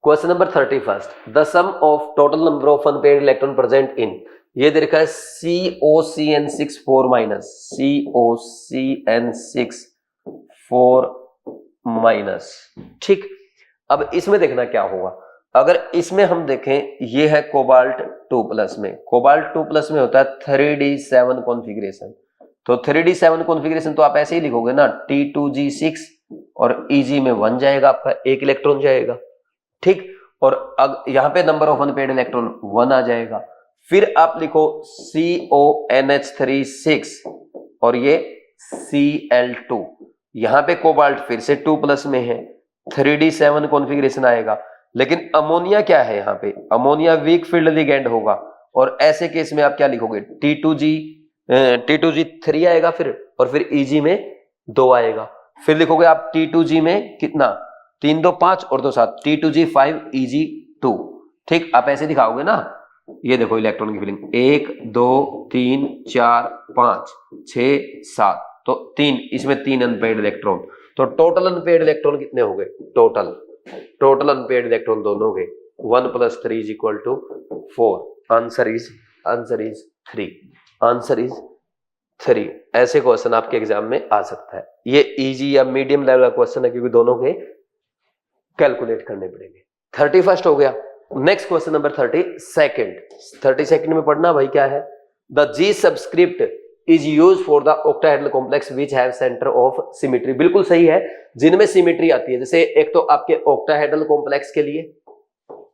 question number 31। The sum of total number of unpaired electron present in, ये दे रखा है COCN6 4 माइनस, COCN6 4 माइनस। ठीक, अब इसमें देखना क्या होगा। अगर इसमें हम देखें, ये है कोबाल्ट 2 प्लस में, कोबाल्ट 2 प्लस में होता है 3d7 कॉन्फ़िगरेशन। तो 3d7 कॉन्फ़िगरेशन तो आप ऐसे ही लिखोगे ना, T2G6 और Eg में 1 जाएगा, आपका 1 इलेक्ट्रॉन जाएगा। ठीक, और यहाँ पे नंबर ऑफ अनपेयर्ड इलेक्ट्रॉन 1 आ जाएगा। फिर आप लिखो CONH36 और ये Cl2, यहाँ पे कोबाल्ट फिर से 2 प्लस में है, 3d7 कॉन्फ़िगरेशन आएगा। लेकिन अमोनिया क्या है, यहाँ पे अमोनिया वीक फील्ड लिगेंड होगा। और ऐसे केस में आप क्या लिखोगे, T2G3 आएगा फिर, और फिर Eg में 2 आएगा। फिर लिखोगे आप T2G में कितना, 3 2 5 और 2 7, T2G5 Eg2। ठीक, आप ऐसे दिखाओगे ना, ये देखो इलेक्ट्रॉन की फिलिंग 1 2 3 4 5 6 7, तो 3, इसमें 3 अनपेयर्ड इलेक्ट्रॉन। तो टोटल अनपेयर्ड इलेक्ट्रॉन कितने हो गए, टोटल अनपेयर्ड इलेक्ट्रॉन दोनों हो गए 1 + 3 = 4। Answer is 3, answer is 3। ऐसे क्वेश्चन आपके एग्जाम में आ सकता है। ये इजी या मीडियम लेवल का क्वेश्चन है, क्योंकि दोनों के कैलकुलेट करने पड़ेंगे। 31 हो गया। नेक्स्ट क्वेश्चन नंबर 32 में पढ़ना भाई क्या है, the G subscript is use for the octahedral complex which have centre of symmetry. बिल्कुल सही है, जिनमें सिमेट्री आती है। जैसे एक तो आपके ऑक्टाहेड्रल कॉम्प्लेक्स के लिए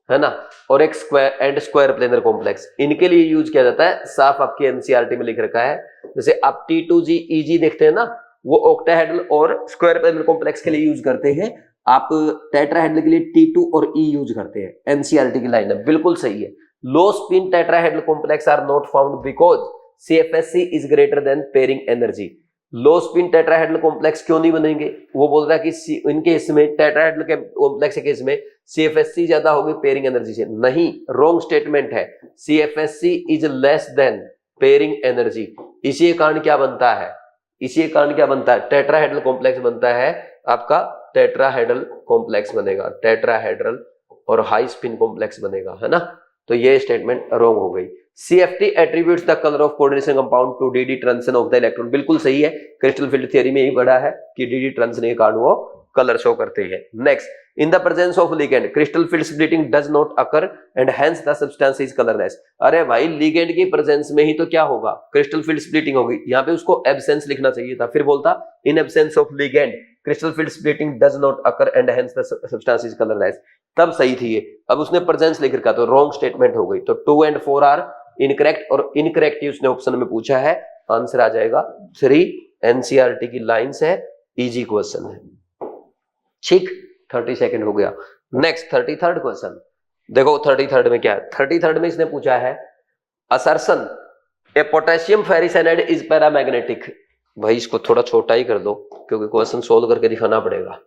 है ना, और एक स्क्वायर प्लेनर कॉम्प्लेक्स, इनके लिए यूज किया जाता है। साफ आपकी एनसीईआरटी में लिख रखा है। जैसे आप T2G EG देखते हैं ना, वो ऑक्टाहेड्रल और स्क्वायर प्लेनर कॉम्प्लेक्स के लिए यूज करते हैं। आप टेट्राहेड्रल के लिए T2 और E यूज करते हैं। एनसीईआरटी की लाइन है, बिल्कुल सही है। Low spin tetrahedral complex are not found because CFSC is greater than pairing energy. Low spin tetrahedral complex क्यों नहीं बनेंगे, वो बोल रहा है कि इनके इसमें टेट्राहेड्रल के कॉम्प्लेक्स के केस में CFSC ज्यादा होगी पेयरिंग एनर्जी से। नहीं, रॉन्ग स्टेटमेंट है। CFSC is less than pairing energy. इसी कारण क्या बनता है, टेट्राहेड्रल कॉम्प्लेक्स बनता है आपका, टेट्राहेड्रल कॉम्प्लेक्स बनेगा, टेट्राहेड्रल और हाई स्पिन कॉम्प्लेक्स बनेगा, है ना। तो ये स्टेटमेंट रॉन्ग हो गई। CFT attributes the color of coordination compound to DD transition of the electron। बिल्कुल सही है, क्रिस्टल फील्ड थ्योरी में यही पढ़ा है कि DD ट्रांजिशन के कारण वो कलर शो करते हैं। Next, in the presence of ligand crystal field splitting does not occur and hence the substance is colourless. अरे भाई, लिगेंड की प्रेजेंस में ही तो क्या होगा, क्रिस्टल फील्ड स्प्लिटिंग होगी। यहाँ पे उसको एब्सेंस लिखना चाहिए था, फिर बोलता in absence of ligand crystal field splitting does not occur and hence the substance is colourless, तब सही थी ये। अब उसने प्रेजेंस लिख रखा, तो रॉन्ग स्टेटमेंट हो गई। तो 2 and 4 आर इनकरेक्ट, और इनकरेक्ट ही उसने ऑप्शन में पूछा है, आंसर आ जाएगा 3। एनसीईआरटी की लाइंस है, इजी क्वेश्चन है। ठीक, 30 सेकंड हो गया। नेक्स्ट 33rd क्वेश्चन देखो। 33rd में क्या है? 33rd में इसने पूछा है assertion A potassium ferricyanide is paramagnetic. भाई इसको थोड़ा छोटा ही कर दो क्योंकि क्वेश्चन सोल्व करके दिखाना पड़ेगा।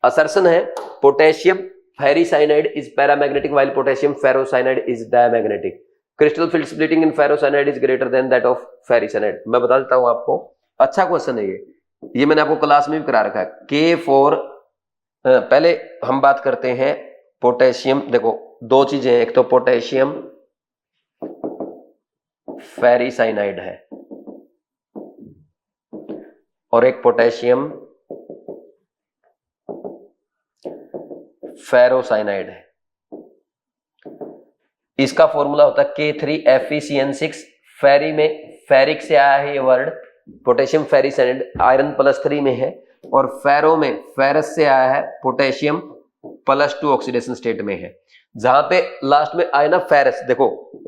असर्शन है potassium ferricyanide is paramagnetic while potassium ferrocyanide is diamagnetic. Crystal field splitting in ferrocyanide is greater than that of ferricyanide. मैं बता देता हूं आपको, अच्छा क्वेश्चन है ये मैंने आपको क्लास में भी करा रखा है। के फॉर पहले हम बात करते हैं पोटेशियम। देखो दो चीजें हैं, एक तो पोटेशियम फेरिसाइनाइड है और एक पोटेशियम फेरोसाइनाइड है। इसका फॉर्मूला होता है K3FeCN6। फेरी में फेरिक से आया है ये वर्ड, पोटेशियम फेरिसाइनाइड आयरन +3 में है, और फेरो में फेरस से आया है, पोटेशियम +2 ऑक्सीडेशन स्टेट में है। जहां पे लास्ट में आया ना फेरस, देखो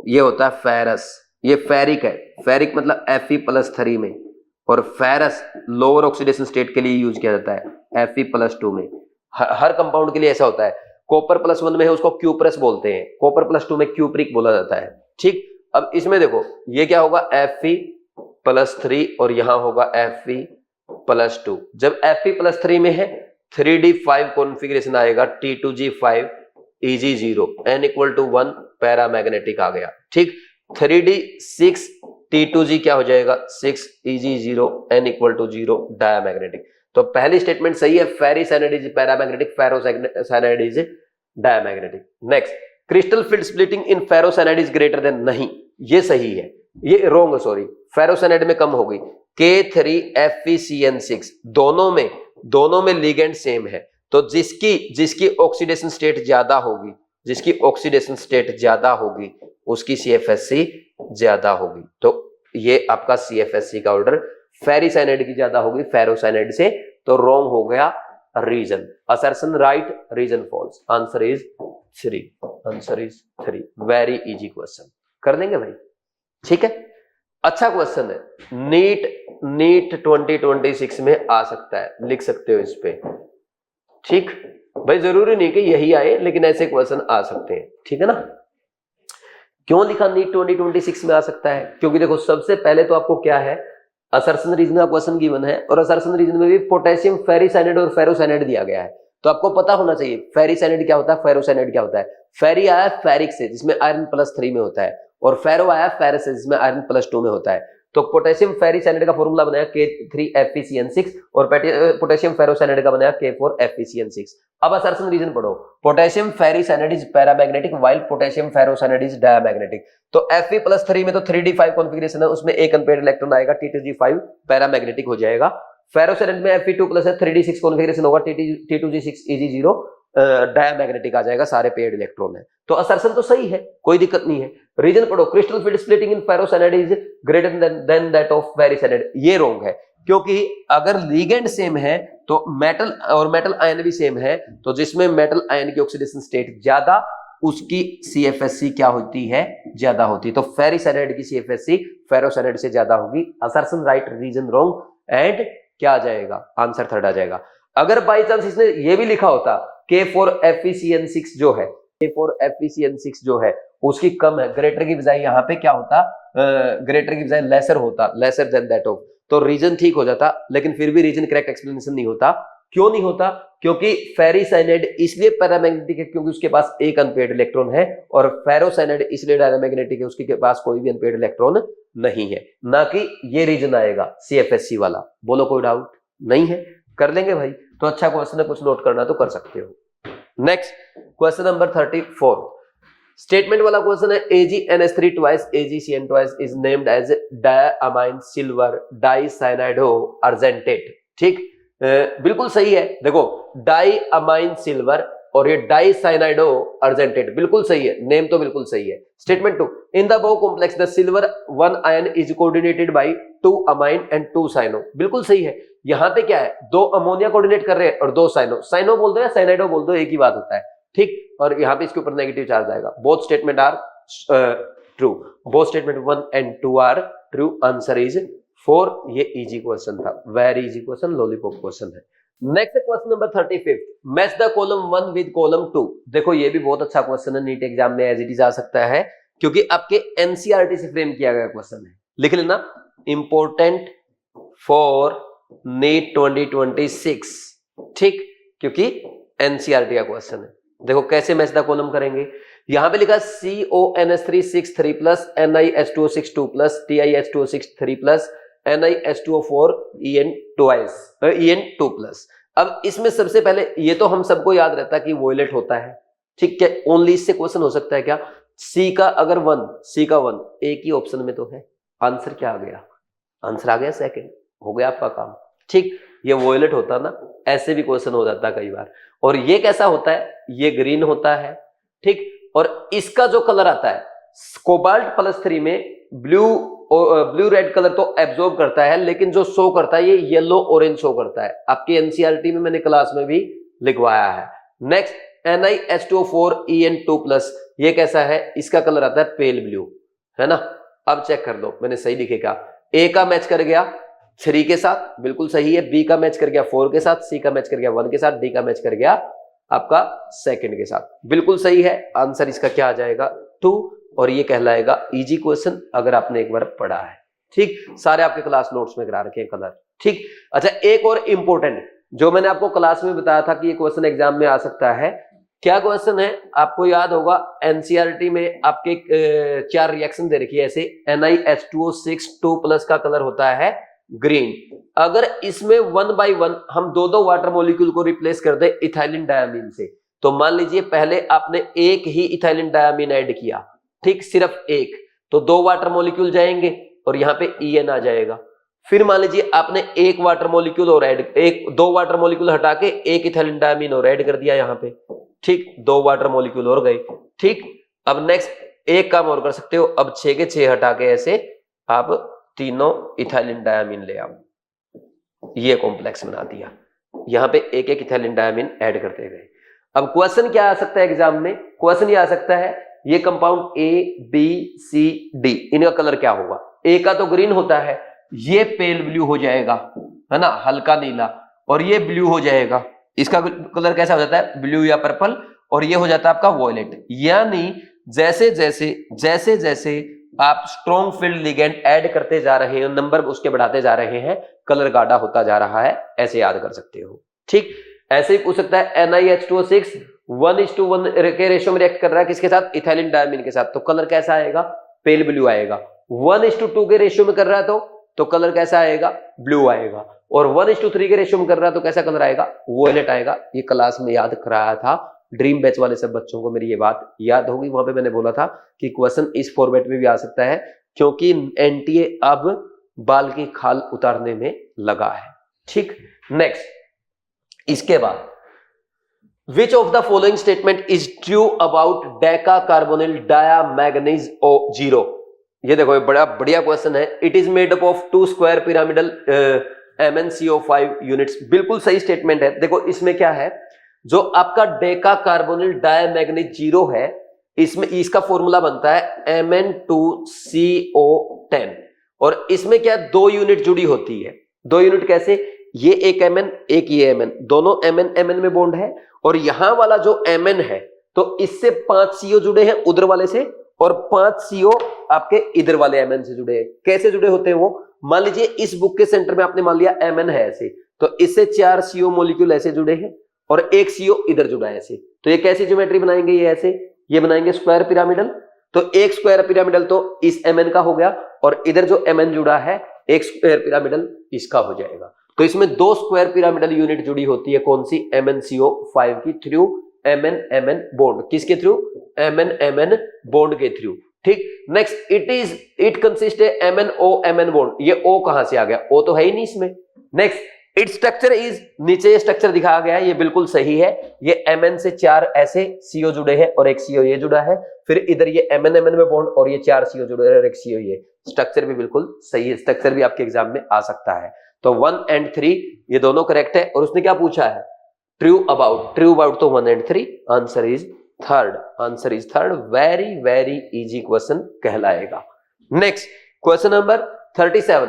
ये होता है फेरस, ये फेरिक है, फेरिक मतलब Fe+3 में, और फेरस लोअर ऑक्सीडेशन स्टेट के लिए यूज किया जाता है Fe+2 में। हर कंपाउंड के लिए ऐसा होता है। कॉपर +1 में है उसको क्यूप्रस बोलते हैं, कॉपर +2 में क्यूप्रिक बोला जाता है। ठीक, अब इसमें देखो ये क्या होगा Fe+3 और यहां होगा Fe+2। जब Fe+3 में है 3d5 कॉन्फ़िगरेशन आएगा, T2g5 Eg0 n = 1 पैरामैग्नेटिक आ गया। ठीक, 3d6 T2g क्या हो जाएगा 6 Eg0 n = 0 डायमैग्नेटिक। तो पहली स्टेटमेंट सही है, ferricyanide is paramagnetic, ferrocyanide is diamagnetic. Next, crystal field splitting in ferrocyanide is greater than, नहीं ये सही है, ये रॉन्ग, सॉरी फेरोसाइनाइड में कम हो गई। K3FeCN6 दोनों में लिगेंड सेम है, तो जिसकी ऑक्सीडेशन स्टेट ज्यादा होगी, जिसकी ऑक्सीडेशन स्टेट ज्यादा होगी उसकी CFSC ज्यादा होगी। तो ये आपका CFSC का ऑर्डर फेरिसाइनाइड की ज्यादा होगी फेरोसाइनाइड से, तो रॉन्ग हो गया reason. Assertion right, reason false. Answer is 3, answer is 3। Very easy question, कर देंगे भाई, ठीक है। अच्छा क्वेश्चन है, नीट 2026 में आ सकता है, लिख सकते हो इस पे। ठीक भाई, जरूरी नहीं कि यही आए, लेकिन ऐसे क्वेश्चन आ सकते हैं, ठीक है ना। क्यों लिखा नीट 2026 में आ सकता है? क्योंकि देखो सबसे पहले तो आपको क्या है, असर्शन रीजन का क्वेश्चन गिवन है, और असर्शन रीजन में भी पोटेशियम फेरिसाइनाइड और फेरोसाइनाइड दिया गया है, तो आपको पता होना चाहिए फेरिसाइनाइड क्या होता है, फेरोसाइनाइड क्या होता है। फेरी आया फेरिक से जिसमें आयरन +3 में होता है, और फेरो आया फेरस से जिसमें आयरन +2 में होता है। तो पोटेशियम फेरिसाइनाइड का फॉर्मूला बनाया K3FeCN6 और पोटेशियम फेरोसाइनाइड का बनाया K4FeCN6। अब असर्शन रीजन पढ़ो, potassium ferricyanide is paramagnetic while potassium ferrocyanide is diamagnetic. तो Fe+3 में तो 3d5 कॉन्फ़िगरेशन है, उसमें एक अनपेयर्ड इलेक्ट्रॉन आएगा, T2g5 पैरामैग्नेटिक हो जाएगा। फेरोसाइनाइड में Fe2+ है, 3d6 कॉन्फ़िगरेशन होगा, T2g6 Eg0 डायमैग्नेटिक आ जाएगा, सारे पेयर्ड इलेक्ट्रॉन है। तो असर्शन तो सही है, कोई दिक्कत नहीं है। रीजन पढ़ो, crystal field splitting in ferrocyanide is greater than that of ferricyanide, ये रॉन्ग है, क्योंकि अगर लिगेंड सेम है तो मेटल और मेटल आयन भी सेम है, तो जिसमें मेटल आयन की ऑक्सीडेशन स्टेट ज्यादा उसकी CFSC क्या होती है, ज्यादा होती है। तो फेरिसाइनाइड की CFSC फेरोसाइनाइड से ज्यादा होगी। Assertion right, reason wrong, and क्या आ जाएगा, आंसर 3rd आ जाएगा। अगर बाई चांस इसने ये भी लिखा होता K4FeCN6 जो है, K4FeCN6 जो है उसकी कम है, ग्रेटर की बजाय यहाँ पे क्या होता, ग्रेटर की बजाय लेसर होता, लेसर देन दैट ऑफ, तो रीजन ठीक हो जाता, लेकिन फिर भी रीजन करेक्ट एक्सप्लेनेशन नहीं होता। क्यों नहीं होता? क्योंकि फेरिसाइनाइड इसलिए पैरामैग्नेटिक है क्योंकि उसके पास एक अनपेयर्ड इलेक्ट्रॉन है, और फेरोसाइनाइड इसलिए डायमैग्नेटिक है, उसके पास कोई भी अनपेयर्ड इलेक्ट्रॉन नहीं है। ना कि ये रीजन आएगा CFSC वाला। बोलो कोई डाउट नहीं है? कर लेंगे भाई। तो अच्छा क्वेश्चन है, कुछ नोट करना तो कर सकते हो। नेक्स्ट क्वेश्चन नंबर 34, स्टेटमेंट वाला क्वेश्चन है। AgNH3 twice AgCN twice is named as diamine silver dicyanido argentate। ठीक, बिल्कुल सही है। देखो डाइअमाइन सिल्वर और ये डाइसाइनाइडो अर्जेंटेट, बिल्कुल सही है, नेम तो बिल्कुल सही है। Statement 2, in the above complex the silver 1 ion is coordinated by 2 amine and 2 cyano, बिल्कुल सही है। यहाँ पे क्या है, 2 अमोनिया कोऑर्डिनेट कर रहे हैं और 2 साइनो, साइनो बोल दो या साइनाइडो बोल दो, एक ही बात होता है। ठीक, और यहाँ पे इसके ऊपर नेगेटिव चार्ज आएगा। Both statement are true. Both statement 1 and 2 are true, answer is 4। ये इजी क्वेश्चन था, very easy question, lollipop question है। Next question number 35, match the column 1 with column 2। देखो ये भी बहुत अच्छा क्वेश्चन है, नीट एग्जाम में एज इट इज आ सकता है, क्योंकि आपके एनसीईआरटी से फ्रेम किया गया क्वेश्चन है। लिख लेना, इंपॉर्टेंट फॉर नीट 2026, ठीक, क्योंकि एनसीईआरटी का क्वेश्चन है। देखो कैसे मैच द कॉलम करेंगे, यहां पे लिखा CONS3 6 3+ NiH2O6 2+ TiH2O6 3+ NiH2O4 En2+। अब इसमें सबसे पहले ये तो हम सबको याद रहता है कि वॉयलेट होता है, ठीक है, ओनली इससे क्वेश्चन हो सकता है क्या, C का अगर 1, C का 1 एक ही ऑप्शन में तो है, आंसर क्या आ गया, आंसर आ गया सेकंड, हो गया आपका काम, ठीक। ये वॉयलेट होता ना, ऐसे भी क्वेश्चन हो जाता कई बार। और ये कैसा होता है, ये ग्रीन होता है, ठीक, और इसका जो कलर आता है कोबाल्ट +3 में ब्लू रेड कलर तो एब्जॉर्ब करता है, लेकिन जो शो करता है ये येलो ऑरेंज शो करता है। आपके एनसीईआरटी में मैंने क्लास में भी लिखवाया है। नेक्स्ट NiH2O4 En2+, ये कैसा है, इसका कलर आता है पेल ब्लू, है ना। अब चेक कर लो, मैंने सही लिखेगा, ए का मैच कर गया 3 के साथ, बिल्कुल सही है, बी का मैच कर गया 4 के साथ, सी का मैच कर गया 1 के साथ, डी का मैच कर गया आपका सेकंड के साथ, बिल्कुल सही है। आंसर इसका क्या आ जाएगा, 2, और ये कहलाएगा इजी क्वेश्चन अगर आपने एक बार पढ़ा है, ठीक। सारे आपके क्लास नोट्स में करा रखे हैं कलर, ठीक। अच्छा, एक और इंपॉर्टेंट जो मैंने आपको क्लास में बताया था कि ये क्वेश्चन एग्जाम में आ सकता है, क्या क्वेश्चन है, आपको याद होगा एनसीईआरटी में आपके 4 रिएक्शन दे रखी है, ऐसे NiH2O6 2+ का कलर होता है ग्रीन। अगर इसमें 1 by 1 हम दो वाटर मॉलिक्यूल को रिप्लेस कर दे इथाइलिन डायमीन से, तो मान लीजिए पहले आपने एक ही इथाइलिन डायमीन ऐड किया, ठीक, सिर्फ एक, तो 2 वाटर मॉलिक्यूल जाएंगे और यहाँ पे En आ जाएगा। फिर मान लीजिए आपने एक वाटर मॉलिक्यूल और दो वाटर मॉलिक्यूल हटा के एक इथाइलिन डायमीन और ऐड कर दिया यहाँ पे, ठीक, 2 वाटर मॉलिक्यूल और गए, ठीक। अब नेक्स्ट एक काम और कर सकते हो, अब 6 के 6 हटा के ऐसे आप तीनों इथाइलिन डायमीन ले आओ, ये कॉम्प्लेक्स बना दिया, यहां पे एक एक इथाइलिन डायमीन ऐड करते गए। अब क्वेश्चन क्या आ सकता है एग्जाम में, क्वेश्चन ये आ सकता है, ये compound A B C D, इनका कलर क्या होगा, ए का तो ग्रीन होता है, ये पेल ब्लू हो जाएगा, है ना, हल्का नीला, और ये ब्लू हो जाएगा, इसका कलर कैसा हो जाता है, ब्लू या पर्पल, और ये हो जाता है आपका वॉयलेट। यानी जैसे जैसे आप स्ट्रॉन्ग फील्ड लिगेंड ऐड करते जा रहे हैं, नंबर उसके बढ़ाते जा रहे हैं, कलर गाढ़ा होता जा रहा है, ऐसे याद कर सकते हो, ठीक। ऐसे ही पूछ सकता है NiH2O6 1:1 के रेशियो में रिएक्ट कर रहा है किसके साथ, इथाइलिन डायमीन के साथ, तो कलर कैसा आएगा, पेल ब्लू आएगा। 1:2 के रेशियो में कर रहा है तो कलर कैसा आएगा, ब्लू आएगा। और 1:3 के रेशियो में कर रहा है तो कैसा कलर आएगा, वॉयलेट आएगा। ये क्लास में याद कराया था, ड्रीम बैच वाले सब बच्चों को मेरी ये बात याद होगी, वहां पे मैंने बोला था कि क्वेश्चन इस फॉर्मेट में भी आ सकता है, क्योंकि एनटीए अब बाल की खाल उतारने में लगा है, ठीक। नेक्स्ट, इसके बाद Which of the following statement is true about deca carbonyl dimanganese O0? ये देखो, ये बड़ा बढ़िया क्वेश्चन है। It is made up of 2 square pyramidal MnCO5 units, बिल्कुल सही स्टेटमेंट है। देखो इसमें क्या है, जो आपका डेका कार्बोनिल डायामैग्नीज 0 है, इसमें इसका फॉर्मूला बनता है Mn2CO10, और इसमें क्या 2 यूनिट जुड़ी होती है। 2 यूनिट कैसे, ये एक Mn एक ये Mn, दोनों Mn में बॉन्ड है, और यहां वाला जो Mn है तो इससे 5 CO जुड़े हैं उधर वाले से, और 5 CO आपके इधर वाले Mn से जुड़े हैं। कैसे जुड़े होते हैं वो, मान लीजिए इस बुक के सेंटर में आपने मान लिया Mn है ऐसे, तो इससे 4 CO मॉलिक्यूल ऐसे जुड़े हैं और 1 CO इधर जुड़ा है ऐसे, तो ये कैसी ज्योमेट्री बनाएंगे, ये ऐसे, ये बनाएंगे स्क्वायर पिरामिडल। तो एक स्क्वायर पिरामिडल तो इस Mn का हो गया, और इधर जो Mn जुड़ा है एक स्क्वायर पिरामिडल इसका हो जाएगा। तो इसमें 2 स्क्वायर पिरामिडल यूनिट जुड़ी होती है, कौन सी, MnCO5 की थ्रू Mn बॉन्ड, किसके थ्रू, Mn बॉन्ड के थ्रू, ठीक। Next, it consist MnO bond, ये O कहां से आ गया, O तो है ही नहीं इसमें। नेक्स्ट, इट स्ट्रक्चर इज, नीचे ये स्ट्रक्चर दिखाया गया है, ये बिल्कुल सही है। ये Mn से 4 ऐसे CO जुड़े हैं और 1 CO ये जुड़ा है, फिर इधर ये Mn में बॉन्ड और ये 4 CO जुड़े हैं और 1 CO ये, स्ट्रक्चर भी बिल्कुल सही है। स्ट्रक्चर भी आपके एग्जाम में आ सकता है। तो 1 and 3 ये दोनों करेक्ट है। और उसने क्या पूछा है, ट्रू अबाउट तो 1 and 3, answer is third, answer is third. Very very easy question कहलाएगा। Next question number 37,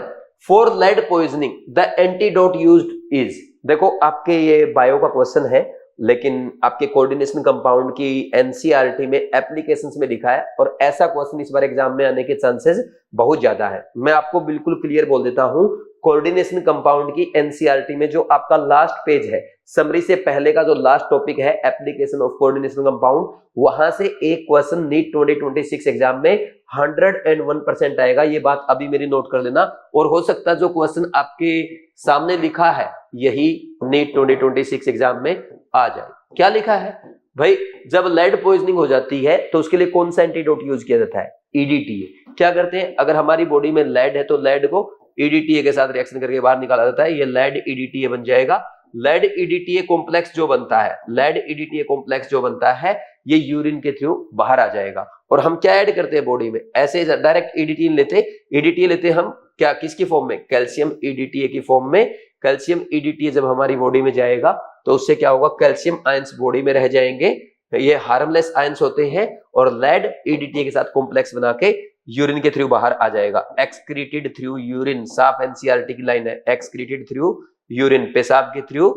for lead poisoning the antidote used is. देखो आपके ये बायो का क्वेश्चन है, लेकिन आपके कोऑर्डिनेशन कंपाउंड की एनसीईआरटी में एप्लीकेशंस में लिखा है, और ऐसा क्वेश्चन इस बार एग्जाम में आने के चांसेस बहुत ज्यादा है। मैं आपको बिल्कुल क्लियर बोल देता हूं, कोऑर्डिनेशन कंपाउंड की एनसीईआरटी में जो आपका लास्ट पेज है, समरी से पहले का जो लास्ट टॉपिक है एप्लीकेशन ऑफ कोऑर्डिनेशन कंपाउंड, वहां से एक क्वेश्चन नीट 2026 एग्जाम में 101% आएगा। ये बात अभी मेरी नोट कर लेना। और हो सकता है जो क्वेश्चन आपके सामने लिखा है यही नीट 2026 एग्जाम में आ जाए। क्या लिखा है भाई, जब लेड पॉइजनिंग हो जाती है तो उसके लिए कौन सा एंटीडोट यूज किया जाता है? ईडीटीए। क्या करते हैं, अगर हमारी बॉडी में लेड है तो लेड को ईडीटीए के साथ रिएक्शन करके बाहर निकाला जाता है, ये लेड ईडीटीए बन जाएगा। लेड ईडीटीए कॉम्प्लेक्स जो बनता है, लेड ईडीटीए कॉम्प्लेक्स जो बनता है, ये यूरिन के थ्रू बाहर आ जाएगा। और हम क्या ऐड करते हैं बॉडी में, ऐसे डायरेक्ट ईडीटीए लेते हम क्या, किसकी फॉर्म में? कैल्शियम ईडीटीए की फॉर्म में। कैल्शियम ईडीटीए जब हमारी बॉडी में जाएगा तो उससे क्या होगा, कैल्शियम आयंस बॉडी में रह जाएंगे, ये हार्मलेस आयंस होते हैं, और लेड ईडीटीए के साथ कॉम्प्लेक्स बना के यूरिन के थ्रू बाहर आ जाएगा। एक्सक्रीटेड थ्रू यूरिन, साफ एनसीईआरटी की लाइन है, एक्सक्रीटेड थ्रू यूरिन, पेशाब के थ्रू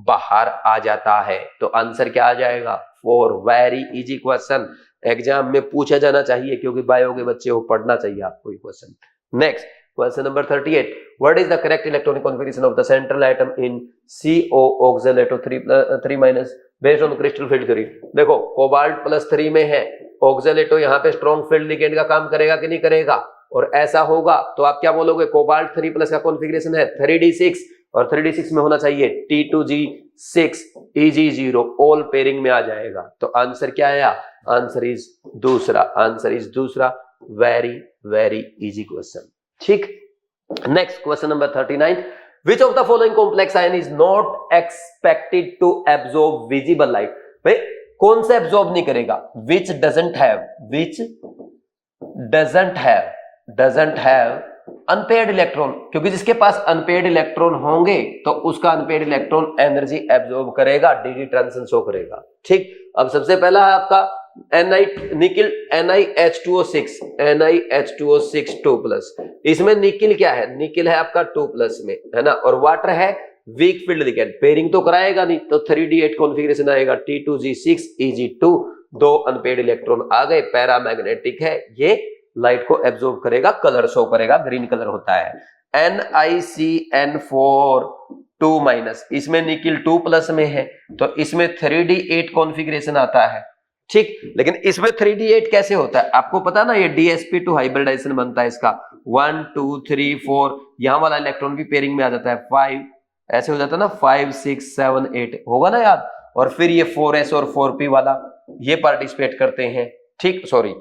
बाहर आ जाता है। तो आंसर क्या आ जाएगा? 4। वेरी इजी क्वेश्चन, एग्जाम में पूछा जाना चाहिए, क्योंकि बायो के बच्चे को पढ़ना चाहिए आपको ये question. Next question number 38, what is the correct electronic configuration of the central atom in CO ऑक्सलेटो 3- based on crystal field theory. देखो कोबाल्ट +3 में है, ऑक्सलेटो यहाँ पे स्ट्रॉन्ग फील्ड लिगेंड का काम करेगा कि नहीं करेगा? और ऐसा होगा तो आप क्या बोलोगे, कोबाल्ट 3+ का कॉन्फिगरेशन है 3D6, और 3D6 में होना चाहिए T2G6 EG0, ऑल पेयरिंग में आ जाएगा। तो आंसर क्या आया? आंसर इज दूसरा, आंसर इज दूसरा। Very very easy question. ठीक, next question number 39, which of the following complex ion is not expected to absorb visible light? भाई कौन सा एब्जॉर्ब नहीं करेगा? which doesn't have unpaired electron, क्योंकि जिसके पास अनपेयर्ड इलेक्ट्रॉन होंगे तो उसका अनपेयर्ड इलेक्ट्रॉन एनर्जी एब्जॉर्ब करेगा, डीडी ट्रांजिशन शो करेगा। ठीक, अब सबसे पहला है आपका निकिल NiH2O6 2+। इसमें निकिल क्या है? निकिल है आपका 2+ में, है ना, और वाटर है वीक फील्ड लिगेंड, पेयरिंग तो कराएगा नहीं, तो 3D8 कॉन्फ़िगरेशन आएगा T2G6 EG2, 2 अनपेयर्ड इलेक्ट्रॉन आ गए, पैरामैग्नेटिक है, ये लाइट को एब्जॉर्ब करेगा, कलर शो करेगा, ग्रीन कलर होता है। NiCN4 2-, इसमें निकिल 2+ में है, तो इसमें 3D8 कॉन्फ़िगरेशन आता है। ठीक, लेकिन इसमें 3D8 कैसे होता है आपको पता ना, ये DsP2 हाइब्रिडाइजेशन बनता है इसका, 1 2 3 4, यहां वाला इलेक्ट्रॉन भी पेयरिंग में आ जाता है, 5 ऐसे हो जाता है ना, 5 6 7 8 होगा ना याद, और फिर ये 4s और 4p वाला ये पार्टिसिपेट करते हैं। ठीक, सॉरी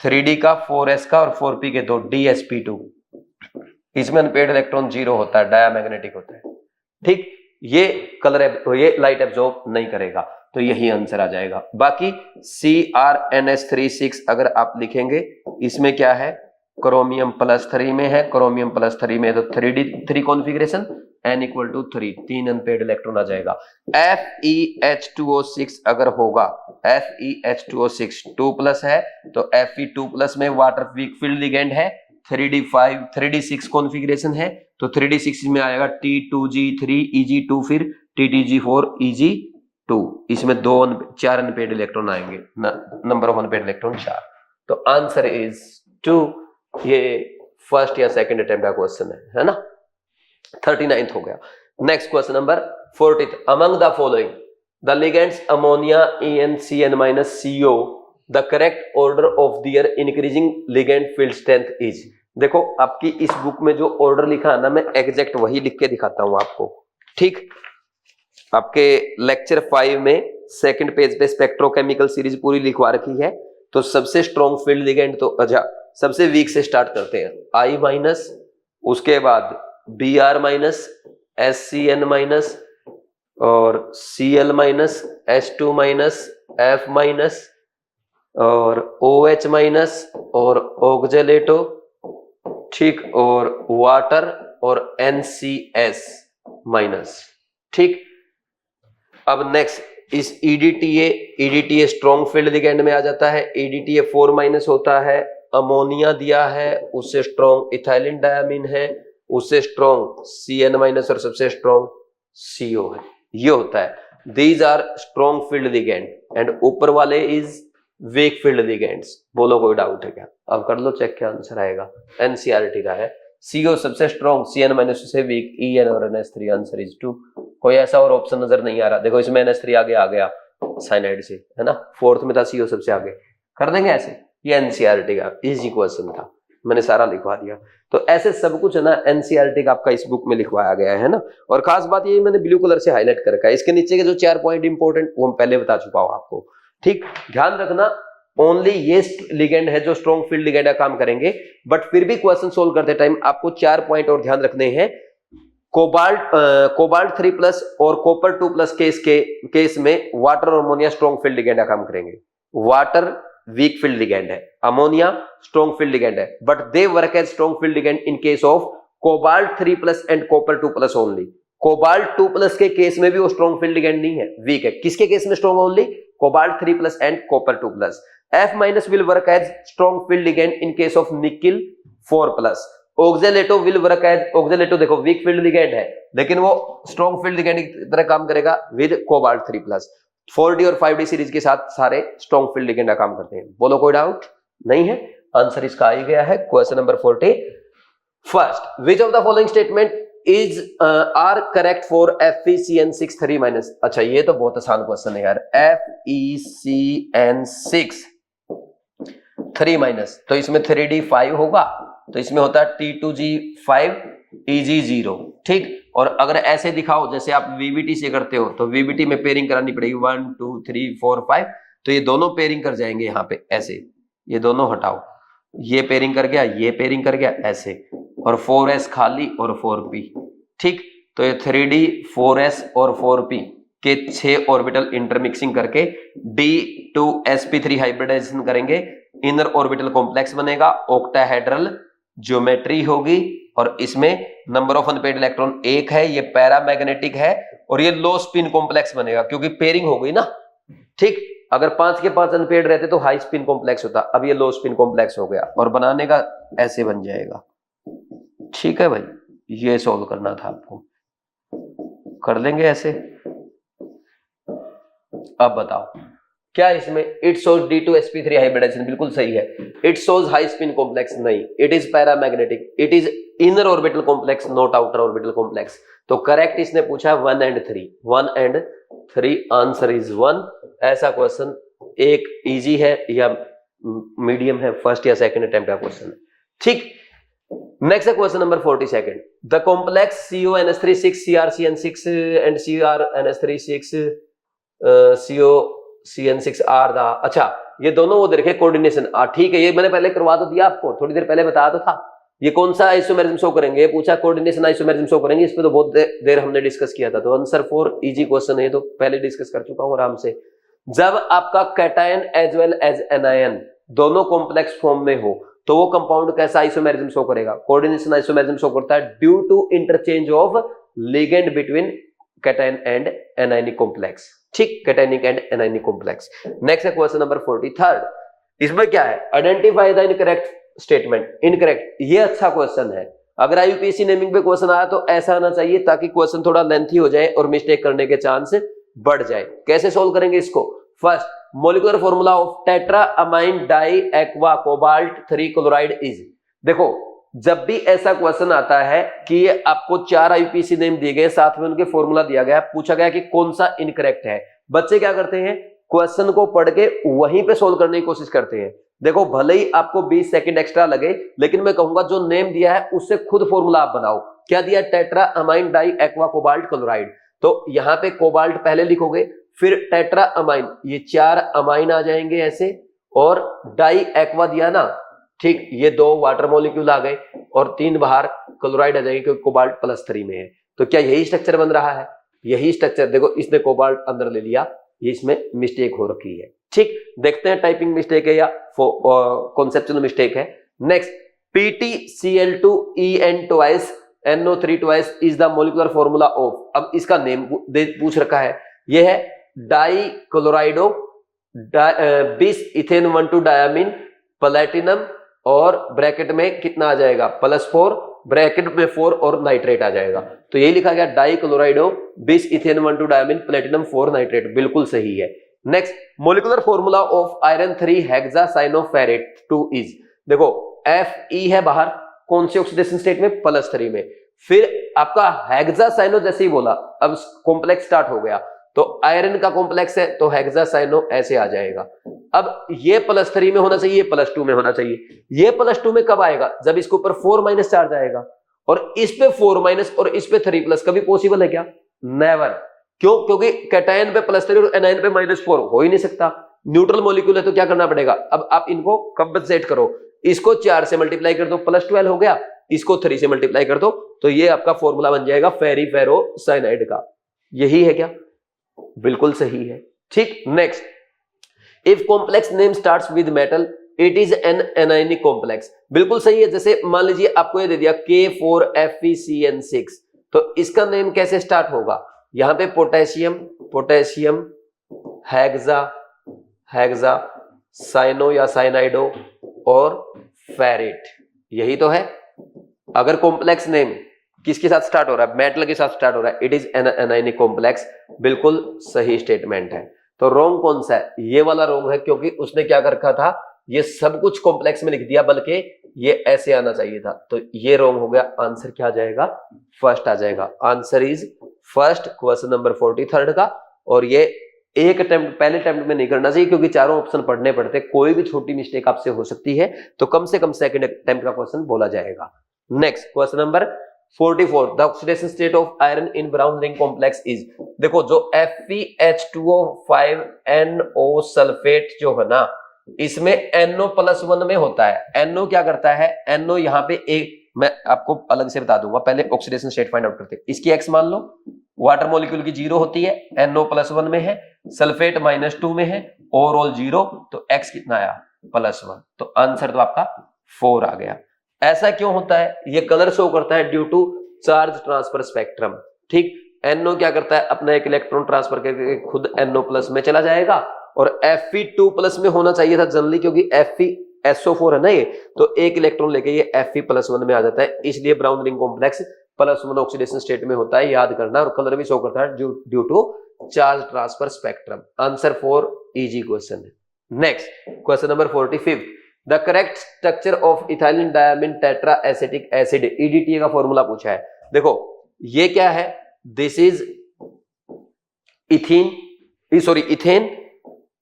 3D का 4s का और 4p के दो DsP2, इसमें अनपेयर्ड इलेक्ट्रॉन 0 होता है, डायमैग्नेटिक होता है। ठीक, ये कलर ये लाइट एब्जॉर्ब नहीं करेगा, तो यही आंसर आ जाएगा। बाकी CrNS36 अगर आप लिखेंगे, इसमें क्या है, क्रोमियम +3 में है, क्रोमियम +3 में तो 3D3 configuration, N = 3, 3 unpaired electron आ जाएगा। FeH2O6 अगर होगा, FeH2O6 2+ है, तो Fe2+ में वाटर वीक फील्ड लिगेंड है, 3D5 3D6 कॉन्फ़िगरेशन है, तो 3D6 में आएगा T2G3 EG2, फिर TTG4 EG2, इसमें 4 अनपेयर्ड इलेक्ट्रॉन आएंगे, नंबर ऑफ अनपेयर्ड इलेक्ट्रॉन 4। तो आंसर इज 2। ये फर्स्ट या सेकंड अटेम्प्ट का क्वेश्चन है ना। 39th हो गया। Next question number 40th, among the following the ligands ammonia EnCN-CO the correct order of their increasing ligand field strength is. देखो आपकी इस बुक में जो ऑर्डर लिखा है ना, मैं एग्जैक्ट वही लिख के दिखाता हूं आपको। ठीक, आपके लेक्चर 5 में सेकंड पेज पे स्पेक्ट्रोकेमिकल सीरीज पूरी लिखवा रखी है। तो सबसे स्ट्रॉन्ग फील्ड लिगेंड तो अच्छा, सबसे वीक से स्टार्ट करते हैं, I-, उसके बाद Br-, SCN-, और Cl-, H2-, F-, और OH-, और ऑक्जेलेटो, ठीक, और वाटर, और NCS-। ठीक, अब नेक्स्ट इस EDTA स्ट्रॉन्ग फील्ड लिगेंड में आ जाता है। EDTA 4- होता है। अमोनिया दिया है, उससे स्ट्रॉन्ग इथाइलिन डायमीन है, उससे स्ट्रॉन्ग CN- और सबसे स्ट्रॉन्ग CO है। ये होता है, these are strong field ligand and ऊपर वाले इज वीक फील्ड लिगेंड्स। बोलो कोई डाउट है क्या? अब कर लो चेक, क्या आंसर आएगा। NCERT का है। CO सबसे स्ट्रॉन्ग, CN- से वीक, EN और NH3। Answer is 2। कोई ऐसा और ऑप्शन नजर नहीं आ रहा। देखो इसमें NH3 आगे आ गया साइनाइड से, है ना। फोर्थ में था CO सबसे आगे। कर देंगे ऐसे। ये NCERT का इजी क्वेश्चन था, मैंने सारा लिखवा दिया। तो ऐसे सब कुछ है ना NCERT का आपका इस बुक में लिखवाया गया है ना। और खास बात ये मैंने ब्लू कलर से हाईलाइट कर रखा है। इसके नीचे के जो 4 पॉइंट इंपॉर्टेंट वो मैं पहले बता चुका हूं आपको। ठीक, ध्यान रखना, ओनली ये लिगेंड है जो स्ट्रॉन्ग फील्ड लिगेंड का काम करेंगे। बट फिर भी क्वेश्चन सोल्व करते टाइम आपको 4 पॉइंट और ध्यान रखने हैं। कोबाल्ट 3+ और कॉपर 2+ केस में वाटर और अमोनिया स्ट्रॉन्ग फील्ड लिगेंड का काम करेंगे। वाटर वीक फील्ड लिगेंड है, अमोनिया स्ट्रॉन्ग फील्ड लिगेंड है, but they work as strong field ligand in case of cobalt 3+ and copper 2+ only. Cobalt 2+ के case में भी वो स्ट्रॉन्ग फील्ड लिगेंड नहीं है, वीक है। किसके केस में strong? Only cobalt 3+ and copper 2+। F- will work as strong field ligand in case of nickel 4+। Oxalato will work as, oxalato देखो वीक फील्ड लिगेंड है लेकिन वो स्ट्रॉन्ग फील्ड लिगेंड की तरह काम करेगा विद कोबाल्ट 3+। 4D और 5D सीरीज के साथ सारे स्ट्रॉन्ग फील्ड लिगेंड का काम करते हैं। बोलो कोई डाउट नहीं है? आंसर इसका आ ही गया है। Question number 40। First, which of the following statement is are correct for FeCN6 3-। अच्छा ये तो बहुत आसान क्वेश्चन है यार। FeCN6 3-, तो इसमें 3D5 होगा, तो इसमें होता है T2G5 EG0। ठीक, और अगर ऐसे दिखाओ जैसे आप VBT से करते हो तो VBT में पेयरिंग करानी पड़ेगी 1 2 3 4 5, तो ये दोनों पेयरिंग कर जाएंगे यहाँ पे ऐसे। ये दोनों हटाओ, ये पेयरिंग कर गया, ये पेयरिंग कर गया ऐसे, और 4S खाली और 4P। ठीक, तो ये 3D 4S और 4P के 6 ऑर्बिटल इंटरमिक्सिंग करके D2sp3 हाइब्रिडाइजेशन करेंगे। इनर ऑर्बिटल कॉम्प्लेक्स बनेगा, ऑक्टाहेड्रल ज्योमेट्री होगी, और इसमें नंबर ऑफ अनपेयर्ड इलेक्ट्रॉन 1 है। ये पैरामैग्नेटिक है, और ये लो स्पिन कॉम्प्लेक्स बनेगा क्योंकि पेयरिंग हो गई ना। ठीक, अगर 5 के 5 अनपेयर्ड रहते तो हाई स्पिन कॉम्प्लेक्स होता, अब ये लो स्पिन कॉम्प्लेक्स हो गया, और बनाने का ऐसे बन जाएगा। ठीक है भाई, ये सॉल्व करना था आपको, कर लेंगे ऐसे। अब बताओ क्या इसमें इट शोज D2sp3 हाइब्रिडाइजेशन, बिल्कुल सही है। It shows high spin complex, नहीं। It is paramagnetic, it is inner orbital complex, not outer orbital complex. तो करेक्ट इसने पूछा 1 and 3, 1 and 3, आंसर इज 1। ऐसा क्वेश्चन एक इजी है या मीडियम है, फर्स्ट या सेकंड अटेम्प्ट का क्वेश्चन है। ठीक, नेक्स्ट है question number 42। The complex CONH3 CrCN6 and CrNH3 COCN6R था। अच्छा, ये दोनों वो देखे कोऑर्डिनेशन। ठीक है, ये मैंने पहले करवा तो दिया आपको, थोड़ी देर पहले बताया तो था। ये कौन सा आइसोमेरिज्म शो करेंगे? ये पूछा कोऑर्डिनेशन आइसोमेरिज्म शो करेंगे। इस पे तो बहुत देर हमने डिस्कस किया था। तो आंसर 4 इजी क्वेश्चन है, तो पहले डिस्कस कर चुका हूं आराम से। जब आपका cation as well as anion दोनों कॉम्प्लेक्स फॉर्म में हो तो वो कंपाउंड कैसा आइसोमेरिज्म शो करेगा? कोऑर्डिनेशन आइसोमेरिज्म शो करता है due to interchange of ligand between cation and anionic complex. ठीक, cationic and anionic complex. Next है क्वेश्चन नंबर 43। इसमें क्या है? Identify the incorrect statement. Incorrect, ये अच्छा क्वेश्चन है। अगर IUPAC नेमिंग पे क्वेश्चन आया तो ऐसा आना चाहिए ताकि क्वेश्चन थोड़ा लेंथी हो जाए और मिस्टेक करने के चांस बढ़ जाए। कैसे सोल्व करेंगे इसको? First, molecular formula of tetra amine di aqua cobalt 3 chloride is. देखो, जब भी ऐसा क्वेश्चन आता है कि आपको 4 IUPAC नेम दिए गए, साथ में उनके फॉर्मूला दिया गया, पूछा गया कि कौन सा इनकरेक्ट है, बच्चे क्या करते हैं? क्वेश्चन को पढ़ के वहीं पे सोल्व करने की कोशिश करते हैं। देखो, भले ही आपको 20 सेकंड एक्स्ट्रा लगे, लेकिन मैं कहूंगा जो नेम दिया है उससे खुद फॉर्मूला आप बनाओ। क्या दिया? Tetra amine di aqua cobalt chloride. तो यहां पे कोबाल्ट पहले लिखोगे, फिर टेट्रा अमाइन, ये 4 अमाइन आ जाएंगे ऐसे, और डाई एक्वा दिया ना, ठीक, ये 2 वाटर मॉलिक्यूल आ गए, और 3 बाहर क्लोराइड आ जाएंगे क्योंकि कोबाल्ट +3 में है। तो क्या यही स्ट्रक्चर बन रहा है? यही स्ट्रक्चर। देखो, इसने कोबाल्ट अंदर ले लिया, ये इसमें मिस्टेक हो रखी है। ठीक, देखते हैं टाइपिंग मिस्टेक है या कॉन्सेप्चुअल मिस्टेक है। Next, PtCl2En twice NO3 twice is the molecular formula of. अब इसका नेम पूछ रखा है, ये है डाई क्लोराइडो 20 इथेन 1,2 डायामीन प्लेटिनम और ब्रैकेट में कितना आ जाएगा +4 ब्रैकेट में 4 और नाइट्रेट आ जाएगा। तो ये लिखा गया die क्लोराइडो 20 ethane 1,2 diamine platinum 4 nitrate, बिल्कुल सही है। Next, molecular formula of iron 3 hexacyanoferrate 2 is, देखो Fe है बाहर, कौन से ऑक्सीडेशन स्टेट में +3 में, फिर आपका हेक्सासाइनो जैसे ही बोला अब कॉम्प्लेक्स स्टार्ट हो गया, तो आयरन का कॉम्प्लेक्स है तो हेक्सासाइनो ऐसे आ जाएगा। अब ये +3 में होना चाहिए, ये +2 में होना चाहिए। ये +2 में कब आएगा, जब इसके ऊपर 4- चार्ज आएगा, और इस पे 4- और इस पे 3+, कभी पॉसिबल है क्या, नेवर। क्यों, क्योंकि कैटायन पे +3 और एनायन पे -4 हो ही नहीं सकता, न्यूट्रल मॉलिक्यूल है तो क्या करना पड़ेगा, अब आप इनको कंपनसेट करो, इसको 4 से मल्टीप्लाई कर दो +12 हो गया, इसको 3 से मल्टीप्लाई कर दो, तो ये आपका फॉर्मूला बन जाएगा फेरिफेरोसाइनाइड का। यही है क्या, बिल्कुल सही है। ठीक, next, if complex name starts with metal it is an anionic complex, बिल्कुल सही है। जैसे मान लीजिए आपको ये दे दिया K4FeCN6, तो इसका नेम कैसे स्टार्ट होगा, यहां पे पोटेशियम हेक्सा साइनो या साइनाइडो और फेरेट, यही तो है। अगर कॉम्प्लेक्स नेम किसके साथ स्टार्ट हो रहा है, मेटल के साथ स्टार्ट हो रहा है, it is an anionic complex, बिल्कुल सही स्टेटमेंट है। तो रॉन्ग कौन सा है, ये वाला रॉन्ग है, क्योंकि उसने क्या कर रखा था, ये सब कुछ कॉम्प्लेक्स में लिख दिया, बल्कि ये ऐसे आना चाहिए था, तो ये रॉन्ग हो गया। आंसर क्या आ जाएगा, फर्स्ट आ जाएगा। Answer is first, question number 43 का। और ये एक अटेम्प्ट, पहले अटेम्प्ट में नहीं करना चाहिए, क्योंकि चारों ऑप्शन पढ़ने पड़ते, कोई भी छोटी मिस्टेक आपसे हो सकती है, तो कम से कम सेकंड अटेम्प्ट का क्वेश्चन बोला जाएगा। Next, question number 44, the oxidation state of iron in brown ring complex is, देखो जो FeH2O5NO सल्फेट जो है ना, इसमें NO+1 में होता है। NO क्या करता है, NO यहाँ पे एक, मैं आपको अलग से बता दूंगा, पहले ऑक्सीडेशन स्टेट फाइंड आउट करते हैं। इसकी X मान लो, वाटर मॉलिक्यूल की 0 होती है, NO+1 में है, सल्फेट -2 में है, ओवरऑल 0, तो X कितना आया +1, तो आंसर तो आपका 4 आ गया। ऐसा क्यों होता है, ये कलर शो करता है due to charge transfer spectrum. ठीक, NO क्या करता है, अपना एक इलेक्ट्रॉन ट्रांसफर करके खुद NO+ में चला जाएगा, और Fe2+ में होना चाहिए था जनरली, क्योंकि FeSO4 है ना ये, तो एक इलेक्ट्रॉन लेके ये Fe+1 में आ जाता है, इसलिए brown ring complex +1 oxidation state में होता है, याद करना। और कलर भी शो करता है due to charge transfer spectrum. Answer 4 easy question है। Next, question number 45, the correct structure of ethylene diamine tetra acetic acid, EDTA का फॉर्मूला पूछा है। देखो ये क्या है, दिस इज इथेन,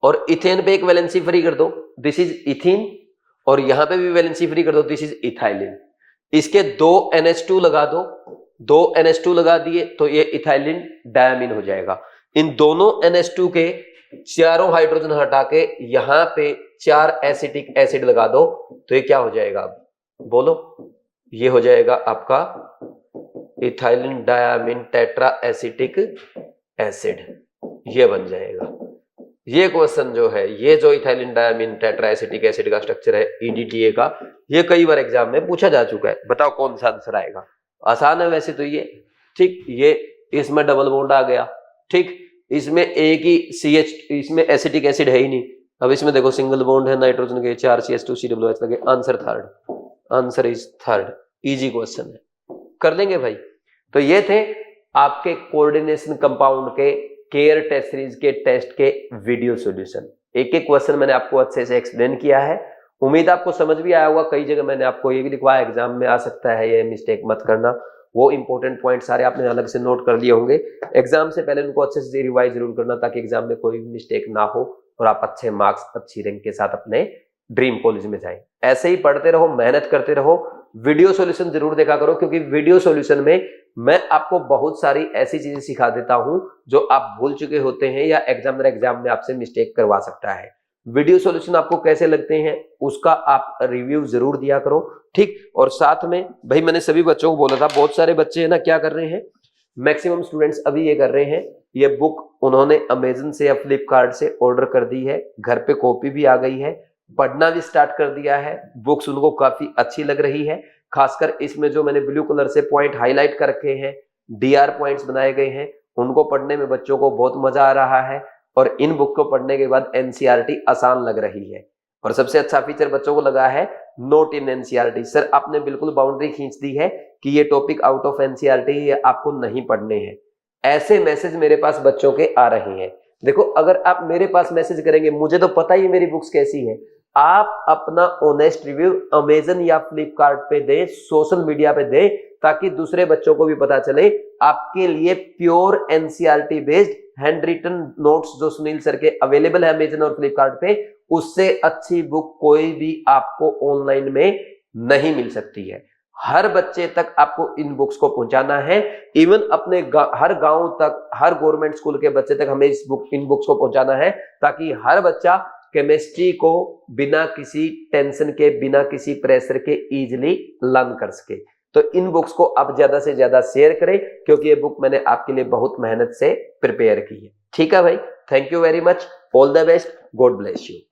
और इथेन पे एक वैलेंसी फ्री कर दो, दिस इज इथीन, और यहां पे भी वैलेंसी फ्री कर दो, दिस इज इथाइलिन। इसके 2 NH2 लगा दो, 2 NH2 लगा दिए तो ये इथाइलिन डायमीन हो जाएगा। इन दोनों NH2 के चारों हाइड्रोजन हटा के यहां पे 4 एसिटिक एसिड लगा दो, तो ये क्या हो जाएगा, बोलो, ये हो जाएगा आपका ethylene diamine tetra acetic acid, ये बन जाएगा। ये क्वेश्चन जो है, ये जो ethylene diamine tetra acetic acid का स्ट्रक्चर है EDTA का, ये कई बार एग्जाम में पूछा जा चुका है। बताओ कौन सा आंसर आएगा, आसान है वैसे तो ये। ठीक, ये इसमें डबल बॉन्ड आ गया, ठीक, इसमें एक ही CH, इसमें एसिटिक एसिड है ही नहीं। अब इसमें देखो सिंगल बॉन्ड है नाइट्रोजन के, 4 CH2COOH लगे, answer third, answer is third. Easy question है, कर लेंगे भाई। तो ये थे आपके कोऑर्डिनेशन कंपाउंड के केयर टेस्ट सीरीज के टेस्ट के वीडियो सॉल्यूशन। एक एक क्वेश्चन मैंने आपको अच्छे से एक्सप्लेन किया है, उम्मीद आपको समझ भी आया होगा। कई जगह मैंने आपको ये भी लिखवाया एग्जाम में आ सकता है, ये मिस्टेक मत करना, वो इंपॉर्टेंट पॉइंट सारे आपने अलग से नोट कर लिए होंगे। एग्जाम से पहले उनको अच्छे से रिवाइज जरूर करना, ताकि एग्जाम में कोई भी मिस्टेक ना हो और आप अच्छे मार्क्स, अच्छी रैंक के साथ अपने ड्रीम कॉलेज में जाएं। ऐसे ही पढ़ते रहो, मेहनत करते रहो, वीडियो सॉल्यूशन जरूर देखा करो, क्योंकि वीडियो सॉल्यूशन में मैं आपको बहुत सारी ऐसी चीजें सिखा देता हूं जो आप भूल चुके होते हैं, या एग्जामिनर एग्जाम में आपसे मिस्टेक करवा सकता है। वीडियो सॉल्यूशन आपको कैसे लगते हैं उसका आप रिव्यू जरूर दिया करो, ठीक। और साथ में भाई मैंने सभी बच्चों को बोला था, बहुत सारे बच्चे है ना क्या कर रहे हैं, मैक्सिमम स्टूडेंट्स अभी ये कर रहे हैं, ये बुक उन्होंने अमेजन से या फ्लिपकार्ट से ऑर्डर कर दी है, घर पे कॉपी भी आ गई है, पढ़ना भी स्टार्ट कर दिया है, बुक्स उनको काफी अच्छी लग रही है। खासकर इसमें जो मैंने ब्लू कलर से पॉइंट हाईलाइट कर रखे हैं, DR पॉइंट्स बनाए गए हैं, उनको पढ़ने में बच्चों को बहुत मजा आ रहा है। और इन बुक को पढ़ने के बाद एनसीईआरटी आसान लग रही है। और सबसे अच्छा फीचर बच्चों को लगा है नोट इन एनसीईआरटी। सर आपने बिल्कुल बाउंड्री खींच दी है कि ये टॉपिक आउट ऑफ एनसीईआरटी, ये आपको नहीं पढ़ने हैं। ऐसे मैसेज मेरे पास बच्चों के आ रहे हैं। देखो अगर आप मेरे पास मैसेज करेंगे, मुझे तो पता ही मेरी बुक्स कैसी है, आप अपना ऑनेस्ट रिव्यू अमेजन या फ्लिपकार्ट पे दें, सोशल मीडिया पे दें, ताकि दूसरे बच्चों को भी पता चले आपके लिए pure NCERT based hand written notes जो सुनील सर के अवेलेबल है अमेजन और फ्लिपकार्ट पे, उससे अच्छी बुक कोई भी आपको ऑनलाइन में नहीं मिल सकती है। हर बच्चे तक आपको इन बुक्स को पहुंचाना है। इवन अपने हर गांव तक, हर गवर्नमेंट स्कूल के बच्चे तक हमें इन बुक्स को पहुंचाना है, ताकि हर बच्चा केमिस्ट्री को बिना किसी टेंशन के, बिना किसी प्रेशर के इजीली लर्न कर सके। तो इन बुक्स को आप ज्यादा से ज्यादा शेयर करें, क्योंकि ये बुक मैंने आपके लिए बहुत मेहनत से प्रिपेयर की है। ठीक है भाई, thank you very much, all the best, God bless you.